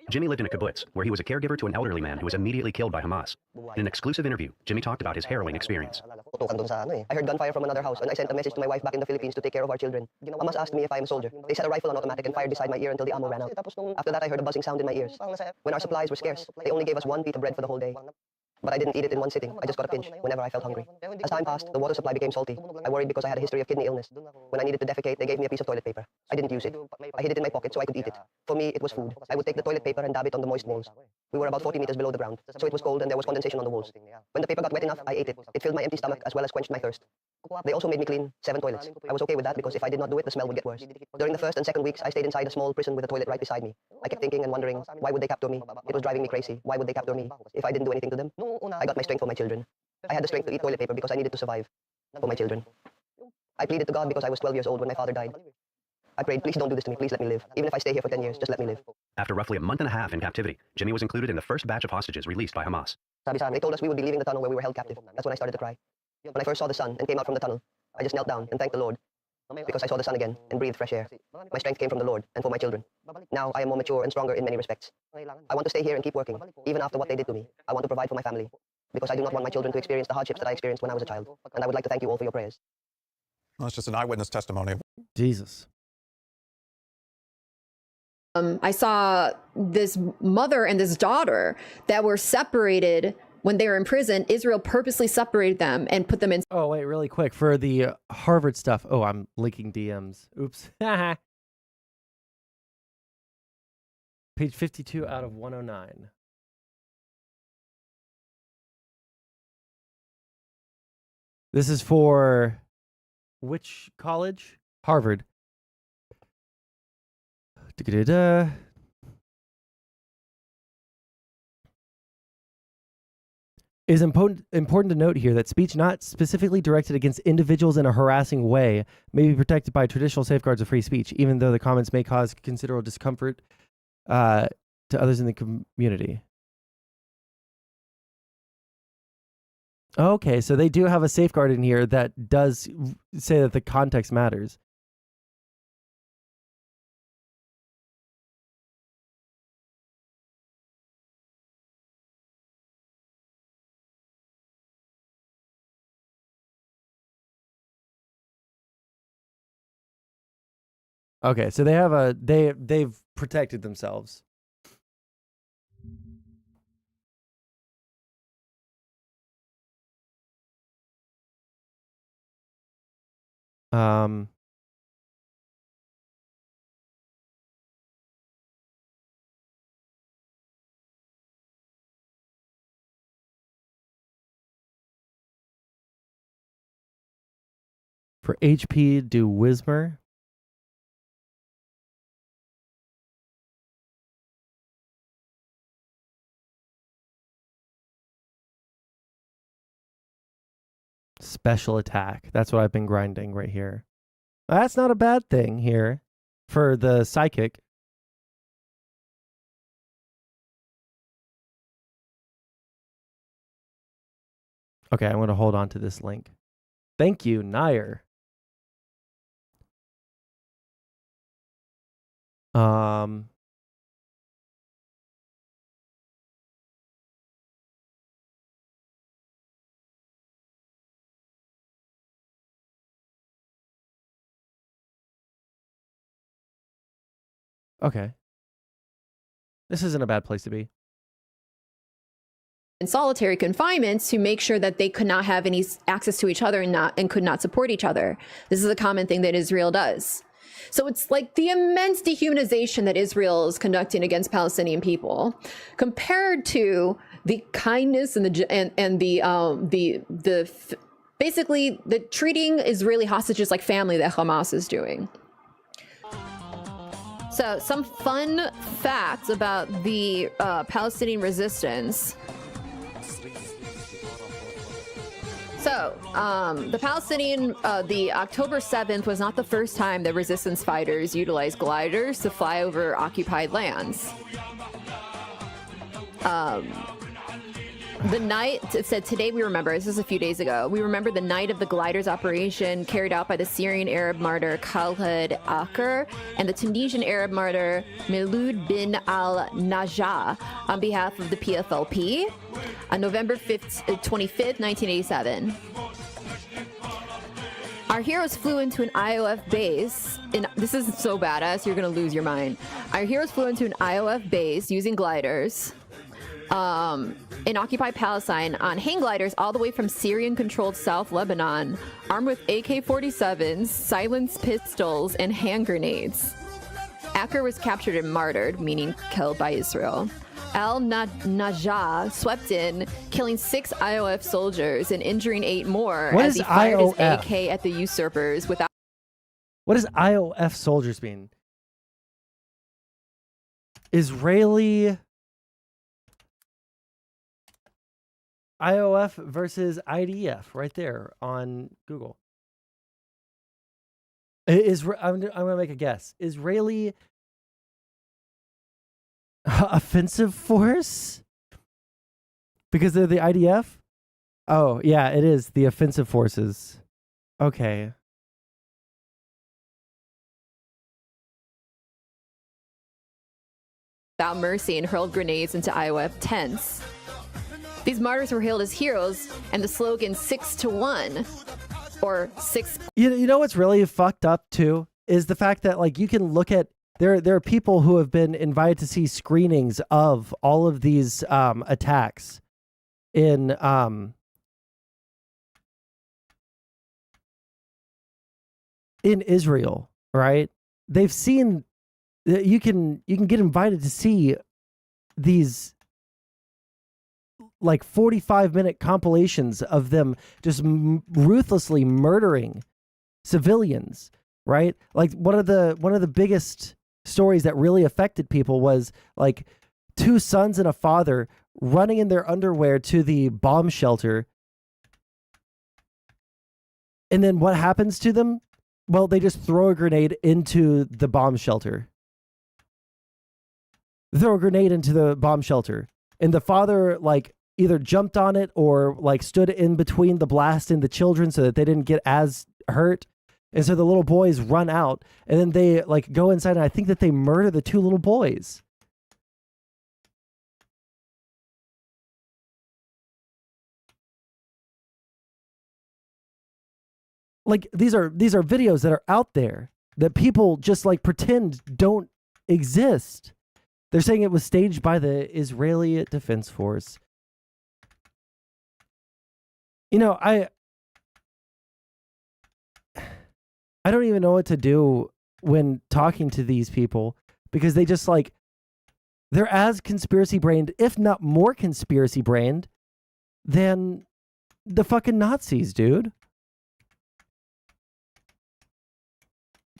Jimmy lived in a kibbutz, where he was a caregiver to an elderly man who was immediately killed by Hamas. In an exclusive interview, Jimmy talked about his harrowing experience. I heard gunfire from another house, and I sent a message to my wife back in the Philippines to take care of our children. Hamas asked me if I am a soldier. They set a rifle on automatic and fired beside my ear until the ammo ran out. After that, I heard a buzzing sound in my ears. When our supplies were scarce, they only gave us one pita bread for the whole day. But I didn't eat it in one sitting. I just got a pinch whenever I felt hungry. As time passed, the water supply became salty. I worried because I had a history of kidney illness. When I needed to defecate, they gave me a piece of toilet paper. I didn't use it. I hid it in my pocket so I could eat it. For me, it was food. I would take the toilet paper and dab it on the moist walls. We were about 40 meters below the ground, so it was cold and there was condensation on the walls. When the paper got wet enough, I ate it. It filled my empty stomach as well as quenched my thirst. They also made me clean 7 toilets. I was okay with that because if I did not do it, the smell would get worse. During the first and second weeks, I stayed inside a small prison with a toilet right beside me. I kept thinking and wondering, why would they capture me? It was driving me crazy. Why would they capture me if I didn't do anything to them? I got my strength for my children. I had the strength to eat toilet paper because I needed to survive for my children. I pleaded to God because I was 12 years old when my father died. I prayed, please don't do this to me. Please let me live. Even if I stay here for 10 years, just let me live. After roughly a month and a half in captivity, Jimmy was included in the first batch of hostages released by Hamas. They told us we would be leaving the tunnel where we were held captive. That's when I started to cry. When I first saw the sun and came out from the tunnel, I just knelt down and thanked the Lord because I saw the sun again and breathed fresh air. My strength came from the Lord and for my children. Now I am more mature and stronger in many respects. I want to stay here and keep working, even after what they did to me. I want to provide for my family because I do not want my children to experience the hardships that I experienced when I was a child. And I would like to thank you all for your prayers. Well, it's just an eyewitness testimony. Jesus. I saw this mother and this daughter that were separated when they were in prison. Israel purposely separated them and put them in. Oh, wait, really quick. For the Harvard stuff. Oh, I'm leaking DMs. Oops. Page 52 out of 109. This is for which college? Harvard. Da-da-da. It is important to note here that speech not specifically directed against individuals in a harassing way may be protected by traditional safeguards of free speech, even though the comments may cause considerable discomfort to others in the community. Okay, so they do have a safeguard in here that does say that the context matters. Okay, so they have they've protected themselves. For HP, do Wismer. Special attack. That's what I've been grinding right here. That's not a bad thing here for the psychic. Okay, I'm going to hold on to this link. Thank you, Nair. Okay. This isn't a bad place to be. In solitary confinement to make sure that they could not have any access to each other and could not support each other. This is a common thing that Israel does. So it's like the immense dehumanization that Israel is conducting against Palestinian people, compared to the kindness and basically the treating Israeli hostages like family that Hamas is doing. So some fun facts about the Palestinian resistance. So, the October 7th was not the first time that resistance fighters utilized gliders to fly over occupied lands. The night, it said, today we remember, this is a few days ago, we remember the night of the gliders operation carried out by the Syrian Arab martyr Khaled Akar and the Tunisian Arab martyr Miloud bin al-Najah on behalf of the PFLP on November 25th, 1987. Our heroes flew into an IOF base. This is so badass, you're going to lose your mind. Our heroes flew into an IOF base using gliders in occupied Palestine on hang gliders all the way from Syrian-controlled South Lebanon, armed with AK-47s, silenced pistols, and hand grenades. Acker was captured and martyred, meaning killed by Israel. Al-Najah swept in, killing 6 IOF soldiers and injuring 8 more as he fired his AK at the usurpers without... What does IOF soldiers mean? Israeli... IOF versus IDF right there on Google. I'm going to make a guess. Israeli offensive force? Because they're the IDF? Oh, yeah, it is the offensive forces. Okay. Without mercy and hurled grenades into IOF tents. These martyrs were hailed as heroes, and the slogan 6 to 1 or 6. You know what's really fucked up too is the fact that like you can look at there are people who have been invited to see screenings of all of these attacks in Israel, right? They've seen you can get invited to see these like 45-minute compilations of them just ruthlessly murdering civilians, right? Like one of the biggest stories that really affected people was like 2 sons and a father running in their underwear to the bomb shelter. And then what happens to them? Well, they just throw a grenade into the bomb shelter. Throw a grenade into the bomb shelter. And the father like either jumped on it or like stood in between the blast and the children so that they didn't get as hurt. And so the little boys run out and then they like go inside and I think that they murder the 2 little boys. Like these are videos that are out there that people just like pretend don't exist. They're saying it was staged by the Israeli Defense Force. You know, I don't even know what to do when talking to these people because they just like, they're as conspiracy brained, if not more conspiracy brained than the fucking Nazis, dude.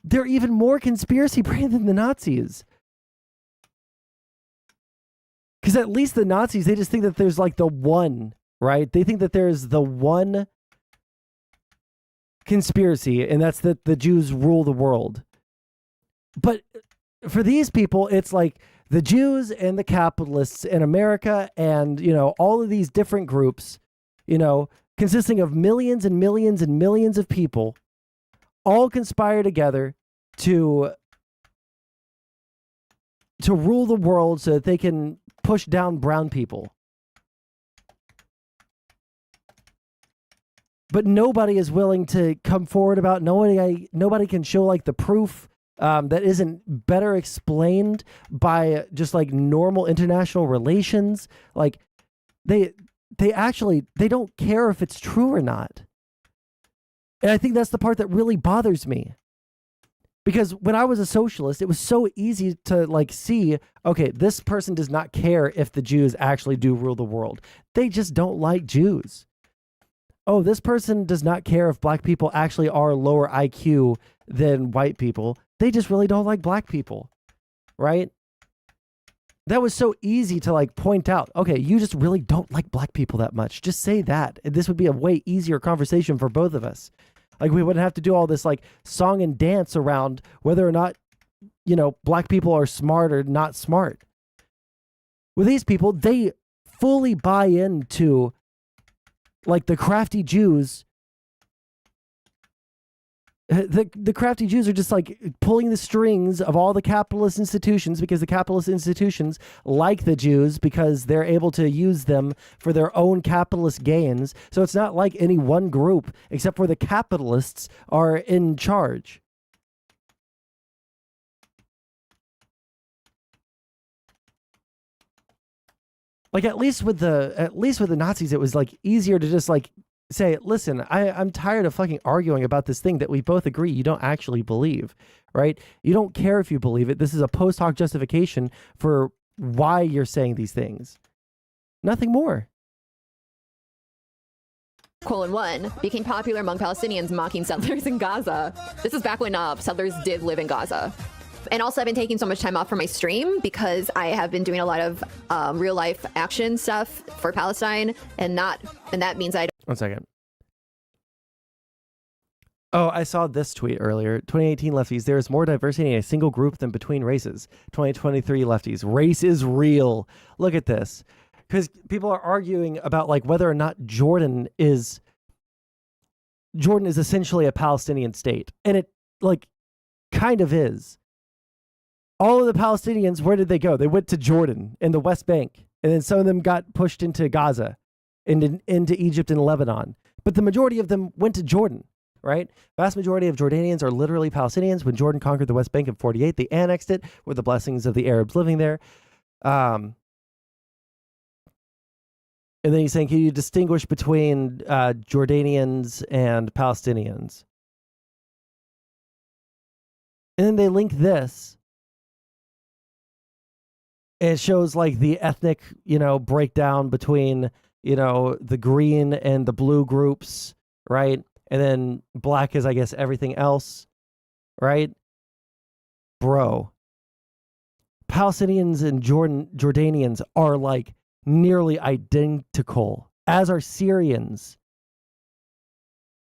They're even more conspiracy brained than the Nazis. Because at least the Nazis, they just think that there's like the one, right? They think that there's the one conspiracy, and that's that the Jews rule the world. But for these people, it's like the Jews and the capitalists in America and, you know, all of these different groups, you know, consisting of millions and millions and millions of people, all conspire together to rule the world so that they can push down brown people. But nobody is willing to come forward about, nobody can show like the proof that isn't better explained by just like normal international relations. Like they don't care if it's true or not. And I think that's the part that really bothers me. Because when I was a socialist, it was so easy to like see, okay, this person does not care if the Jews actually do rule the world. They just don't like Jews. Oh, this person does not care if black people actually are lower IQ than white people. They just really don't like black people, right? That was so easy to like point out. Okay, you just really don't like black people that much. Just say that. This would be a way easier conversation for both of us. Like we wouldn't have to do all this like song and dance around whether or not, you know, black people are smart or not smart. With these people, they fully buy into like the crafty Jews. The crafty Jews are just like pulling the strings of all the capitalist institutions because the capitalist institutions like the Jews because they're able to use them for their own capitalist gains. So it's not like any one group except for the capitalists are in charge. Like at least with the Nazis, it was like easier to just like say, listen, I'm tired of fucking arguing about this thing that we both agree you don't actually believe, right? You don't care if you believe it. This is a post hoc justification for why you're saying these things. Nothing more. 1 became popular among Palestinians mocking settlers in Gaza. This is back when settlers did live in Gaza. And also, I've been taking so much time off from my stream because I have been doing a lot of real life action stuff for Palestine, and that means I. 1 second. Oh, I saw this tweet earlier. 2018 lefties, there is more diversity in a single group than between races. 2023 lefties, race is real. Look at this. Because people are arguing about like whether or not Jordan is essentially a Palestinian state. And it like kind of is. All of the Palestinians, where did they go? They went to Jordan and the West Bank. And then some of them got pushed into Gaza and into Egypt and Lebanon. But the majority of them went to Jordan, right? Vast majority of Jordanians are literally Palestinians. When Jordan conquered the West Bank in 48, they annexed it with the blessings of the Arabs living there. And then he's saying, can you distinguish between Jordanians and Palestinians? And then they link this. It shows like the ethnic, breakdown between, the green and the blue groups, right? And then black is, I guess, everything else, right? Bro. Palestinians and Jordanians are like nearly identical, as are Syrians,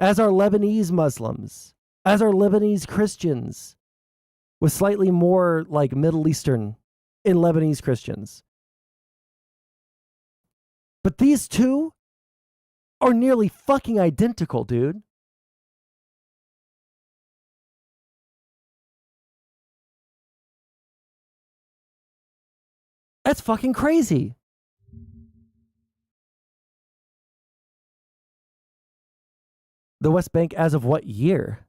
as are Lebanese Muslims, as are Lebanese Christians, with slightly more like Middle Eastern in Lebanese Christians. But these two are nearly fucking identical, dude. That's fucking crazy. The West Bank as of what year?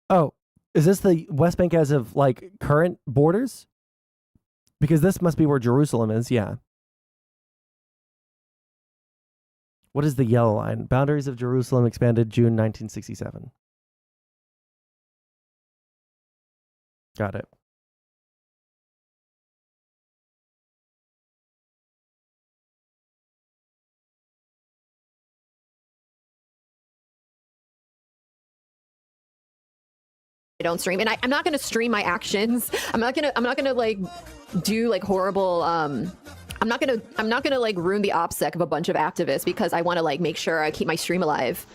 Oh, is this the West Bank as of like current borders? Because this must be where Jerusalem is, yeah. What is the yellow line? Boundaries of Jerusalem expanded June 1967. Got it. I don't stream, and I'm not gonna stream my actions. I'm not gonna like do like horrible. I'm not gonna like ruin the OPSEC of a bunch of activists because I want to like make sure I keep my stream alive.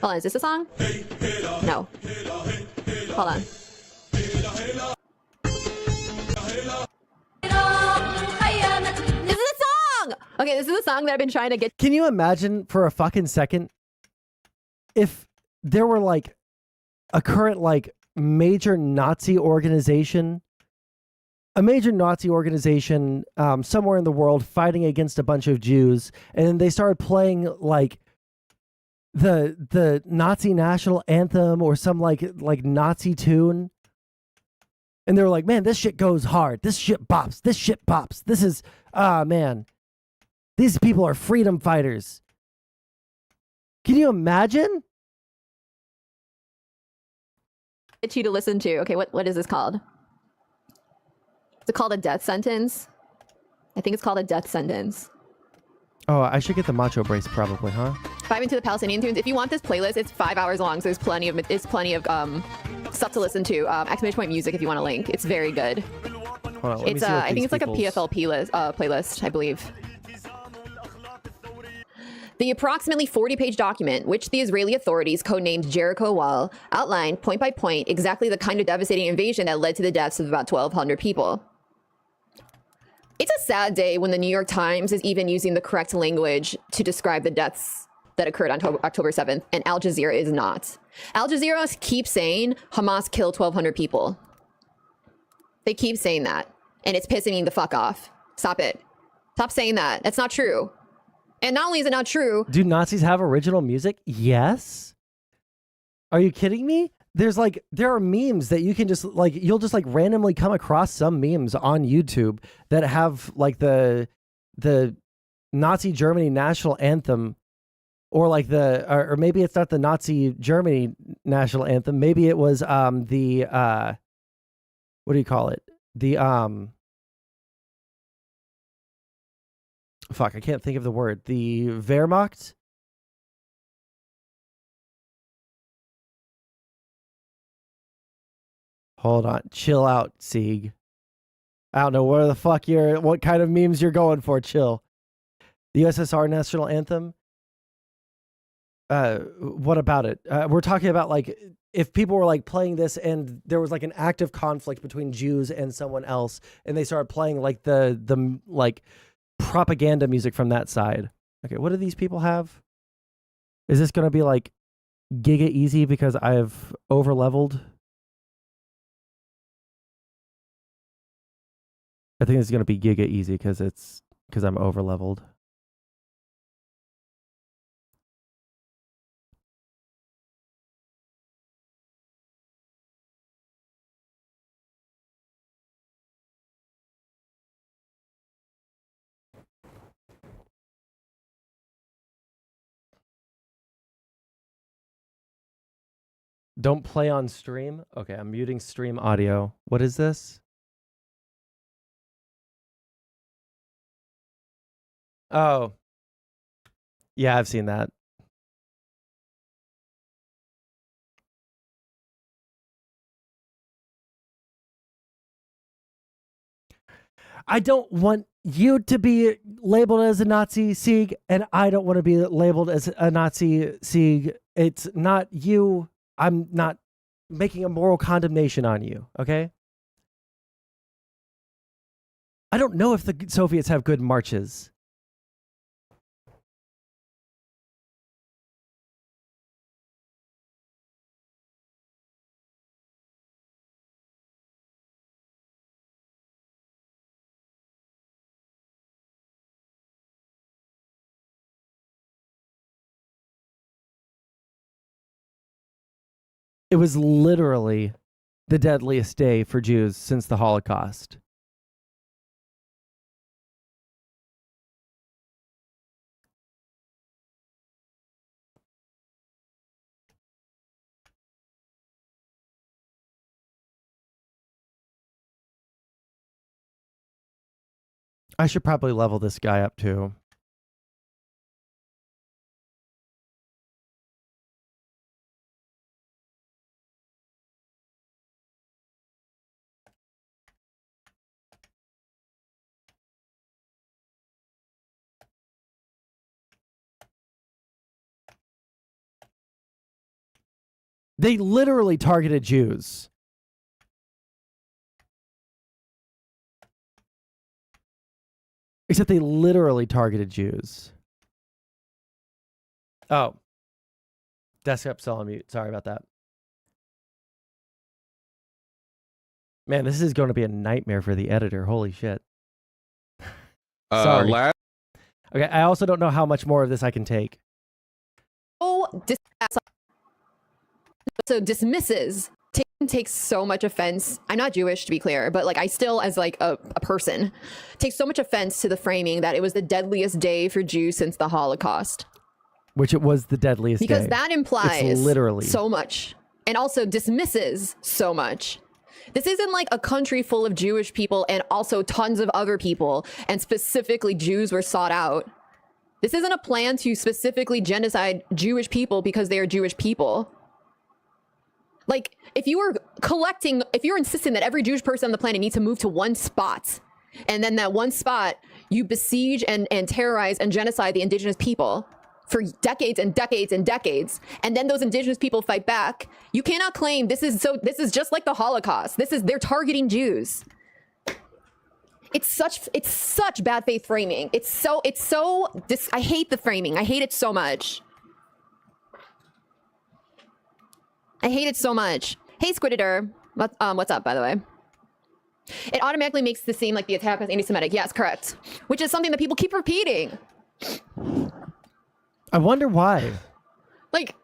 Hold on, is this a song? No. Hold on. This is a song! Okay, this is a song that I've been trying to get. Can you imagine for a fucking second if there were like a current like major Nazi organization, somewhere in the world fighting against a bunch of Jews, and then they started playing like the Nazi national anthem or some like Nazi tune, and they were like, man, this shit goes hard, this shit bops, this is man, these people are freedom fighters. Can you imagine? You to listen to. Okay, what is this called? Is it called a death sentence? I think it's called a death sentence. Oh, I should get the macho brace probably, huh? 5 into the Palestinian tunes. If you want this playlist, it's 5 hours long, so there's plenty of stuff to listen to. Exclamation point music if you want a link. It's very good. Hold on, let me see what I think it's like a people's- PFLP playlist, I believe. The approximately 40-page document, which the Israeli authorities codenamed Jericho Wall, outlined point by point exactly the kind of devastating invasion that led to the deaths of about 1,200 people. It's a sad day when the New York Times is even using the correct language to describe the deaths that occurred on October 7th, and Al Jazeera is not. Al Jazeera keeps saying Hamas killed 1,200 people. They keep saying that, and it's pissing me the fuck off. Stop it. Stop saying that. That's not true. And not only is it not true... Do Nazis have original music? Yes. Are you kidding me? There's like, there are memes that you can just like, you'll just like randomly come across some memes on YouTube that have like the Nazi Germany national anthem, or like or maybe it's not the Nazi Germany national anthem. Maybe it was what do you call it? Fuck, I can't think of the word. The Wehrmacht? Hold on. Chill out, Sieg. I don't know where the fuck what kind of memes you're going for. Chill. The USSR national anthem? What about it? We're talking about like if people were like playing this and there was like an active conflict between Jews and someone else, and they started playing like the like propaganda music from that side. Okay, what do these people have? Is this going to be like Giga Easy because I've over leveled? I think it's going to be Giga Easy because I'm over leveled. Don't play on stream. Okay, I'm muting stream audio. What is this? Oh. Yeah, I've seen that. I don't want you to be labeled as a Nazi, Sieg, and I don't want to be labeled as a Nazi, Sieg. It's not you. I'm not making a moral condemnation on you, okay? I don't know if the Soviets have good marches. It was literally the deadliest day for Jews since the Holocaust. I should probably level this guy up too. They literally targeted Jews. Except they literally targeted Jews. Oh. Desktop still on mute. Sorry about that. Man, this is going to be a nightmare for the editor. Holy shit. Sorry. Okay, I also don't know how much more of this I can take. So dismisses, takes so much offense. I'm not Jewish, to be clear, but like I still, as like a person, take so much offense to the framing that it was the deadliest day for Jews since the Holocaust. Which it was the deadliest because day. That implies it's literally so much, and also dismisses so much. This isn't like a country full of Jewish people and also tons of other people, and specifically Jews were sought out. This isn't a plan to specifically genocide Jewish people because they are Jewish people. Like, if you were insisting that every Jewish person on the planet needs to move to one spot, and then that one spot, you besiege and terrorize and genocide the indigenous people for decades and decades and decades, and then those indigenous people fight back. You cannot claim this is just like the Holocaust. They're targeting Jews. It's such bad faith framing. I hate the framing. I hate it so much. I hate it so much. Hey, Squidditor. What's up, by the way? It automatically makes it seem like the attack was anti-Semitic. Yes, correct. Which is something that people keep repeating. I wonder why. Like,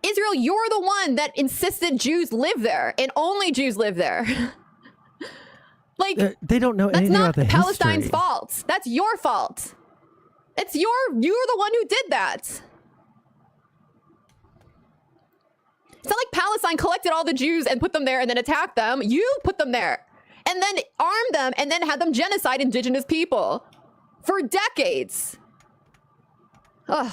Israel, you're the one that insisted Jews live there, and only Jews live there. Like, they don't know anything about the history. That's not Palestine's fault. That's your fault. You're the one who did that. It's not like Palestine collected all the Jews and put them there and then attacked them. You put them there and then armed them and then had them genocide indigenous people for decades. Ugh.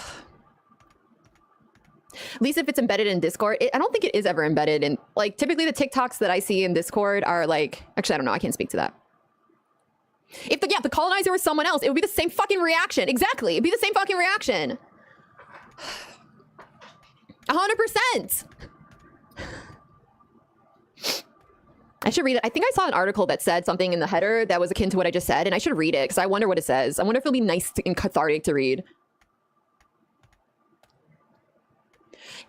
At least if it's embedded in Discord. I don't think it is ever embedded in, like, typically the TikToks that I see in Discord are like, actually, I don't know. I can't speak to that. If the colonizer was someone else, it would be the same fucking reaction. Exactly. It'd be the same fucking reaction. 100%. I should read it. I think I saw an article that said something in the header that was akin to what I just said, and I should read it because I wonder what it says. I wonder if it'll be nice and cathartic to read.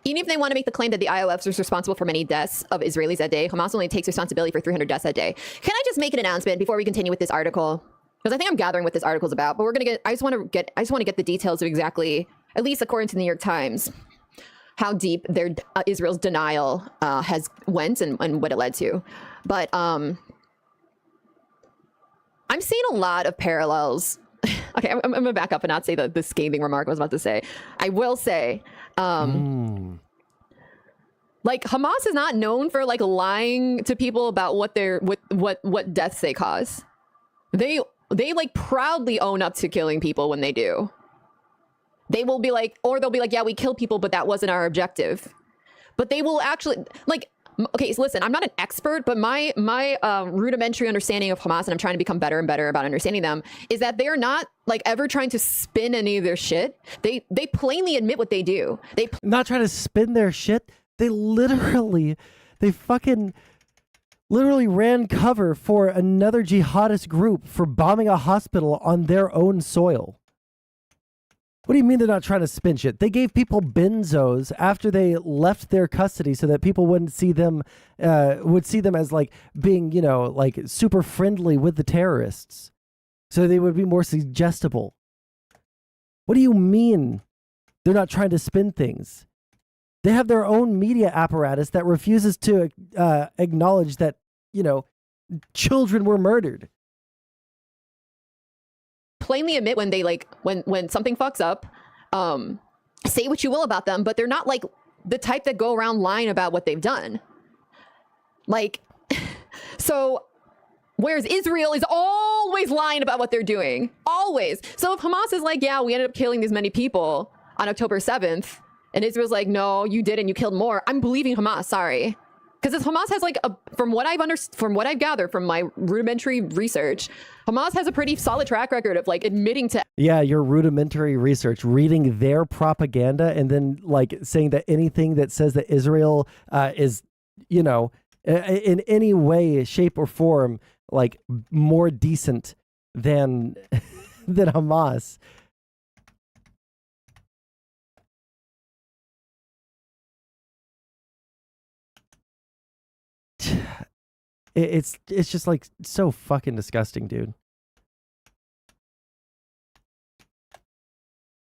Even if they want to make the claim that the IOF is responsible for many deaths of Israelis that day, Hamas only takes responsibility for 300 deaths that day. Can I just make an announcement before we continue with this article? Because I think I'm gathering what this article is about, but we're gonna I just want to get the details of exactly, at least according to the New York Times, how deep their Israel's denial has went and what it led to. But I'm seeing a lot of parallels. Okay, I'm gonna back up and not say the scathing remark I was about to say. I will say, like, Hamas is not known for like lying to people about what deaths they cause. They like proudly own up to killing people when they do. They will be like, or they'll be like, yeah, we kill people, but that wasn't our objective. But they will actually, like, okay, so listen, I'm not an expert, but my rudimentary understanding of Hamas, and I'm trying to become better and better about understanding them, is that they are not like ever trying to spin any of their shit. They plainly admit what they do. Not trying to spin their shit. They fucking literally ran cover for another jihadist group for bombing a hospital on their own soil. What do you mean they're not trying to spin shit? They gave people benzos after they left their custody so that people wouldn't see them, as like being, like super friendly with the terrorists. So they would be more suggestible. What do you mean they're not trying to spin things? They have their own media apparatus that refuses to acknowledge that, children were murdered. Plainly admit when they when something fucks up, say what you will about them, but they're not like the type that go around lying about what they've done. Like, so whereas Israel is always lying about what they're doing, always. So if Hamas is like, yeah, we ended up killing these many people on October 7th, and Israel's like, no, you didn't, you killed more, I'm believing Hamas, sorry. Because Hamas has like from what I've gathered from my rudimentary research, Hamas has a pretty solid track record of like admitting to. Yeah, your rudimentary research, reading their propaganda, and then like saying that anything that says that Israel is, in any way, shape, or form like more decent than Hamas. It's just like so fucking disgusting, dude.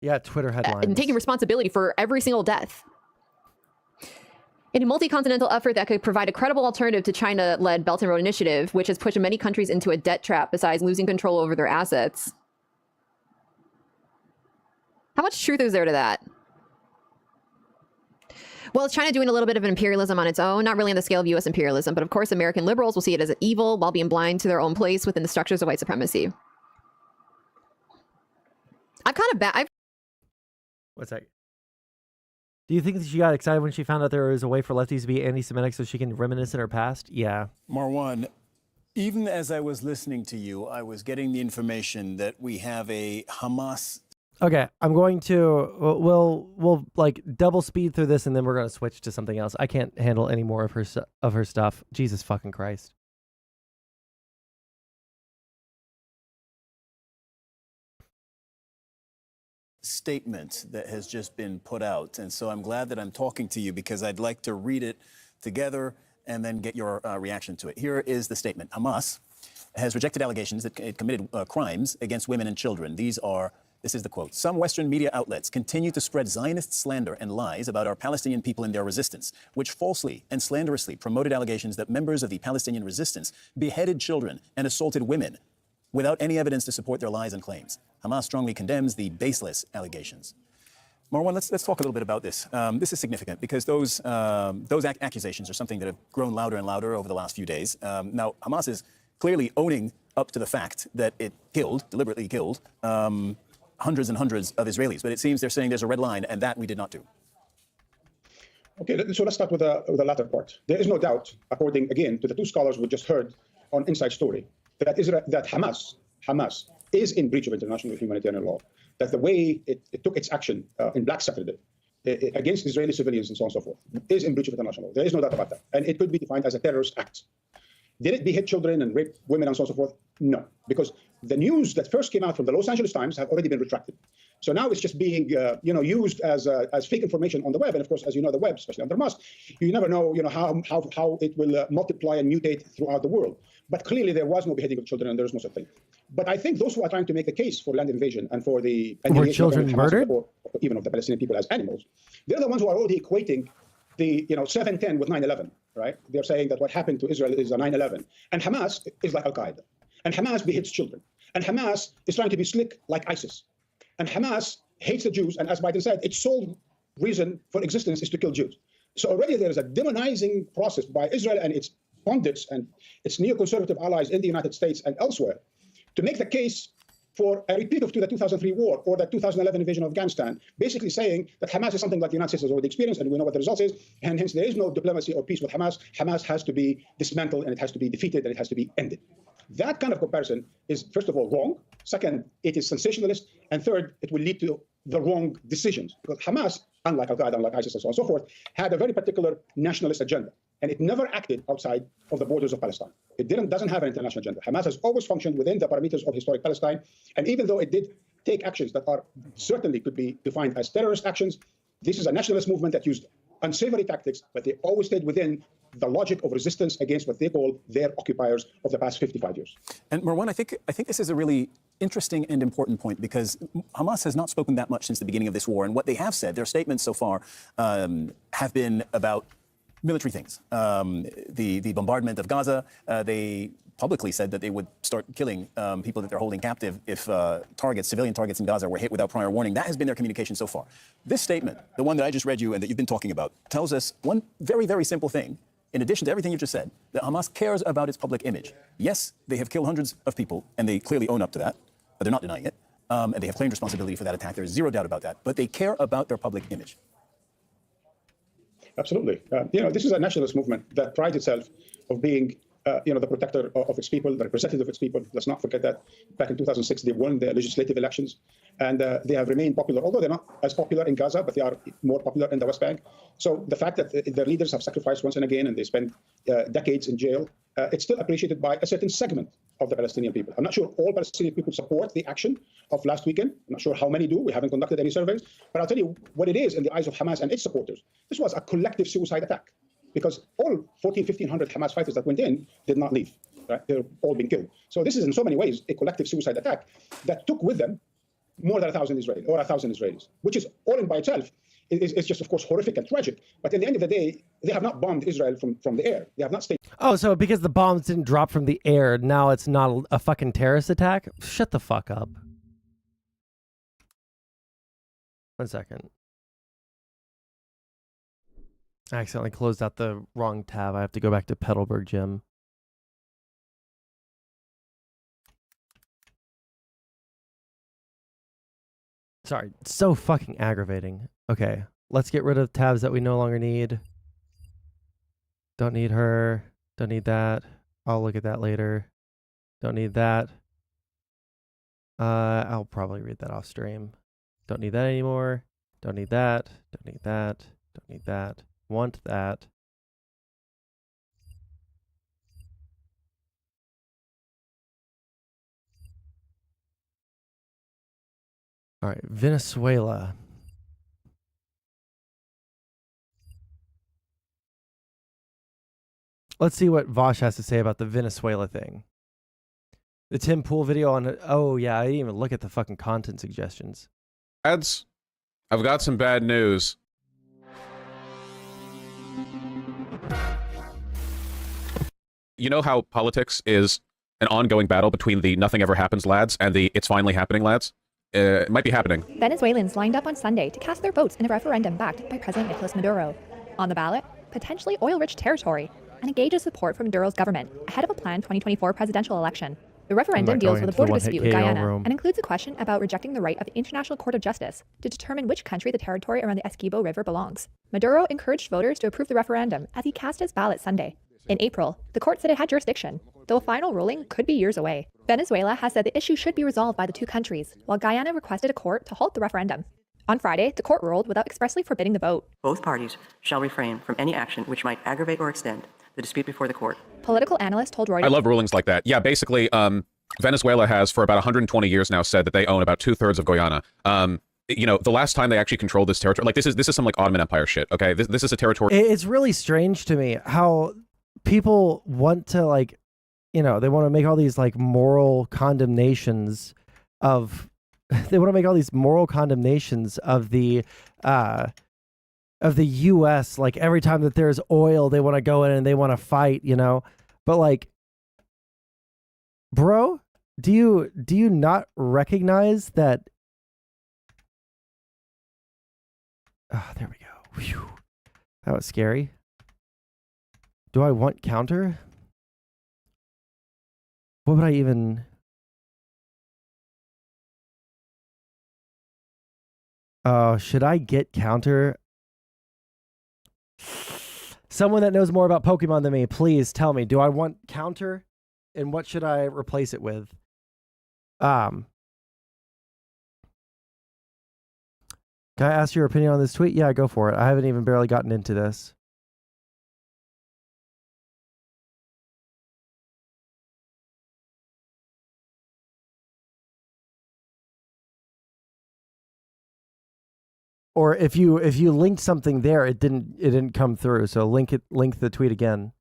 Yeah, Twitter headlines. And taking responsibility for every single death. In a multi-continental effort that could provide a credible alternative to China-led Belt and Road Initiative, which has pushed many countries into a debt trap besides losing control over their assets. How much truth is there to that? Well, is China doing a little bit of imperialism on its own? Not really on the scale of U.S. imperialism, but of course American liberals will see it as an evil while being blind to their own place within the structures of white supremacy. I'm kind of bad. What's that? Do you think that she got excited when she found out there was a way for lefties to be anti-Semitic so she can reminisce in her past? Yeah. Marwan, Even as I was listening to you, I was getting the information that we have a Hamas. Okay, I'm going to we'll like double speed through this, and then we're gonna switch to something else. I can't handle any more of her stuff. Jesus fucking Christ. Statement that has just been put out, and so I'm glad that I'm talking to you because I'd like to read it together and then get your reaction to it. Here is the statement. Hamas has rejected allegations that it committed crimes against women and children. This is the quote. Some Western media outlets continue to spread Zionist slander and lies about our Palestinian people and their resistance, which falsely and slanderously promoted allegations that members of the Palestinian resistance beheaded children and assaulted women without any evidence to support their lies and claims. Hamas strongly condemns the baseless allegations. Marwan, let's talk a little bit about this. This is significant because those accusations are something that have grown louder and louder over the last few days. Now, Hamas is clearly owning up to the fact that it deliberately killed, hundreds and hundreds of Israelis. But it seems they're saying there's a red line, and that we did not do. Okay, so let's start with the latter part. There is no doubt, according, again, to the two scholars we just heard on Inside Story, that Hamas is in breach of international humanitarian law, that the way it took its action in Black Saturday against Israeli civilians and so on and so forth is in breach of international law. There is no doubt about that. And it could be defined as a terrorist act. Did it behead children and rape women and so on and so forth? No, because the news that first came out from the Los Angeles Times have already been retracted. So now it's just being used as fake information on the web. And of course, as you know, the web, especially under Musk, you never know how it will multiply and mutate throughout the world. But clearly there was no beheading of children and there is no such thing. But I think those who are trying to make the case for land invasion and for the were children murdered, or even of the Palestinian people as animals, they're the ones who are already equating the 7/10 with 9/11, right? They're saying that what happened to Israel is a 9/11, and Hamas is like Al Qaeda, and Hamas beheads children, and Hamas is trying to be slick like ISIS, and Hamas hates the Jews, and as Biden said, its sole reason for existence is to kill Jews. So already there is a demonizing process by Israel and its pundits and its neoconservative allies in the United States and elsewhere to make the case for a repeat of the 2003 war or the 2011 invasion of Afghanistan, basically saying that Hamas is something that the United States has already experienced, and we know what the result is, and hence there is no diplomacy or peace with Hamas. Hamas has to be dismantled, and it has to be defeated, and it has to be ended. That kind of comparison is, first of all, wrong. Second, it is sensationalist. And third, it will lead to the wrong decisions. Because Hamas, unlike Al-Qaeda, unlike ISIS, and so on and so forth, had a very particular nationalist agenda. And it never acted outside of the borders of Palestine. It doesn't have an international agenda. Hamas has always functioned within the parameters of historic Palestine. And even though it did take actions that are certainly could be defined as terrorist actions, this is a nationalist movement that used unsavory tactics, but they always stayed within the logic of resistance against what they call their occupiers of the past 55 years. And Marwan, I think this is a really interesting and important point because Hamas has not spoken that much since the beginning of this war. And what they have said, their statements so far have been about military things. The bombardment of Gaza, they publicly said that they would start killing people that they're holding captive if civilian targets in Gaza were hit without prior warning. That has been their communication so far. This statement, the one that I just read you and that you've been talking about, tells us one very, very simple thing. In addition to everything you've just said, that Hamas cares about its public image. Yes, they have killed hundreds of people, and they clearly own up to that, but they're not denying it. And they have claimed responsibility for that attack. There is zero doubt about that. But they care about their public image. Absolutely. This is a nationalist movement that prides itself of being, the protector of its people, the representative of its people. Let's not forget that back in 2006, they won the legislative elections, and they have remained popular, although they're not as popular in Gaza, but they are more popular in the West Bank. So the fact that their leaders have sacrificed once and again, and they spent decades in jail, it's still appreciated by a certain segment of the Palestinian people. I'm not sure all Palestinian people support the action of last weekend. I'm not sure how many do. We haven't conducted any surveys. But I'll tell you what it is in the eyes of Hamas and its supporters. This was a collective suicide attack because all 1,500 Hamas fighters that went in did not leave. Right? They're all being killed. So this is in so many ways a collective suicide attack that took with them more than 1,000 Israelis, which is all in by itself is just, of course, horrific and tragic. But at the end of the day, they have not bombed Israel from the air. They have not stayed. Oh, so because the bombs didn't drop from the air, now it's not a fucking terrorist attack? Shut the fuck up. 1 second. I accidentally closed out the wrong tab. I have to go back to Petalburg Gym. Sorry, it's so fucking aggravating. Okay, let's get rid of tabs that we no longer need. Don't need her. Don't need that. I'll look at that later. Don't need that. I'll probably read that off stream. Don't need that anymore. Don't need that. Don't need that. Don't need that. Want that. All right, Venezuela. Let's see what Vosh has to say about the Venezuela thing. The Tim Pool video on... Oh, yeah, I didn't even look at the fucking content suggestions. Lads, I've got some bad news. You know how politics is an ongoing battle between the nothing ever happens lads and the it's finally happening lads? It might be happening. Venezuelans lined up on Sunday to cast their votes in a referendum backed by President Nicolas Maduro. On the ballot, potentially oil-rich territory, and a gauge of support from Maduro's government ahead of a planned 2024 presidential election. The referendum deals with a border dispute with Guyana and includes a question about rejecting the right of the International Court of Justice to determine which country the territory around the Essequibo River belongs. Maduro encouraged voters to approve the referendum as he cast his ballot Sunday. In April, the court said it had jurisdiction, though a final ruling could be years away. Venezuela has said the issue should be resolved by the two countries, while Guyana requested a court to halt the referendum. On Friday, the court ruled without expressly forbidding the vote. Both parties shall refrain from any action which might aggravate or extend the dispute before the court. Political analysts told Reuters... I love rulings like that. Yeah, basically, Venezuela has for about 120 years now said that they own about 2/3 of Guyana. You know, the last time they actually controlled this territory, like this is some like Ottoman Empire shit. Okay, this is a territory. It's really strange to me how people want to like, you know, they want to make all these like moral condemnations of. They want to make all these moral condemnations of the U.S. Like every time that there's oil, they want to go in and they want to fight, you know. But like, bro, do you not recognize that? Oh, there we go. Whew. That was scary. Do I want counter? What would I even... should I get counter? Someone that knows more about Pokemon than me, please tell me. Do I want counter? And what should I replace it with? Can I ask your opinion on this tweet? Yeah, go for it. I haven't even barely gotten into this. Or if you linked something there, it didn't come through. So link the tweet again.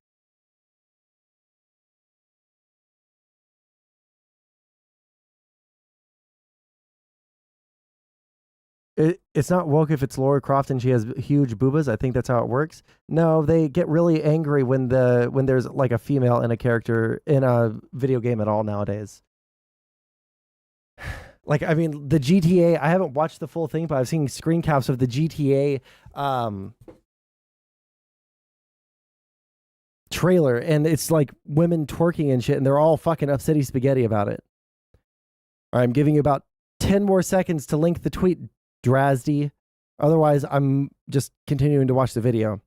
It's not woke if it's Laura Croft and she has huge boobas. I think that's how it works. No, they get really angry when there's like a female in a character in a video game at all nowadays. Like, I mean, the GTA, I haven't watched the full thing, but I've seen screen caps of the GTA trailer, and it's like women twerking and shit, and they're all fucking upsetty spaghetti about it. All right, I'm giving you about 10 more seconds to link the tweet, Drazdy. Otherwise, I'm just continuing to watch the video.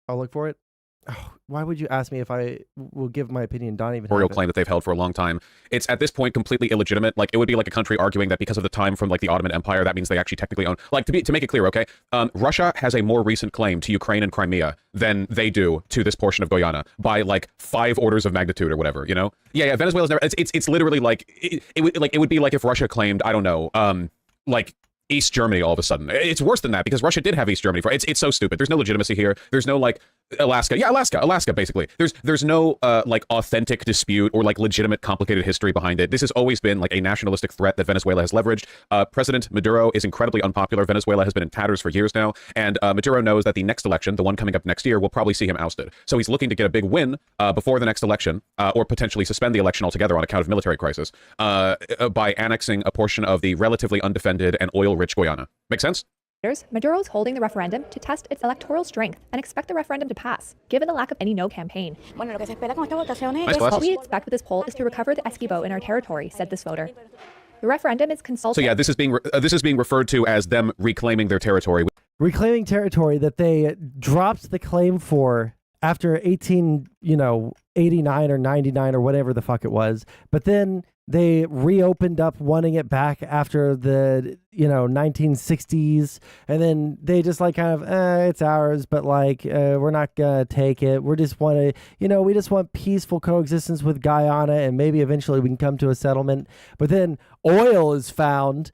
I'll look for it. Oh, why would you ask me if I will give my opinion? Don't even Territorial claim that they've held for a long time. It's at this point completely illegitimate. Like it would be like a country arguing that because of the time from like the Ottoman Empire, that means they actually technically own. Like to make it clear, okay? Russia has a more recent claim to Ukraine and Crimea than they do to this portion of Guyana by like 5 orders of magnitude or whatever. You know? Yeah. Venezuela's never. It's literally like it would be like if Russia claimed, I don't know, like East Germany all of a sudden. It's worse than that because Russia did have East Germany. It's so stupid. There's no legitimacy here. There's no like Alaska. Yeah, Alaska basically. There's no like authentic dispute or like legitimate complicated history behind it. This has always been like a nationalistic threat that Venezuela has leveraged. President Maduro is incredibly unpopular. Venezuela has been in tatters for years now, and Maduro knows that the next election, the one coming up next year, will probably see him ousted. So he's looking to get a big win before the next election, or potentially suspend the election altogether on account of military crisis, by annexing a portion of the relatively undefended and oil-rich Guyana. Make sense? Maduro's holding the referendum to test its electoral strength and expect the referendum to pass, given the lack of any no campaign. What we expect with this poll is to recover the Esquivo in our territory, said this voter. The referendum is consulted. So yeah, this is being referred to as them reclaiming their territory. Reclaiming territory that they dropped the claim for after 89 or 99 or whatever the fuck it was. But then they reopened up wanting it back after the 1960s, and then they just like kind of it's ours, but like we're not gonna take it. We just want to we just want peaceful coexistence with Guyana, and maybe eventually we can come to a settlement. But then oil is found,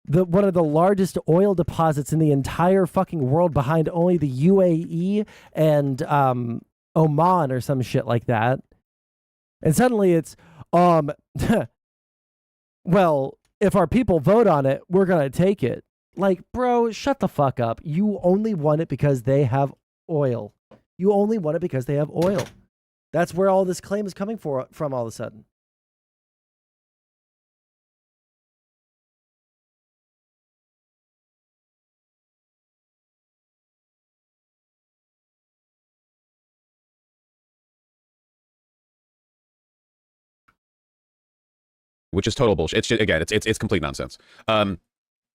one of the largest oil deposits in the entire fucking world, behind only the UAE and Oman or some shit like that. And suddenly it's well, if our people vote on it, we're going to take it. Like, bro, shut the fuck up. You only want it because they have oil. You only want it because they have oil. That's where all this claim is coming from all of a sudden. Which is total bullshit. It's just, again, it's complete nonsense.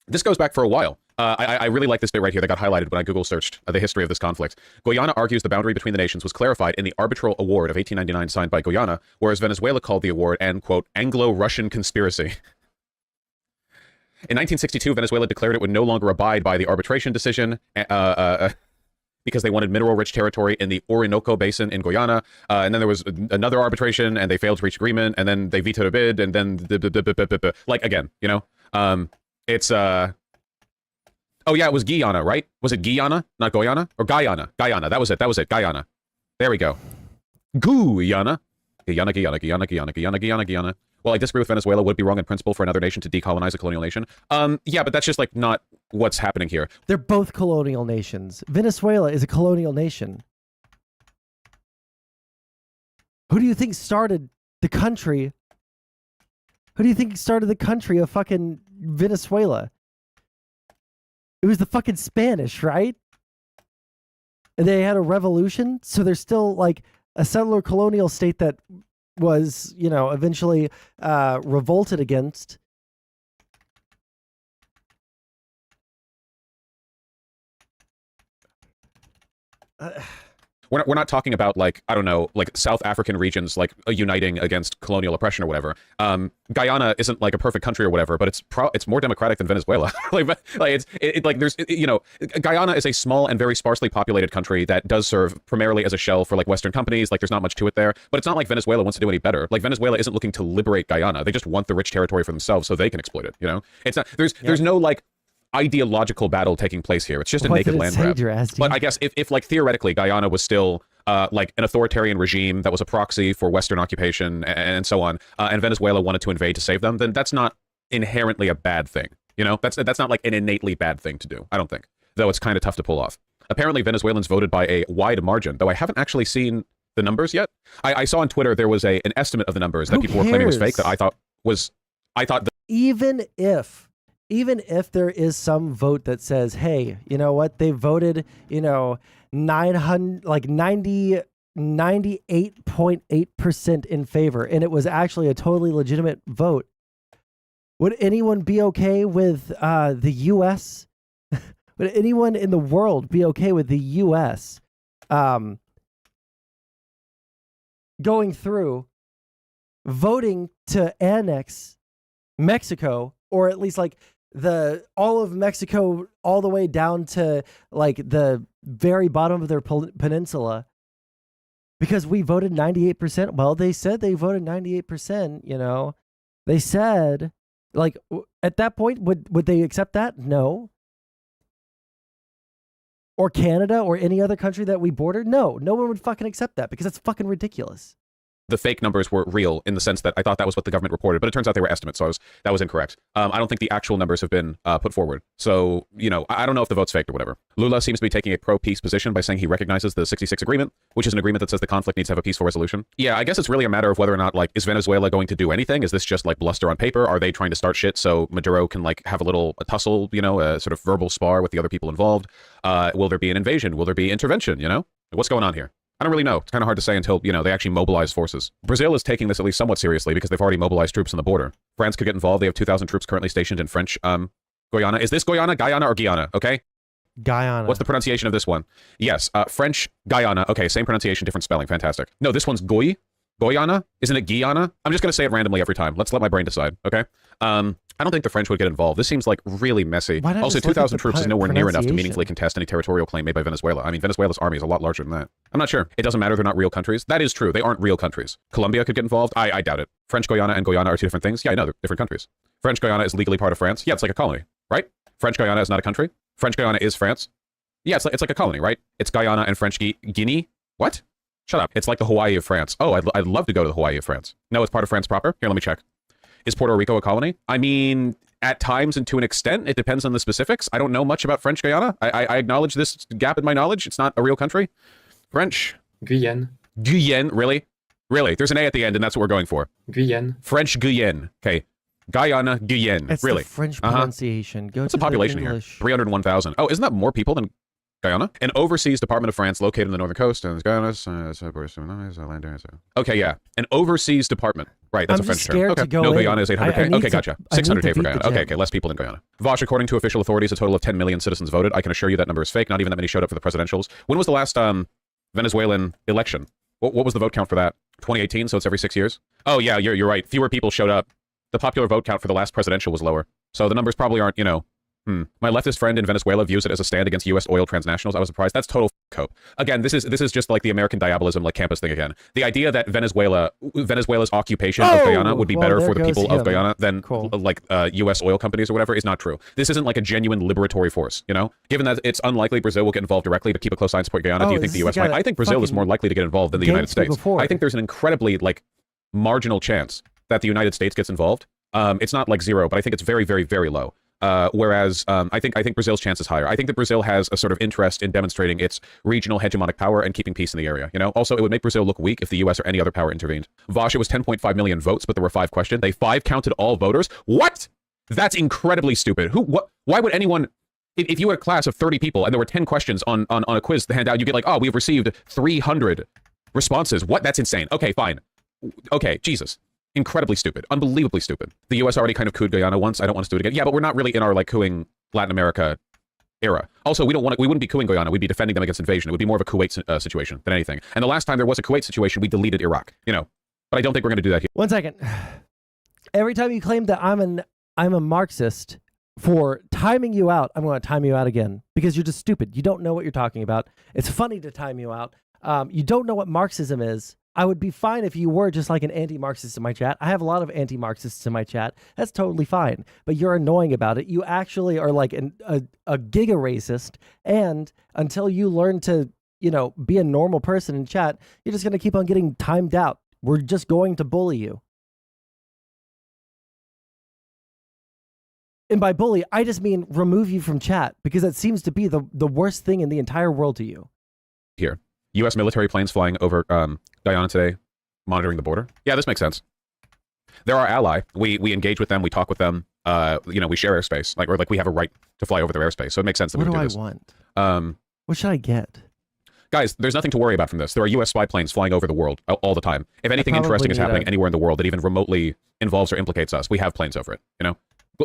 This goes back for a while. I really like this bit right here that got highlighted when I Google searched the history of this conflict. Guyana argues the boundary between the nations was clarified in the arbitral award of 1899 signed by Guyana, whereas Venezuela called the award an, quote, Anglo-Russian conspiracy. In 1962, Venezuela declared it would no longer abide by the arbitration decision because they wanted mineral-rich territory in the Orinoco Basin in Guyana. And then there was another arbitration, and they failed to reach agreement, and then they vetoed a bid, and then like again, it's oh yeah, it was Guyana, right? Was it Guyana, not Guyana, or Guyana? Guyana. That was it. Guyana. There we go. Guyana. Guyana. Well, I disagree with Venezuela. Would it be wrong in principle for another nation to decolonize a colonial nation? Yeah, but that's just like not what's happening here. They're both colonial nations. Venezuela is a colonial nation. Who do you think started the country? Who do you think started the country of fucking Venezuela? It was the fucking Spanish, right? And they had a revolution, so they're still like a settler colonial state that was, eventually revolted against. We're not talking about like, I don't know, like South African regions like uniting against colonial oppression or whatever. Guyana isn't like a perfect country or whatever, but it's more democratic than Venezuela. Guyana is a small and very sparsely populated country that does serve primarily as a shell for like Western companies. Like there's not much to it there, but it's not like Venezuela wants to do any better. Like Venezuela isn't looking to liberate Guyana. They just want the rich territory for themselves so they can exploit it. It's not, there's no like ideological battle taking place here. It's just a naked land grab. But I guess if like theoretically Guyana was still like an authoritarian regime that was a proxy for Western occupation and so on, and Venezuela wanted to invade to save them, then that's not inherently a bad thing. That's not like an innately bad thing to do, I don't think. Though it's kind of tough to pull off. Apparently Venezuelans voted by a wide margin, though I haven't actually seen the numbers yet. I saw on Twitter there was an estimate of the numbers that people were claiming was fake that I thought that even if there is some vote that says, hey, you know what, they voted, 98.8% in favor, and it was actually a totally legitimate vote, would anyone be okay with the U.S.? Would anyone in the world be okay with the U.S. Going through voting to annex Mexico, or at least like all of Mexico all the way down to like the very bottom of their peninsula, because we voted 98%? Well, they said they voted 98%, They said, like, at that point, would they accept that? No. Or Canada or any other country that we border? No one would fucking accept that because that's fucking ridiculous. the fake numbers were real in the sense that I thought that was what the government reported, but it turns out they were estimates, so that was incorrect. I don't think the actual numbers have been put forward. So, you know, I don't know if the vote's faked or whatever. Lula seems to be taking a pro-peace position by saying he recognizes the 66 agreement, which is an agreement that says the conflict needs to have a peaceful resolution. Yeah, I guess it's really a matter of whether or not, like, is Venezuela going to do anything? Is this just, like, bluster on paper? Are they trying to start shit so Maduro can, like, have a tussle, you know, a sort of verbal spar with the other people involved? Will there be an invasion? Will there be intervention, you know? What's going on here? I don't really know. It's kind of hard to say until, you know, they actually mobilize forces. Brazil is taking this at least somewhat seriously because they've already mobilized troops on the border. France could get involved. They have 2,000 troops currently stationed in French Guyana. Is this Guyana, or Guyana? Okay. Guyana. What's the pronunciation of this one? Yes, French Guyana. Okay, same pronunciation, different spelling. Fantastic. No, this one's Guyana? Isn't it Guyana? I'm just going to say it randomly every time. Let's let my brain decide, okay? I don't think the French would get involved. This seems like really messy. Also, 2,000 troops is nowhere near enough to meaningfully contest any territorial claim made by Venezuela. I mean, Venezuela's army is a lot larger than that. I'm not sure. It doesn't matter. They're not real countries. That is true. They aren't real countries. Colombia could get involved. I doubt it. French Guyana and Guyana are two different things. Yeah, I know. They're different countries. French Guyana is legally part of France. Yeah, it's like a colony, right? French Guyana is not a country. French Guyana is France. Yeah, it's like a colony, right? It's Guyana and French Guinea. What? Shut up. It's like the Hawaii of France. Oh, I'd love to go to the Hawaii of France. No, it's part of France proper. Here, let me check. Is Puerto Rico a colony? I mean, at times and to an extent, it depends on the specifics. I don't know much about French Guyana. I acknowledge this gap in my knowledge. It's not a real country. French. Guyane. Guyane, really? Really? There's an A at the end, and that's what we're going for. Guyane. French Guyane. Okay. Guyana, Guyane. It's really? the French pronunciation. Go What's to the population the here? English. 301,000. Oh, isn't that more people than Guyana? An overseas department of France located on the northern coast. And Guyana. Okay, yeah. An overseas department. Right, that's I'm a French just term. scared Okay. to go No, in. Guyana is 800K. Okay, gotcha. I need to 600K for beat the Guyana. gym. Okay, less people than Guyana. Vosh, according to official authorities, a total of 10 million citizens voted. I can assure you that number is fake. Not even that many showed up for the presidentials. When was the last Venezuelan election? What was the vote count for that? 2018, so it's every 6 years? Oh, yeah, you're right. Fewer people showed up. The popular vote count for the last presidential was lower. So the numbers probably aren't, you know, My leftist friend in Venezuela views it as a stand against U.S. oil transnationals. I was surprised. That's total cope. Again, this is just like the American diabolism, like campus thing again. The idea that Venezuela's occupation of Guyana would be better for the people of Guyana than like U.S. oil companies or whatever is not true. This isn't like a genuine liberatory force, you know? Given that it's unlikely Brazil will get involved directly, but keep a close eye and support Guyana, do you think the U.S. might? I think Brazil is more likely to get involved than the United States. I think there's an incredibly like marginal chance that the United States gets involved. It's not like zero, but I think it's very, very, very low. Whereas I think Brazil's chance is higher. I think that Brazil has a sort of interest in demonstrating its regional hegemonic power and keeping peace in the area. You know, also it would make Brazil look weak if the U.S. or any other power intervened. Vosh, it was 10.5 million votes, but there were 5 questioned. They 5 counted all voters. What? That's incredibly stupid. Why would anyone? If you had a class of 30 people and there were 10 questions on a quiz to hand out, you get like, oh, we've received 300 responses. What? That's insane. Okay, fine. Okay, Jesus. Incredibly stupid. Unbelievably stupid. The U.S. already kind of cooed Guyana once. I don't want us to do it again. Yeah, but we're not really in our like cooing Latin America era. Also, we wouldn't be cooing Guyana. We'd be defending them against invasion. It would be more of a Kuwait situation than anything. And the last time there was a Kuwait situation, we deleted Iraq. You know, but I don't think we're going to do that here. 1 second. Every time you claim that I'm a Marxist for timing you out, I'm going to time you out again because you're just stupid. You don't know what you're talking about. It's funny to time you out. You don't know what Marxism is. I would be fine if you were just like an anti-Marxist in my chat. I have a lot of anti-Marxists in my chat. That's totally fine. But you're annoying about it. You actually are like a giga racist. And until you learn to, you know, be a normal person in chat, you're just going to keep on getting timed out. We're just going to bully you. And by bully, I just mean remove you from chat because that seems to be the worst thing in the entire world to you. Here. U.S. military planes flying over Guyana today, monitoring the border. Yeah, this makes sense. They're our ally. We engage with them. We talk with them. You know, we share airspace. Like we have a right to fly over their airspace. So it makes sense that we would do this. What do I want? What should I get? Guys, there's nothing to worry about from this. There are U.S. spy planes flying over the world all the time. If anything interesting is happening anywhere in the world that even remotely involves or implicates us, we have planes over it. You know,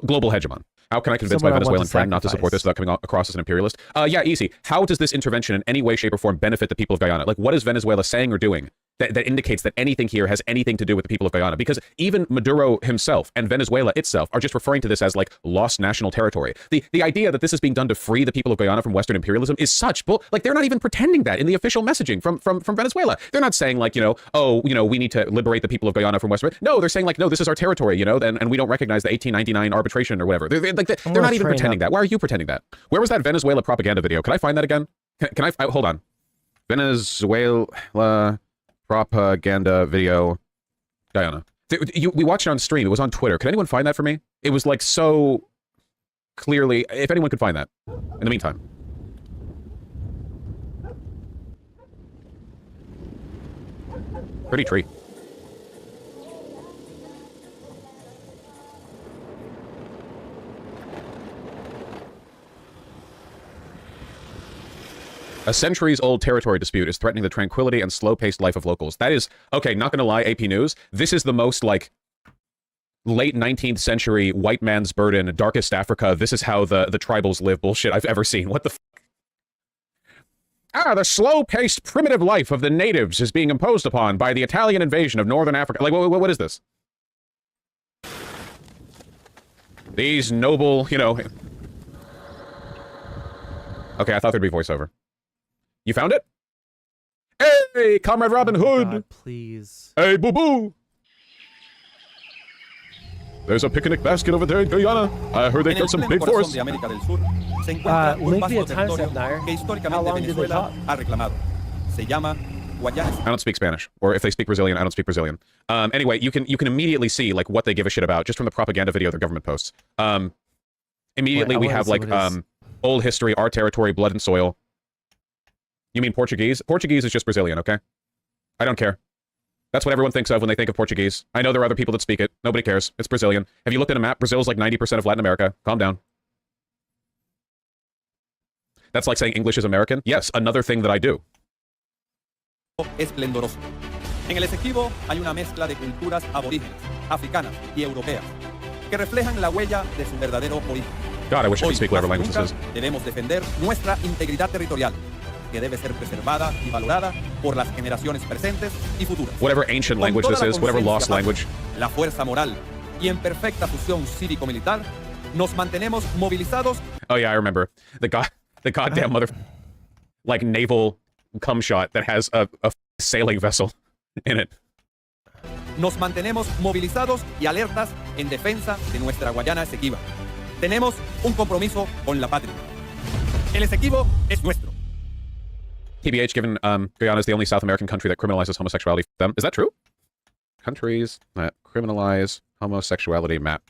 global hegemon. How can I convince my Venezuelan friend not to support this without coming across as an imperialist? Yeah, easy. How does this intervention in any way, shape, or form benefit the people of Guyana? Like, what is Venezuela saying or doing that indicates that anything here has anything to do with the people of Guyana? Because even Maduro himself and Venezuela itself are just referring to this as like lost national territory. The idea that this is being done to free the people of Guyana from Western imperialism is such like they're not even pretending that in the official messaging from Venezuela. They're not saying like, you know, oh, you know, we need to liberate the people of Guyana from Western. No, they're saying like, no, this is our territory, you know, and we don't recognize the 1899 arbitration or whatever. They're not even pretending that. Why are you pretending that? Where was that Venezuela propaganda video? Can I find that again? Can I hold on? Venezuela Propaganda video. Guyana. We watched it on stream. It was on Twitter. Could anyone find that for me? It was like so clearly. If anyone could find that. In the meantime. Pretty tree. A centuries-old territory dispute is threatening the tranquility and slow-paced life of locals. That is, okay, not gonna lie, AP News, this is the most, like, late 19th century white man's burden, darkest Africa, this is how the tribals live bullshit I've ever seen. What the f***? The slow-paced primitive life of the natives is being imposed upon by the Italian invasion of northern Africa. Like, what is this? These noble, you know... Okay, I thought there'd be voiceover. You found it? Hey, Comrade Robin Hood! God, please. Hey, boo-boo! There's a picnic basket over there in Guyana. I heard they got some big force. Link via timestamp, Nair. How long did they talk? I don't speak Spanish, or if they speak Brazilian, I don't speak Brazilian. Anyway, you can immediately see like what they give a shit about just from the propaganda video their government posts. Immediately we have like old history, our territory, blood and soil. You mean Portuguese? Portuguese is just Brazilian, okay? I don't care. That's what everyone thinks of when they think of Portuguese. I know there are other people that speak it. Nobody cares. It's Brazilian. Have you looked at a map? Brazil's like 90% of Latin America. Calm down. That's like saying English is American? Yes, another thing that I do. Esplendoroso. En el Esequibo hay una mezcla de culturas aborígenes, africanas y europeas, que reflejan la huella de su verdadero origen. God, I wish I could Hoy, speak whatever más language que this is. nunca, debemos defender nuestra integridad territorial, que debe ser preservada y valorada por las generaciones presentes y futuras. Whatever ancient language this is, whatever lost language. La fuerza moral y en perfecta fusión cívico-militar, nos mantenemos movilizados. Oh yeah, I remember. The goddamn mother... like naval cum shot that has a sailing vessel in it. Nos mantenemos movilizados y alertas en defensa de nuestra Guayana Esequiba. Tenemos un compromiso con la patria. El Esequibo es nuestro. TBH, given Guyana is the only South American country that criminalizes homosexuality for them. Is that true? Countries that criminalize homosexuality map.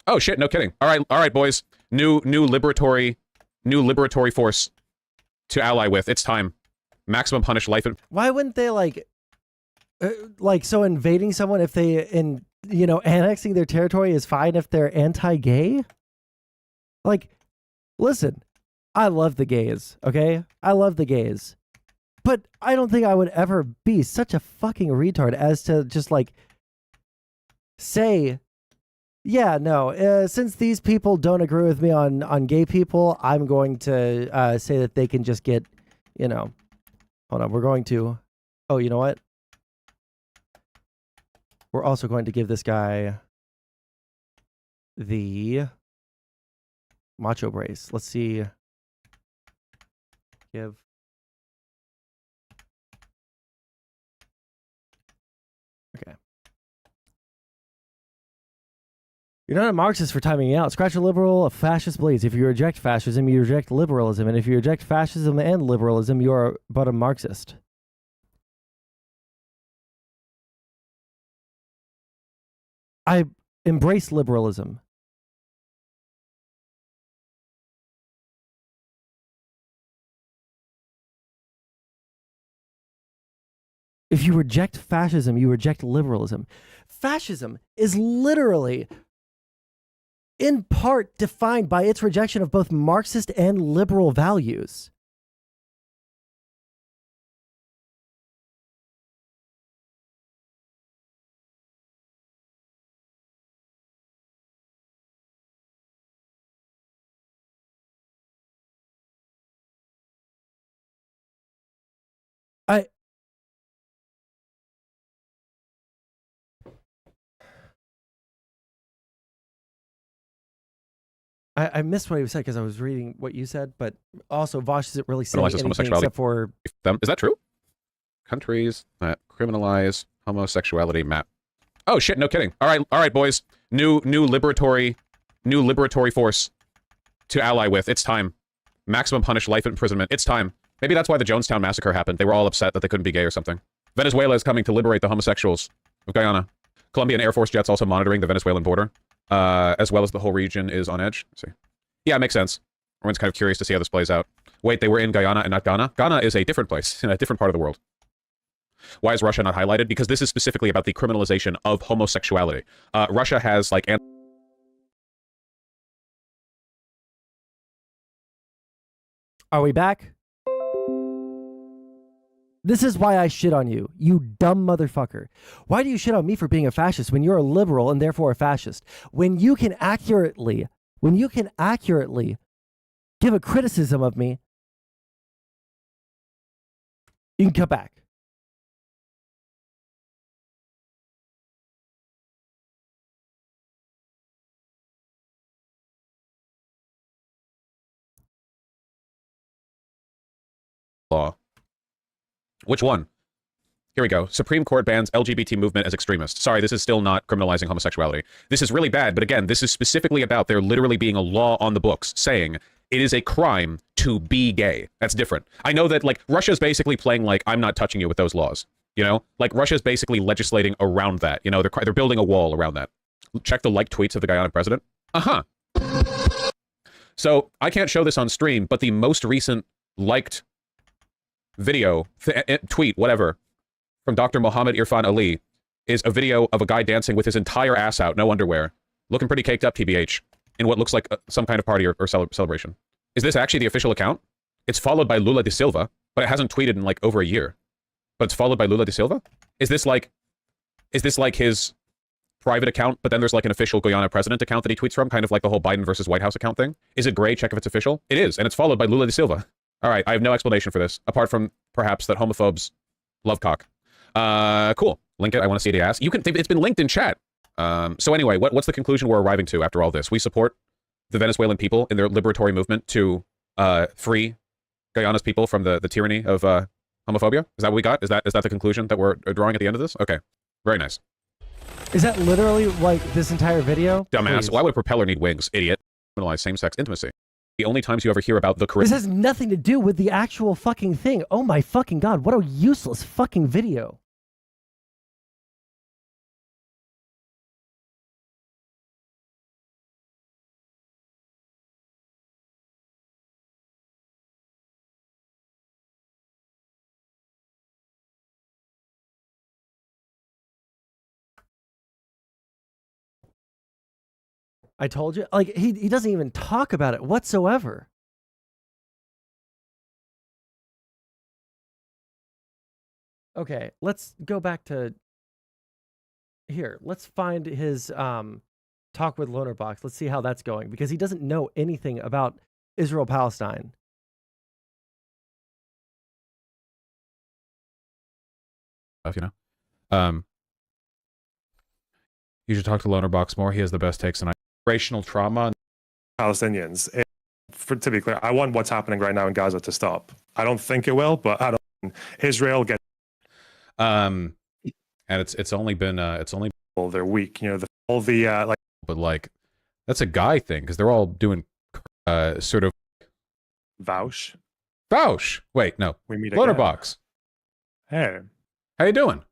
Oh shit, no kidding. All right, boys. New liberatory force to ally with. It's time. Maximum punish life. Why wouldn't they so invading someone if they annexing their territory is fine if they're anti-gay? Like, listen, I love the gays, okay? I love the gays. But I don't think I would ever be such a fucking retard as to just like say, yeah, no, since these people don't agree with me on gay people, I'm going to say that they can just get, hold on, we're going to, oh, you know what? We're also going to give this guy the macho brace. Let's see. Give. Okay. You're not a Marxist for timing out. Scratch a liberal, a fascist bleeds. If you reject fascism, you reject liberalism. And if you reject fascism and liberalism, you are but a Marxist. I embrace liberalism. If you reject fascism, you reject liberalism. Fascism is literally, in part, defined by its rejection of both Marxist and liberal values. I missed what he said because I was reading what you said, but also Vosh isn't really saying anything except for them. Is that true? Countries that criminalize homosexuality map. Oh shit, no kidding. All right, boys. New liberatory force to ally with. It's time. Maximum punish life imprisonment. It's time. Maybe that's why the Jonestown massacre happened. They were all upset that they couldn't be gay or something. Venezuela is coming to liberate the homosexuals of Guyana. Colombian Air Force jets also monitoring the Venezuelan border, as well as the whole region is on edge. Let's see. Yeah, it makes sense. Everyone's kind of curious to see how this plays out. Wait, they were in Guyana and not Ghana? Ghana is a different place, in a different part of the world. Why is Russia not highlighted? Because this is specifically about the criminalization of homosexuality. Russia has, like... Are we back? This is why I shit on you, you dumb motherfucker. Why do you shit on me for being a fascist when you're a liberal and therefore a fascist? When you can accurately give a criticism of me, you can come back. Law. Which one? Here we go. Supreme Court bans LGBT movement as extremist. Sorry, this is still not criminalizing homosexuality. This is really bad, but again, this is specifically about there literally being a law on the books saying it is a crime to be gay. That's different. I know that, like, Russia's basically playing like, I'm not touching you with those laws. You know? Like, Russia's basically legislating around that. You know, they're building a wall around that. Check the liked tweets of the Guyana president. Uh-huh. So, I can't show this on stream, but the most recent liked video, tweet, whatever, from Dr. Mohammed Irfan Ali is a video of a guy dancing with his entire ass out, no underwear, looking pretty caked up, TBH, in what looks like some kind of party or celebration. Is this actually the official account? It's followed by Lula da Silva, but it hasn't tweeted in like over a year. But it's followed by Lula da Silva? Is this like his private account, but then there's like an official Guyana president account that he tweets from, kind of like the whole Biden versus White House account thing? Is it gray? Check if it's official. It is, and it's followed by Lula da Silva. All right, I have no explanation for this, apart from perhaps that homophobes love cock. Cool. Link it. I want to see the ass. It's been linked in chat. So anyway, what's the conclusion we're arriving to after all this? We support the Venezuelan people in their liberatory movement to free Guyana's people from the tyranny of homophobia. Is that what we got? Is that the conclusion that we're drawing at the end of this? Okay, very nice. Is that literally like this entire video? Dumbass. Please. Why would a propeller need wings? Idiot. Criminalize same-sex intimacy. The only times you ever hear about the This has nothing to do with the actual fucking thing. Oh my fucking god, what a useless fucking video. I told you, like, he doesn't even talk about it whatsoever. Okay, let's go back to here. Let's find his talk with Lonerbox. Let's see how that's going, because he doesn't know anything about Israel-Palestine. You know, you should talk to Lonerbox more. He has the best takes on generational trauma. Palestinians. To be clear, I want what's happening right now in Gaza to stop. I don't think it will, but I don't. Israel gets. And it's only been they're weak. You know, like. But like, that's a guy thing because they're all doing sort of. Vouch. Wait, no. We meet Lonerbox. Hey. How you doing?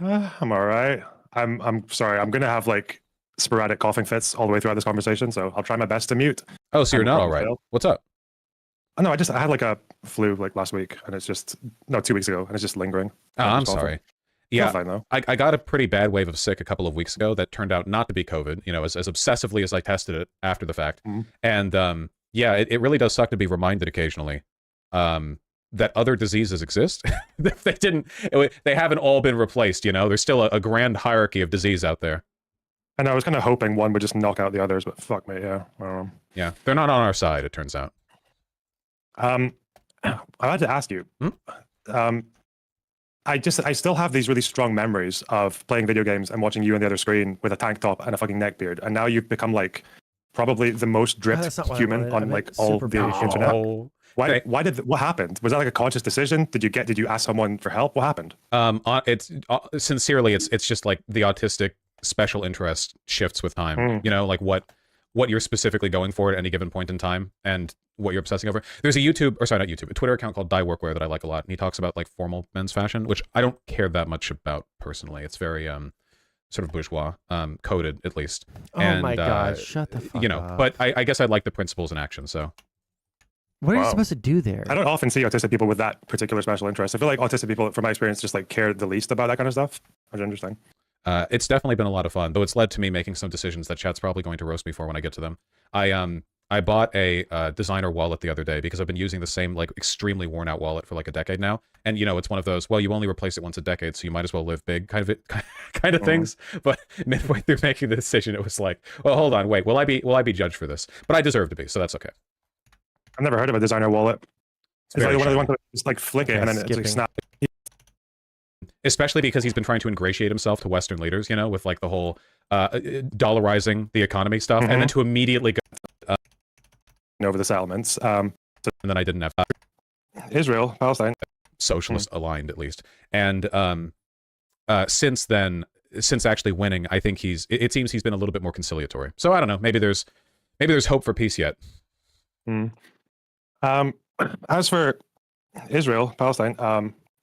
I'm all right. I'm sorry. I'm gonna have like sporadic coughing fits all the way throughout this conversation, so I'll try my best to mute. Oh, so you're not all right? What's up? Oh, no, I had like a flu like last week, and it's just 2 weeks ago, and it's just lingering. Oh, I'm sorry. Yeah, fine, though. I got a pretty bad wave of sick a couple of weeks ago that turned out not to be COVID. You know, as obsessively as I tested it after the fact, and yeah, it really does suck to be reminded occasionally that other diseases exist. They haven't all been replaced. You know, there's still a grand hierarchy of disease out there. And I was kind of hoping one would just knock out the others, but fuck me, yeah. I don't know. Yeah, they're not on our side, it turns out. I had to ask you. I still have these really strong memories of playing video games and watching you on the other screen with a tank top and a fucking neck beard, and now you've become like probably the most dripped human on like all the internet. What happened? Was that like a conscious decision? Did you ask someone for help? What happened? Sincerely, it's just like the autistic special interest shifts with time. You know, like what what you're specifically going for at any given point in time and what you're obsessing over. There's a a Twitter account called Die Workwear that I like a lot, and he talks about like formal men's fashion, which I don't care that much about personally. It's very sort of bourgeois, coded at least. Oh and, my god, shut the fuck up. But I guess I like the principles in action, so. What are you supposed to do there? I don't often see autistic people with that particular special interest. I feel like autistic people, from my experience, just like care the least about that kind of stuff. Which is interesting. It's definitely been a lot of fun, though it's led to me making some decisions that chat's probably going to roast me for when I get to them. I bought a designer wallet the other day because I've been using the same like extremely worn out wallet for like a decade now, and it's one of those, well, you only replace it once a decade, so you might as well live big kind of things. But midway through making the decision, it was like, well, hold on, wait, will I be judged for this? But I deserve to be, so that's okay. I've never heard of a designer wallet. It's like one of the ones that just like flick it and then it's like snap. Especially because he's been trying to ingratiate himself to Western leaders, with like the whole dollarizing the economy stuff, and then to immediately go over the settlements. And then I didn't have Israel, Palestine, socialist aligned at least. And since then, since actually winning, I think it seems he's been a little bit more conciliatory. So I don't know. Maybe there's hope for peace yet. As for Israel, Palestine,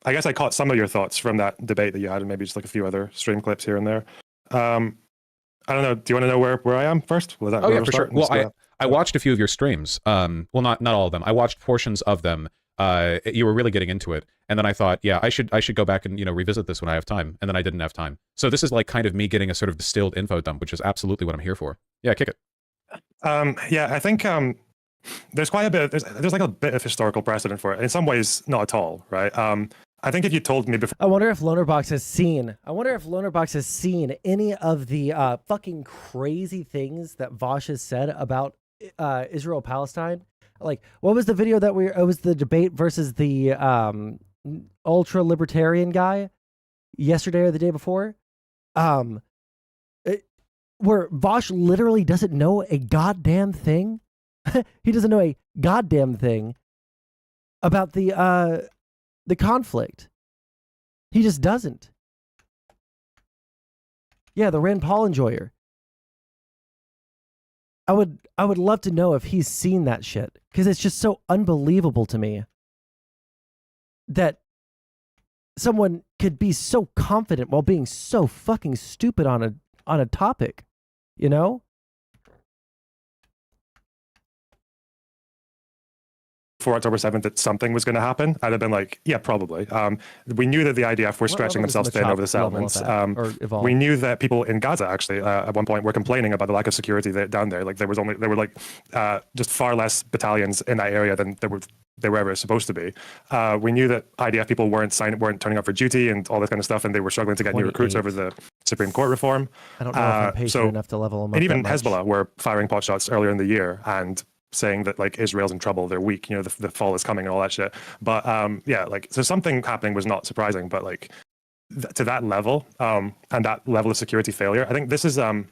I guess I caught some of your thoughts from that debate that you had, and maybe just like a few other stream clips here and there. I don't know. Do you want to know where I am first? Was that yeah, for sure. Well, I watched a few of your streams. Well, not all of them. I watched portions of them. You were really getting into it, and then I thought, yeah, I should go back and revisit this when I have time, and then I didn't have time. So this is like kind of me getting a sort of distilled info dump, which is absolutely what I'm here for. Yeah, kick it. Yeah, I think there's quite a bit. There's like a bit of historical precedent for it. In some ways, not at all, right? I think if you told me before, I wonder if Lonerbox has seen any of the fucking crazy things that Vosh has said about Israel Palestine. Like, what was the video that it was the debate versus the ultra libertarian guy yesterday or the day before, where Vosh literally doesn't know a goddamn thing. He doesn't know a goddamn thing about the conflict. He just doesn't. Yeah, the Rand Paul enjoyer. I would love to know if he's seen that shit, because it's just so unbelievable to me that someone could be so confident while being so fucking stupid on a topic, For October 7th that something was going to happen, I'd have been like, yeah, probably. We knew that the IDF were stretching themselves thin over the settlements. We knew that people in Gaza actually at one point were complaining about the lack of security down there. Like there were like just far less battalions in that area than they were ever supposed to be. We knew that IDF people weren't turning up for duty and all this kind of stuff, and they were struggling to get new recruits over the Supreme Court reform. I don't know if I'm patient enough to level them up. And even Hezbollah were firing pot shots earlier in the year and saying that like Israel's in trouble, they're weak, the fall is coming and all that shit. But yeah, like so something happening was not surprising, but like to that level and that level of security failure, I think this is I'm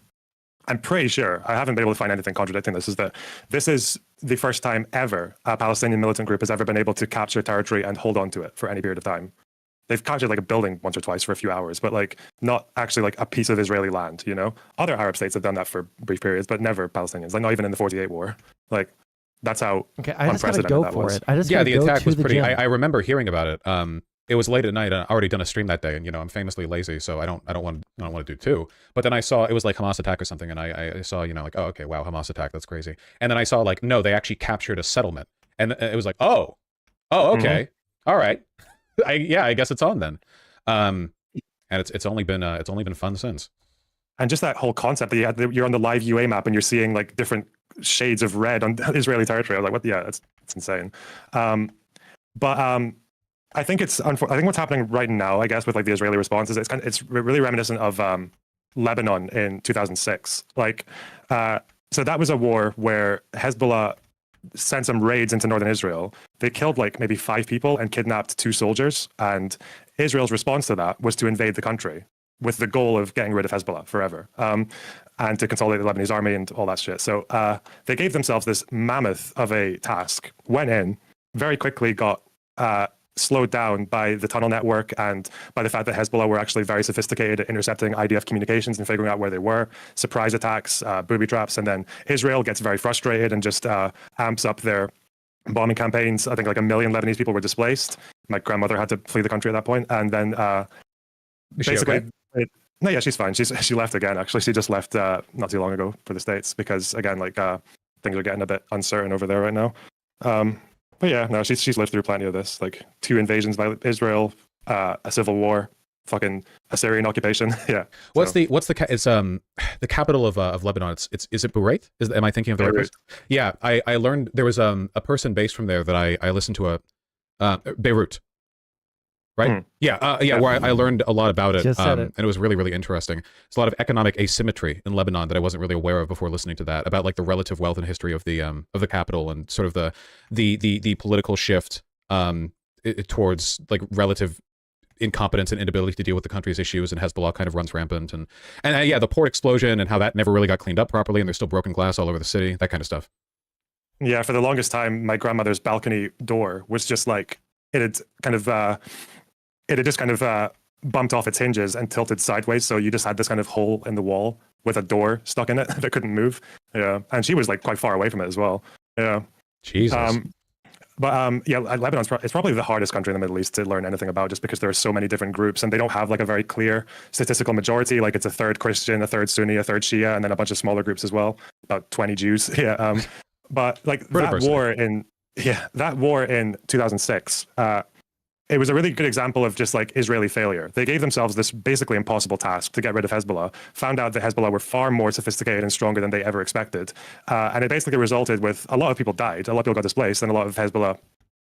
pretty sure, I haven't been able to find anything contradicting this, is that this is the first time ever a Palestinian militant group has ever been able to capture territory and hold on to it for any period of time. They've captured like a building once or twice for a few hours, but like not actually like a piece of Israeli land, Other Arab states have done that for brief periods, but never Palestinians, like not even in the 48 war. Like that's how unprecedented that was. The attack was pretty, I remember hearing about it. It was late at night, and I already done a stream that day, and I'm famously lazy, so I don't want to do two. But then I saw it was like Hamas attack or something, and I saw like, oh, okay, wow, Hamas attack, that's crazy. And then I saw like, no, they actually captured a settlement, and it was like, oh, okay, all right, I guess it's on then. And it's only been fun since. And just that whole concept that you're on the live UA map and you're seeing like different shades of red on Israeli territory. I was like, what? Yeah, it's insane. But I think I think what's happening right now, I guess, with like the Israeli response is it's really reminiscent of Lebanon in 2006. Like, so that was a war where Hezbollah sent some raids into northern Israel. They killed like maybe 5 people and kidnapped 2 soldiers. And Israel's response to that was to invade the country with the goal of getting rid of Hezbollah forever, and to consolidate the Lebanese army and all that shit. So they gave themselves this mammoth of a task, went in, very quickly got slowed down by the tunnel network and by the fact that Hezbollah were actually very sophisticated at intercepting IDF communications and figuring out where they were, surprise attacks, booby traps, and then Israel gets very frustrated and just amps up their bombing campaigns. I think like 1 million Lebanese people were displaced. My grandmother had to flee the country at that point, and then basically, no, yeah, she's fine. She left again. Actually, she just left not too long ago for the States because again, like things are getting a bit uncertain over there right now. But yeah, no, she's lived through plenty of this, like 2 invasions by Israel, a civil war, fucking Assyrian occupation. Yeah. It's the capital of Lebanon. Is it Beirut? Am I thinking of the right place? Yeah, I learned there was a person based from there that I listened to Beirut. Right? Yeah, where I learned a lot about it, and it was really, really interesting. There's a lot of economic asymmetry in Lebanon that I wasn't really aware of before listening to that, about like the relative wealth and history of the capital and sort of the political shift towards like relative incompetence and inability to deal with the country's issues, and Hezbollah kind of runs rampant, and yeah, the port explosion and how that never really got cleaned up properly, and there's still broken glass all over the city, that kind of stuff. Yeah, for the longest time, my grandmother's balcony door was just like it had just kind of bumped off its hinges and tilted sideways. So you just had this kind of hole in the wall with a door stuck in it that couldn't move. Yeah. And she was like quite far away from it as well. Yeah. Jesus. Yeah, Lebanon's it's probably the hardest country in the Middle East to learn anything about, just because there are so many different groups and they don't have like a very clear statistical majority. Like it's a third Christian, a third Sunni, a third Shia, and then a bunch of smaller groups as well, about 20 Jews. Yeah. But like that war in 2006, it was a really good example of just like Israeli failure. They gave themselves this basically impossible task to get rid of Hezbollah, found out that Hezbollah were far more sophisticated and stronger than they ever expected. And it basically resulted with a lot of people died, a lot of people got displaced, and a lot of Hezbollah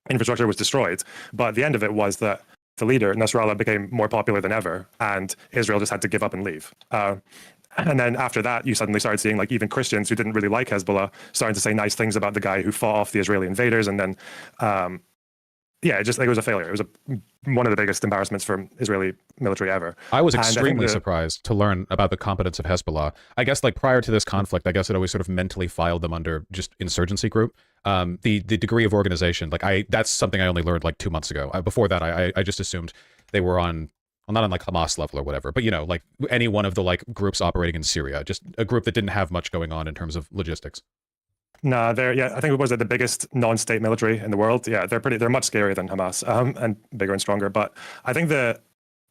infrastructure was destroyed. But the end of it was that the leader, Nasrallah, became more popular than ever, and Israel just had to give up and leave. And then after that, you suddenly started seeing like even Christians who didn't really like Hezbollah starting to say nice things about the guy who fought off the Israeli invaders. And then yeah, it was a failure. It was one of the biggest embarrassments for Israeli military ever. I was extremely surprised to learn about the competence of Hezbollah. I guess like prior to this conflict, I guess it always sort of mentally filed them under just insurgency group. The degree of organization, like that's something I only learned like 2 months ago. Before that, I just assumed they were on, well, not on like Hamas level or whatever, but you know, like any one of the like groups operating in Syria, just a group that didn't have much going on in terms of logistics. No, I think it was the biggest non-state military in the world. Yeah, they're much scarier than Hamas, and bigger and stronger. But I think the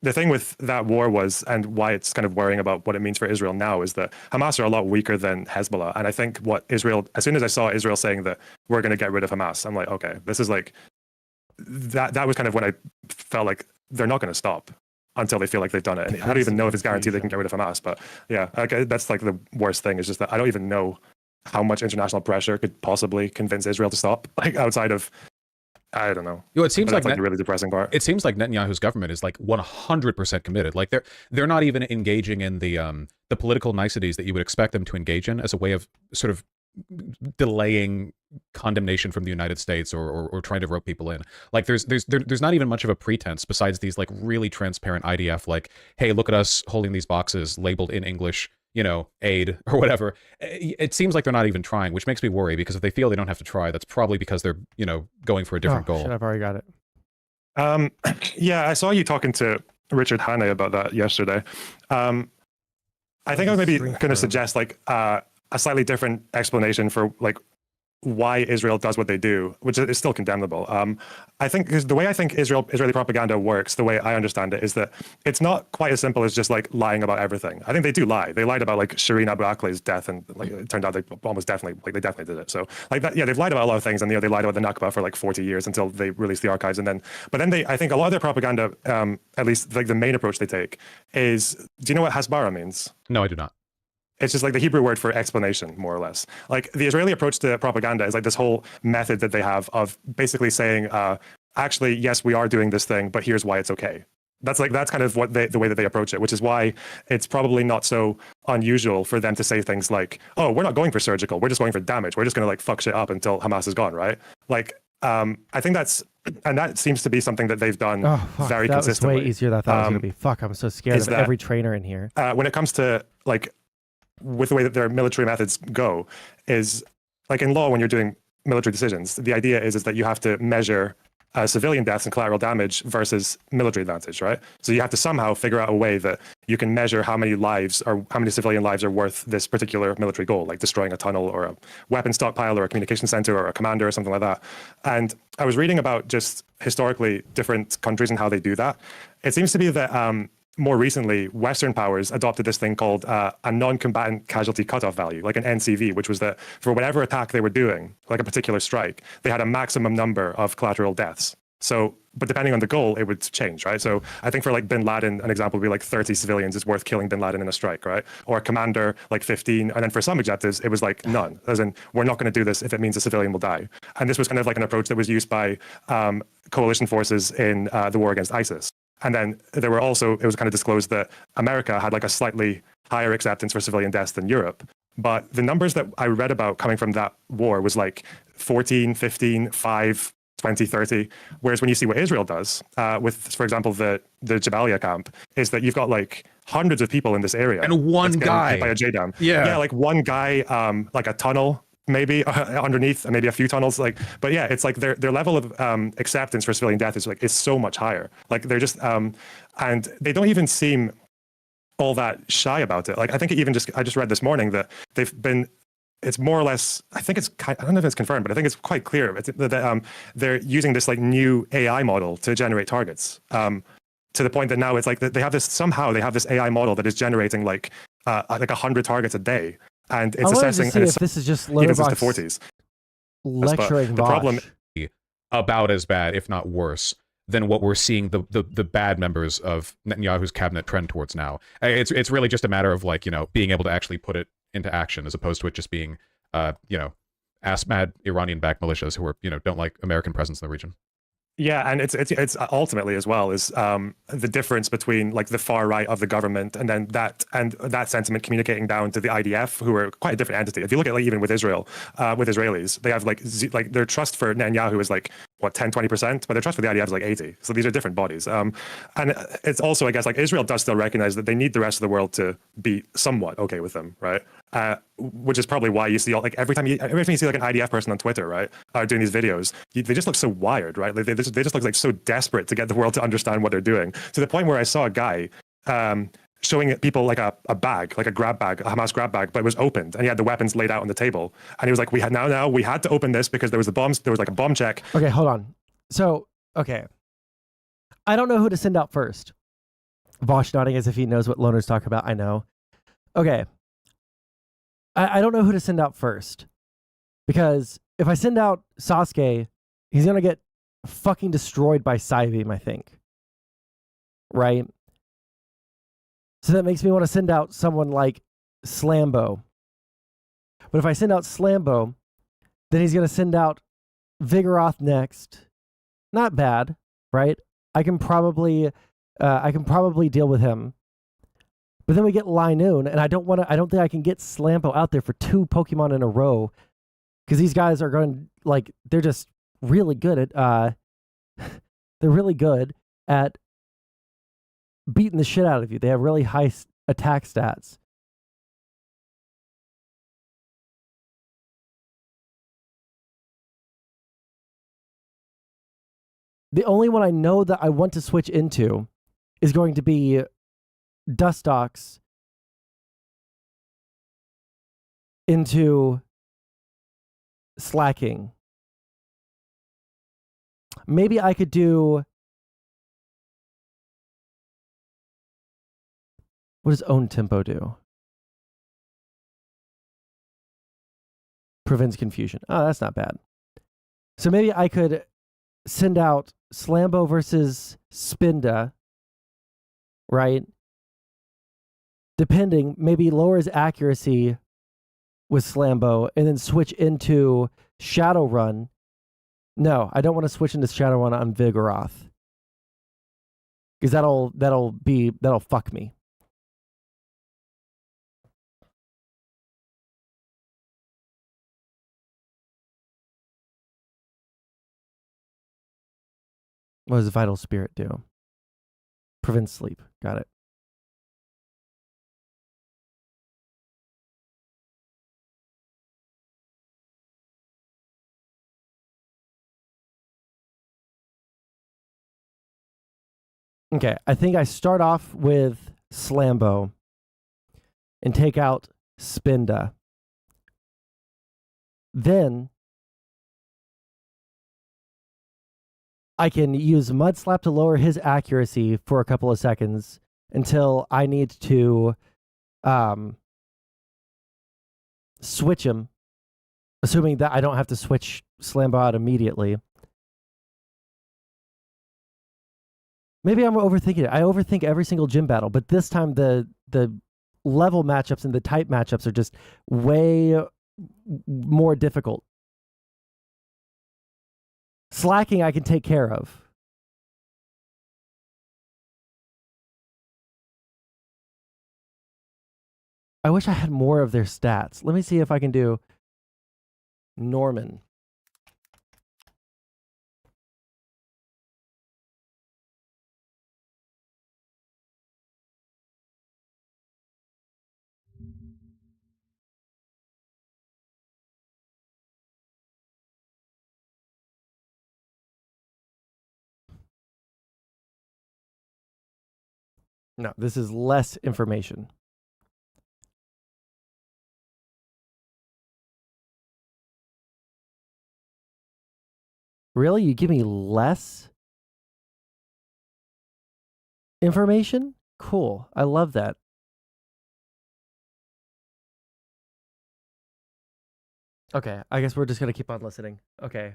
thing with that war was, and why it's kind of worrying about what it means for Israel now, is that Hamas are a lot weaker than Hezbollah. And I think what Israel, as soon as I saw Israel saying that we're going to get rid of Hamas, I'm like, okay, this is like, that was kind of when I felt like they're not going to stop until they feel like they've done it. And I don't even know if it's guaranteed they can get rid of Hamas. But yeah, okay, that's like the worst thing, is just that I don't even know how much international pressure could possibly convince Israel to stop, like outside of, I don't know. It seems like that's the really depressing part. It seems like Netanyahu's government is like 100% committed. Like they're not even engaging in the political niceties that you would expect them to engage in as a way of sort of delaying condemnation from the United States or trying to rope people in. Like there's not even much of a pretense besides these like really transparent IDF, like, hey, look at us holding these boxes labeled in English, you know, aid or whatever. It seems like they're not even trying, which makes me worry, because if they feel they don't have to try, that's probably because they're, you know, going for a different goal. Shit, I've already got it. Yeah, I saw you talking to Richard Haney about that yesterday. I think I was maybe going to suggest like a slightly different explanation for like why Israel does what they do, which is still condemnable. I think the way I think Israeli propaganda works, the way I understand it, is that it's not quite as simple as just like lying about everything. I think they do lie. They lied about like Shireen Abu Akleh's death, and like it turned out they definitely did it. So like that, yeah, they've lied about a lot of things, and they lied about the Nakba for like 40 years until they released the archives, but then I think a lot of their propaganda, at least like the main approach they take, is, do you know what hasbara means? No, I do not. It's just like the Hebrew word for explanation, more or less. Like the Israeli approach to propaganda is like this whole method that they have of basically saying, actually, yes, we are doing this thing, but here's why it's okay. That's kind of what the way that they approach it, which is why it's probably not so unusual for them to say things like, oh, we're not going for surgical, we're just going for damage. We're just going to like fuck shit up until Hamas is gone, right? Like, I think that seems to be something that they've done very consistently. That was way easier than I thought it was going to be. Fuck, I'm so scared of every trainer in here. When it comes to like, with the way that their military methods go, is like in law, when you're doing military decisions, the idea is that you have to measure civilian deaths and collateral damage versus military advantage, right? So you have to somehow figure out a way that you can measure how many lives or how many civilian lives are worth this particular military goal, like destroying a tunnel or a weapon stockpile or a communication center or a commander or something like that. And I was reading about just historically different countries and how they do that. It seems to be that more recently, Western powers adopted this thing called a non-combatant casualty cutoff value, like an NCV, which was that for whatever attack they were doing, like a particular strike, they had a maximum number of collateral deaths. So, but depending on the goal, it would change, right? So I think for like bin Laden, an example would be like 30 civilians is worth killing bin Laden in a strike, right? Or a commander, like 15. And then for some objectives, it was like none, as in we're not going to do this if it means a civilian will die. And this was kind of like an approach that was used by coalition forces in the war against ISIS. And then there were also, it was kind of disclosed that America had like a slightly higher acceptance for civilian deaths than Europe. But the numbers that I read about coming from that war was like 14, 15, 5, 20, 30. Whereas when you see what Israel does with, for example, the Jabalia camp, is that you've got like hundreds of people in this area. And one guy. Hit by a JDAM. Yeah, like one guy, like a tunnel, maybe underneath, maybe a few tunnels, like, but yeah, it's like their level of acceptance for civilian death is so much higher. Like they're just and they don't even seem all that shy about it. Like I think I just read this morning that it's more or less, I think I don't know if it's confirmed, but I think it's quite clear that they're using this like new AI model to generate targets. To the point that now it's like they have this AI model that is generating like 100 targets a day. And it's assessing. To see if this is just Loderbox 40s. lecturing the problem about as bad, if not worse, than what we're seeing the bad members of Netanyahu's cabinet trend towards now. It's really just a matter of like being able to actually put it into action as opposed to it just being ass mad Iranian-backed militias who are don't like American presence in the region. Yeah, and it's ultimately as well is the difference between like the far right of the government and then that sentiment communicating down to the IDF, who are quite a different entity. If you look at like even with Israel, with Israelis, they have like their trust for Netanyahu is like what 10-20%, but their trust for the IDF is like 80. So these are different bodies. And it's also, I guess, like Israel does still recognize that they need the rest of the world to be somewhat okay with them, right? Which is probably why you see like every time you see like an IDF person on Twitter, right, doing these videos, they just look so wired, right? Like they just look like so desperate to get the world to understand what they're doing, to the point where I saw a guy showing people like a bag, like a grab bag, a Hamas grab bag, but it was opened and he had the weapons laid out on the table, and he was like, we had to open this because there was like a bomb check. Okay, hold on. So okay, I don't know who to send out first. Vosh nodding as if he knows what loners talk about. I know. Okay. I don't know who to send out first, because if I send out Sasuke, he's going to get fucking destroyed by Psybeam, I think. Right? So that makes me want to send out someone like Slambo. But if I send out Slambo, then he's going to send out Vigoroth next. Not bad, right? I can probably deal with him. But then we get Linoon, and I don't think I can get Slambo out there for 2 Pokemon in a row, because these guys are going, like, they're just really good at they're really good at beating the shit out of you. They have really high attack stats. The only one I know that I want to switch into is going to be Dustox into Slacking. Maybe I could do... What does Own Tempo do? Prevents confusion. Oh, that's not bad. So maybe I could send out Slambo versus Spinda, right? Depending, maybe lower his accuracy with Slambo and then switch into Shadowrun. No, I don't want to switch into Shadowrun on Vigoroth, because that'll fuck me. What does Vital Spirit do? Prevents sleep. Got it. Okay, I think I start off with Slambo and take out Spinda. Then I can use Mudslap to lower his accuracy for a couple of seconds until I need to switch him, assuming that I don't have to switch Slambo out immediately. Maybe I'm overthinking it. I overthink every single gym battle, but this time the level matchups and the type matchups are just way more difficult. Slacking I can take care of. I wish I had more of their stats. Let me see if I can do Norman. No, this is less information. Really? You give me less information? Cool. I love that. Okay, I guess we're just gonna keep on listening. Okay.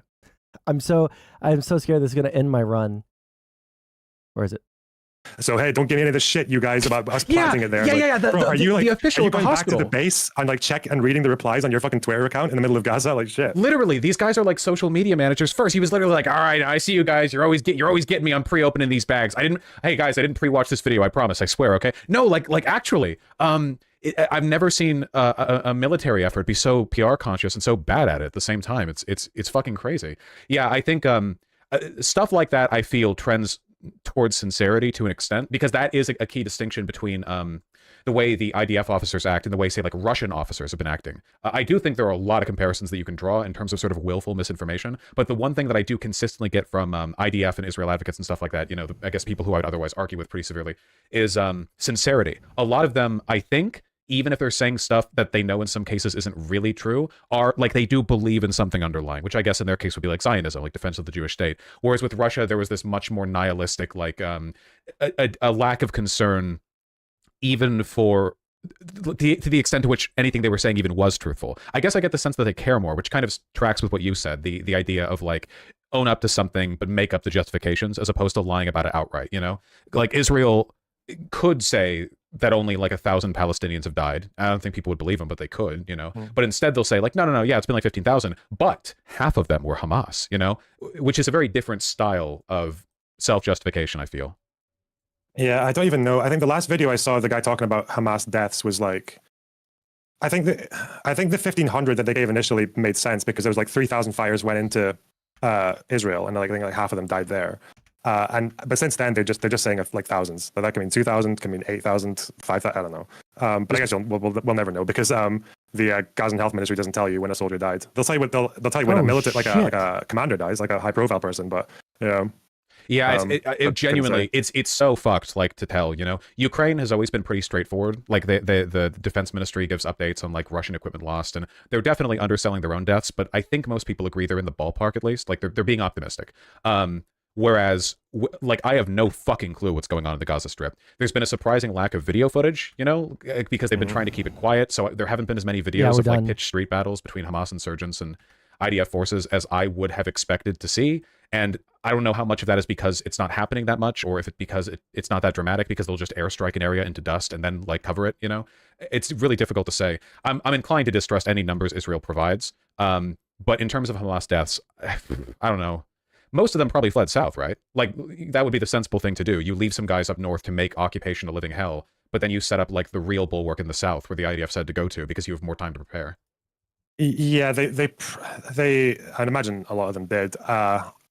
I'm so scared this is gonna end my run. Where is it? So hey, don't give me any of this shit, you guys, about us planting it there. Yeah. Bro, are you like the official are you of the going back to hospital. the base and like check and reading the replies on your fucking Twitter account in the middle of Gaza? Like shit. Literally, these guys are like social media managers. First, he was literally like, "All right, I see you guys. You're always getting me. I'm pre-opening these bags. Hey guys, I didn't pre-watch this video. I promise. I swear. Okay. No, like actually, I've never seen a military effort be so PR conscious and so bad at it at the same time. It's fucking crazy. Yeah, I think stuff like that I feel trends towards sincerity to an extent, because that is a key distinction between the way the IDF officers act and the way, say, like Russian officers have been acting. I do think there are a lot of comparisons that you can draw in terms of sort of willful misinformation, but the one thing that I do consistently get from IDF and Israel advocates and stuff like that, I guess people who I would otherwise argue with pretty severely, is sincerity. A lot of them, I think, even if they're saying stuff that they know in some cases isn't really true, are like they do believe in something underlying, which I guess in their case would be like Zionism, like defense of the Jewish state. Whereas with Russia, there was this much more nihilistic, like a lack of concern, even for to the extent to which anything they were saying even was truthful. I guess I get the sense that they care more, which kind of tracks with what you said, the idea of like own up to something but make up the justifications as opposed to lying about it outright. Like Israel could say that only like 1,000 Palestinians have died. I don't think people would believe them, but they could, But instead they'll say like, no, yeah, it's been like 15,000, but half of them were Hamas, which is a very different style of self-justification, I feel. Yeah, I don't even know. I think the last video I saw, the guy talking about Hamas deaths was like, I think the 1,500 that they gave initially made sense because there was like 3,000 fires went into Israel, and like I think like half of them died there. But since then they're just saying like thousands. But that can mean 2,000, can mean 8,000, 5,000. I don't know. But I guess we'll never know because the Gazan Health Ministry doesn't tell you when a soldier died. They'll tell you they'll tell you when a military like a commander dies, like a high profile person. But yeah, it genuinely, it's so fucked, like, to tell, Ukraine has always been pretty straightforward. Like, the defense ministry gives updates on, like, Russian equipment lost, and they're definitely underselling their own deaths, but I think most people agree they're in the ballpark, at least. Like, they're being optimistic. Whereas, like, I have no fucking clue what's going on in the Gaza Strip. There's been a surprising lack of video footage, because they've been trying to keep it quiet, so there haven't been as many videos of, like, pitched street battles between Hamas insurgents and IDF forces as I would have expected to see. And I don't know how much of that is because it's not happening that much, or if it's because it's not that dramatic because they'll just airstrike an area into dust and then like cover it. It's really difficult to say. I'm inclined to distrust any numbers Israel provides. But in terms of Hamas deaths, I don't know. Most of them probably fled south, right? Like, that would be the sensible thing to do. You leave some guys up north to make occupation a living hell, but then you set up like the real bulwark in the south where the IDF said to go to because you have more time to prepare. Yeah, they I'd imagine a lot of them did.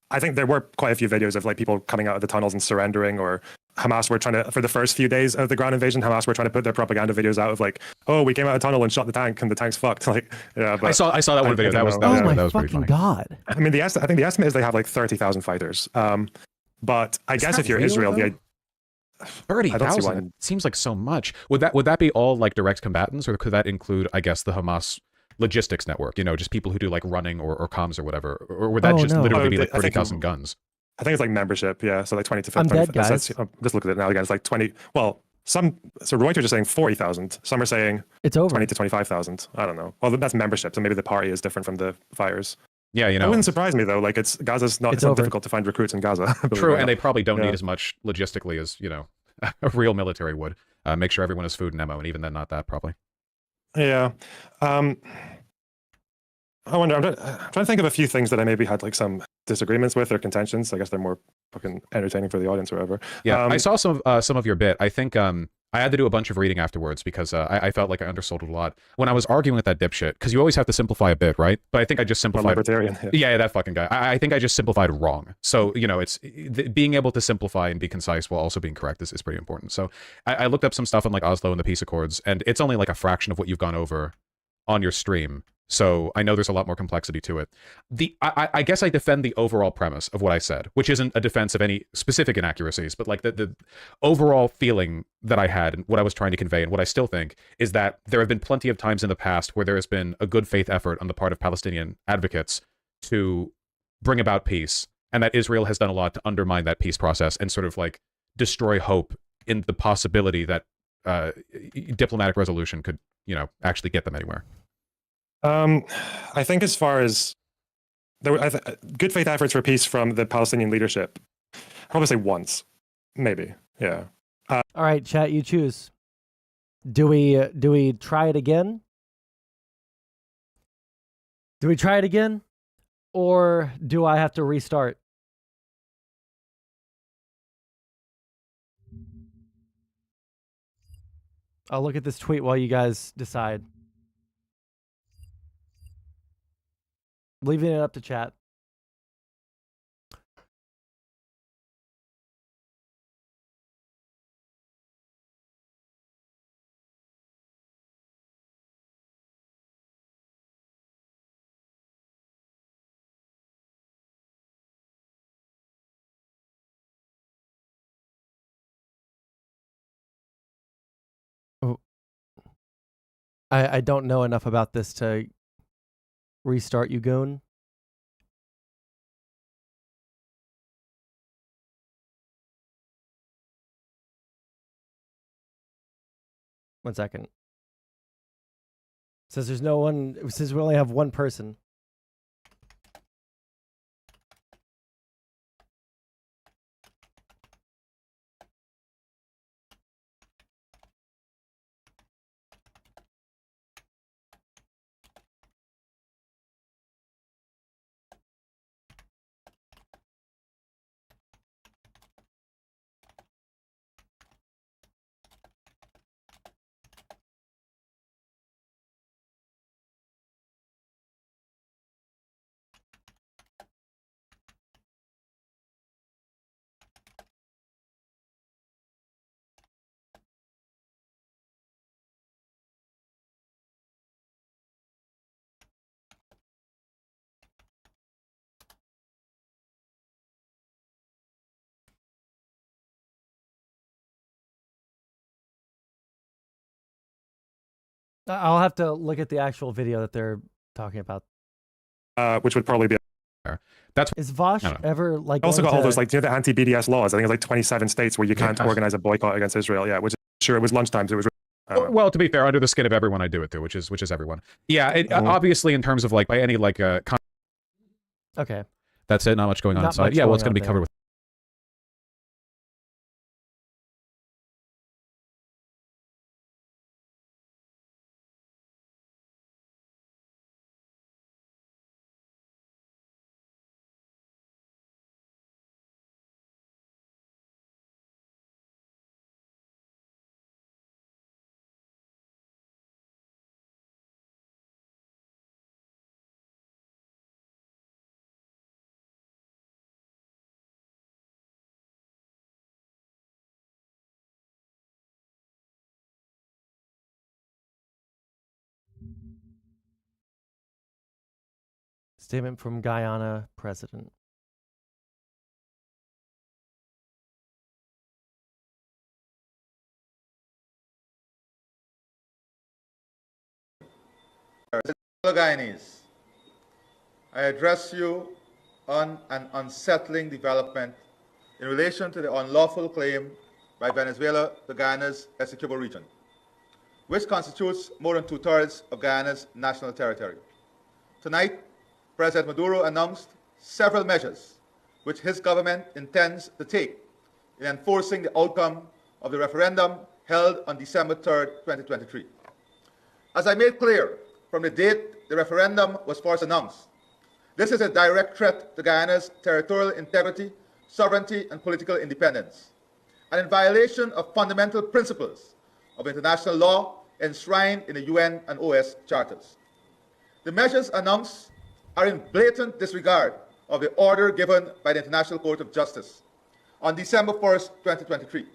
I think there were quite a few videos of like people coming out of the tunnels and surrendering, or Hamas were trying to, for the first few days of the ground invasion, Hamas were trying to put their propaganda videos out of like, oh, we came out of the tunnel and shot the tank and the tank's fucked. Like, yeah, but I saw that one video. That was pretty funny. God. I mean, I think the estimate is they have like 30,000 fighters. But I guess if you're Israel, I don't see why. 30,000 seems like so much. Would that be all like direct combatants, or could that include, I guess, the Hamas logistics network? You know, just people who do like running or comms or whatever, or would that literally be like 30,000 guns? I think it's like membership, yeah. So like 20 to 50. I'm dead, guys. Just look at it now again. It's like 20. Well, so Reuters are saying 40,000. Some are saying it's over 20 to 25,000. I don't know. Well, that's membership, so maybe the party is different from the fires. Yeah, you know, it wouldn't surprise me though. Like it's not difficult to find recruits in Gaza. True, and they probably don't need as much logistically as a real military would. Make sure everyone has food and ammo, and even then, not that probably. Yeah. I wonder. I'm trying to think of a few things that I maybe had like some disagreements with or contentions. I guess they're more fucking entertaining for the audience or whatever. Yeah, I saw some of your bit. I think I had to do a bunch of reading afterwards because I felt like I undersold it a lot when I was arguing with that dipshit. Because you always have to simplify a bit, right? But I think I just simplified. Libertarian. Yeah, that fucking guy. I think I just simplified wrong. So it's being able to simplify and be concise while also being correct is pretty important. So I looked up some stuff on like Oslo and the peace accords, and it's only like a fraction of what you've gone over on your stream. So I know there's a lot more complexity to it. I guess I defend the overall premise of what I said, which isn't a defense of any specific inaccuracies, but like the overall feeling that I had and what I was trying to convey and what I still think is that there have been plenty of times in the past where there has been a good faith effort on the part of Palestinian advocates to bring about peace, and that Israel has done a lot to undermine that peace process and sort of like destroy hope in the possibility that diplomatic resolution could, actually get them anywhere. I think as far as good faith efforts for peace from the Palestinian leadership, I'd probably say once, maybe. Yeah. All right, chat, you choose. Do we try it again? Do we try it again? Or do I have to restart? I'll look at this tweet while you guys decide. Leaving it up to chat. Oh. I don't know enough about this to restart you, goon. One second. Says there's no one. It says we only have one person. I'll have to look at the actual video that they're talking about. Which would probably be. Is Vosh ever like? Also got all those like the anti-BDS laws. I think it's like 27 states where you can't organize a boycott against Israel. Yeah, which sure it was lunchtime. So it was. Well, to be fair, under the skin of everyone, I do it too, which is everyone. Yeah, obviously in terms of like by any like okay, that's it. Not much going on Not inside. much Yeah, well, going it's going to on be covered there. with. Statement from Guyana president. Guyanese, I address you on an unsettling development in relation to the unlawful claim by Venezuela to Guyana's Essequibo region, which constitutes more than 2/3 of Guyana's national territory. Tonight, President Maduro announced several measures which his government intends to take in enforcing the outcome of the referendum held on December 3rd, 2023. As I made clear from the date the referendum was first announced, this is a direct threat to Guyana's territorial integrity, sovereignty, and political independence, and in violation of fundamental principles of international law enshrined in the UN and OAS charters. The measures announced are in blatant disregard of the order given by the International Court of Justice on December 1st, 2023.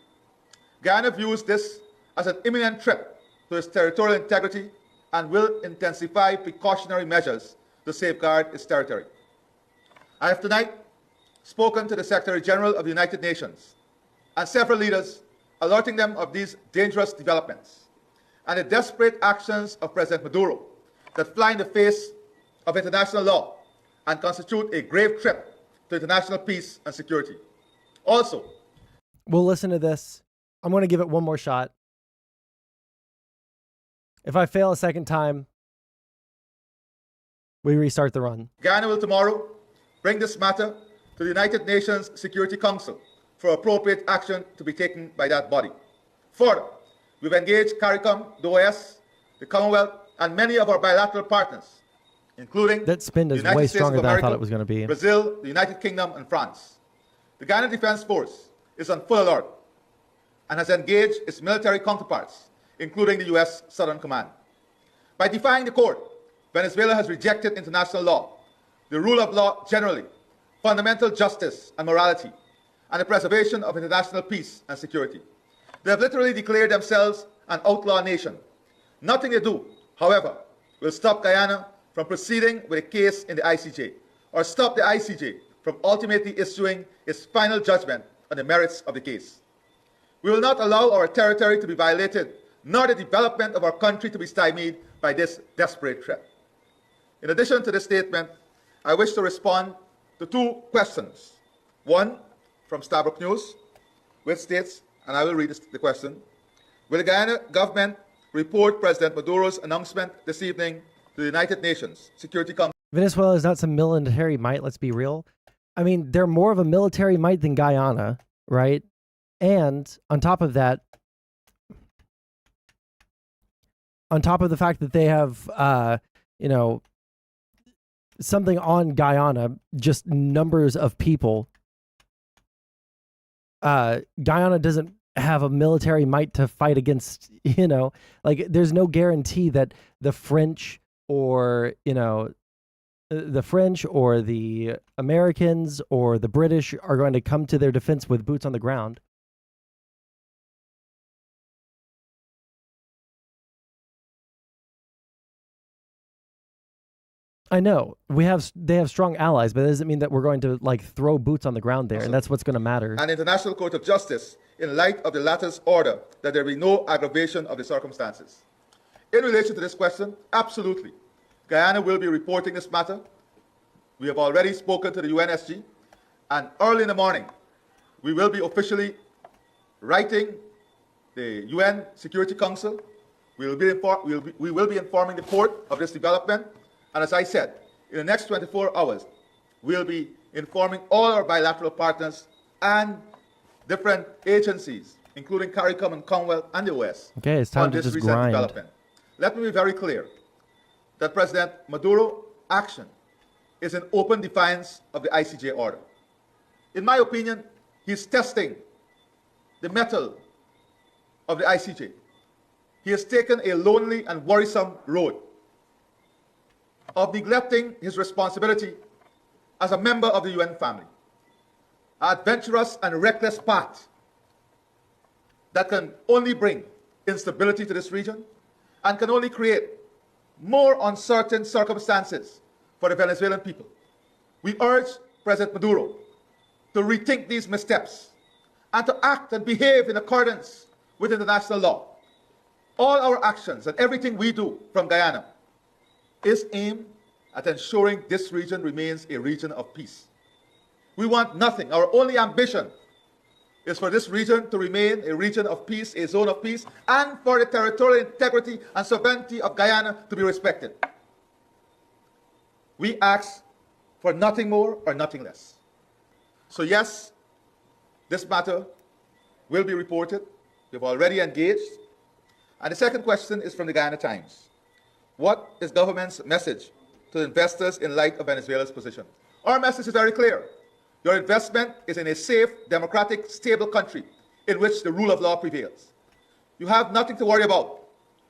Guyana views this as an imminent threat to its territorial integrity and will intensify precautionary measures to safeguard its territory. I have tonight spoken to the Secretary General of the United Nations and several leaders, alerting them of these dangerous developments and the desperate actions of President Maduro that fly in the face of international law and constitute a grave threat to international peace and security. Also, we'll listen to this. I'm going to give it one more shot. If I fail a second time, we restart the run. Guyana will tomorrow bring this matter to the United Nations Security Council for appropriate action to be taken by that body. Further, we've engaged CARICOM, the OAS, the Commonwealth, and many of our bilateral partners, including that spin the is United way States stronger of than I America, thought it was going to be. Brazil, the United Kingdom, and France. The Guyana Defense Force is on full alert and has engaged its military counterparts, including the U.S. Southern Command. By defying the court, Venezuela has rejected international law, the rule of law generally, fundamental justice and morality, and the preservation of international peace and security. They have literally declared themselves an outlaw nation. Nothing they do, however, will stop Guyana from proceeding with a case in the ICJ, or stop the ICJ from ultimately issuing its final judgment on the merits of the case. We will not allow our territory to be violated, nor the development of our country to be stymied by this desperate threat. In addition to this statement, I wish to respond to two questions. One from Stabrook News, which states, and I will read the question, will the Guyana government report President Maduro's announcement this evening to the United Nations Security Council? Venezuela is not some military might, let's be real. I mean, they're more of a military might than Guyana, right? And on top of that, on top of the fact that they have, something on Guyana, just numbers of people, Guyana doesn't have a military might to fight against, there's no guarantee that the French or, the French or the Americans or the British are going to come to their defense with boots on the ground. I know they have strong allies, but that doesn't mean that we're going to throw boots on the ground there, and that's what's going to matter. And International Court of Justice, in light of the latter's order that there be no aggravation of the circumstances. In relation to this question, absolutely, Guyana will be reporting this matter. We have already spoken to the UNSG, and early in the morning, we will be officially writing the UN Security Council. We will be informing the court of this development. And as I said, in the next 24 hours, we'll be informing all our bilateral partners and different agencies, including CARICOM and Commonwealth and the OAS, okay, it's time on to this just recent grind. development. Let me be very clear that President Maduro's action is in open defiance of the ICJ order. In my opinion, he's testing the mettle of the ICJ. He has taken a lonely and worrisome road of neglecting his responsibility as a member of the UN family. An adventurous and reckless path that can only bring instability to this region and can only create more uncertain circumstances for the Venezuelan people. We urge President Maduro to rethink these missteps and to act and behave in accordance with international law. All our actions and everything we do from Guyana is aimed at ensuring this region remains a region of peace. We want nothing. Our only ambition is for this region to remain a region of peace, a zone of peace, and for the territorial integrity and sovereignty of Guyana to be respected. We ask for nothing more or nothing less. So yes, this matter will be reported. We've already engaged. And the second question is from the Guyana Times. What is government's message to investors in light of Venezuela's position? Our message is very clear. Your investment is in a safe, democratic, stable country in which the rule of law prevails. You have nothing to worry about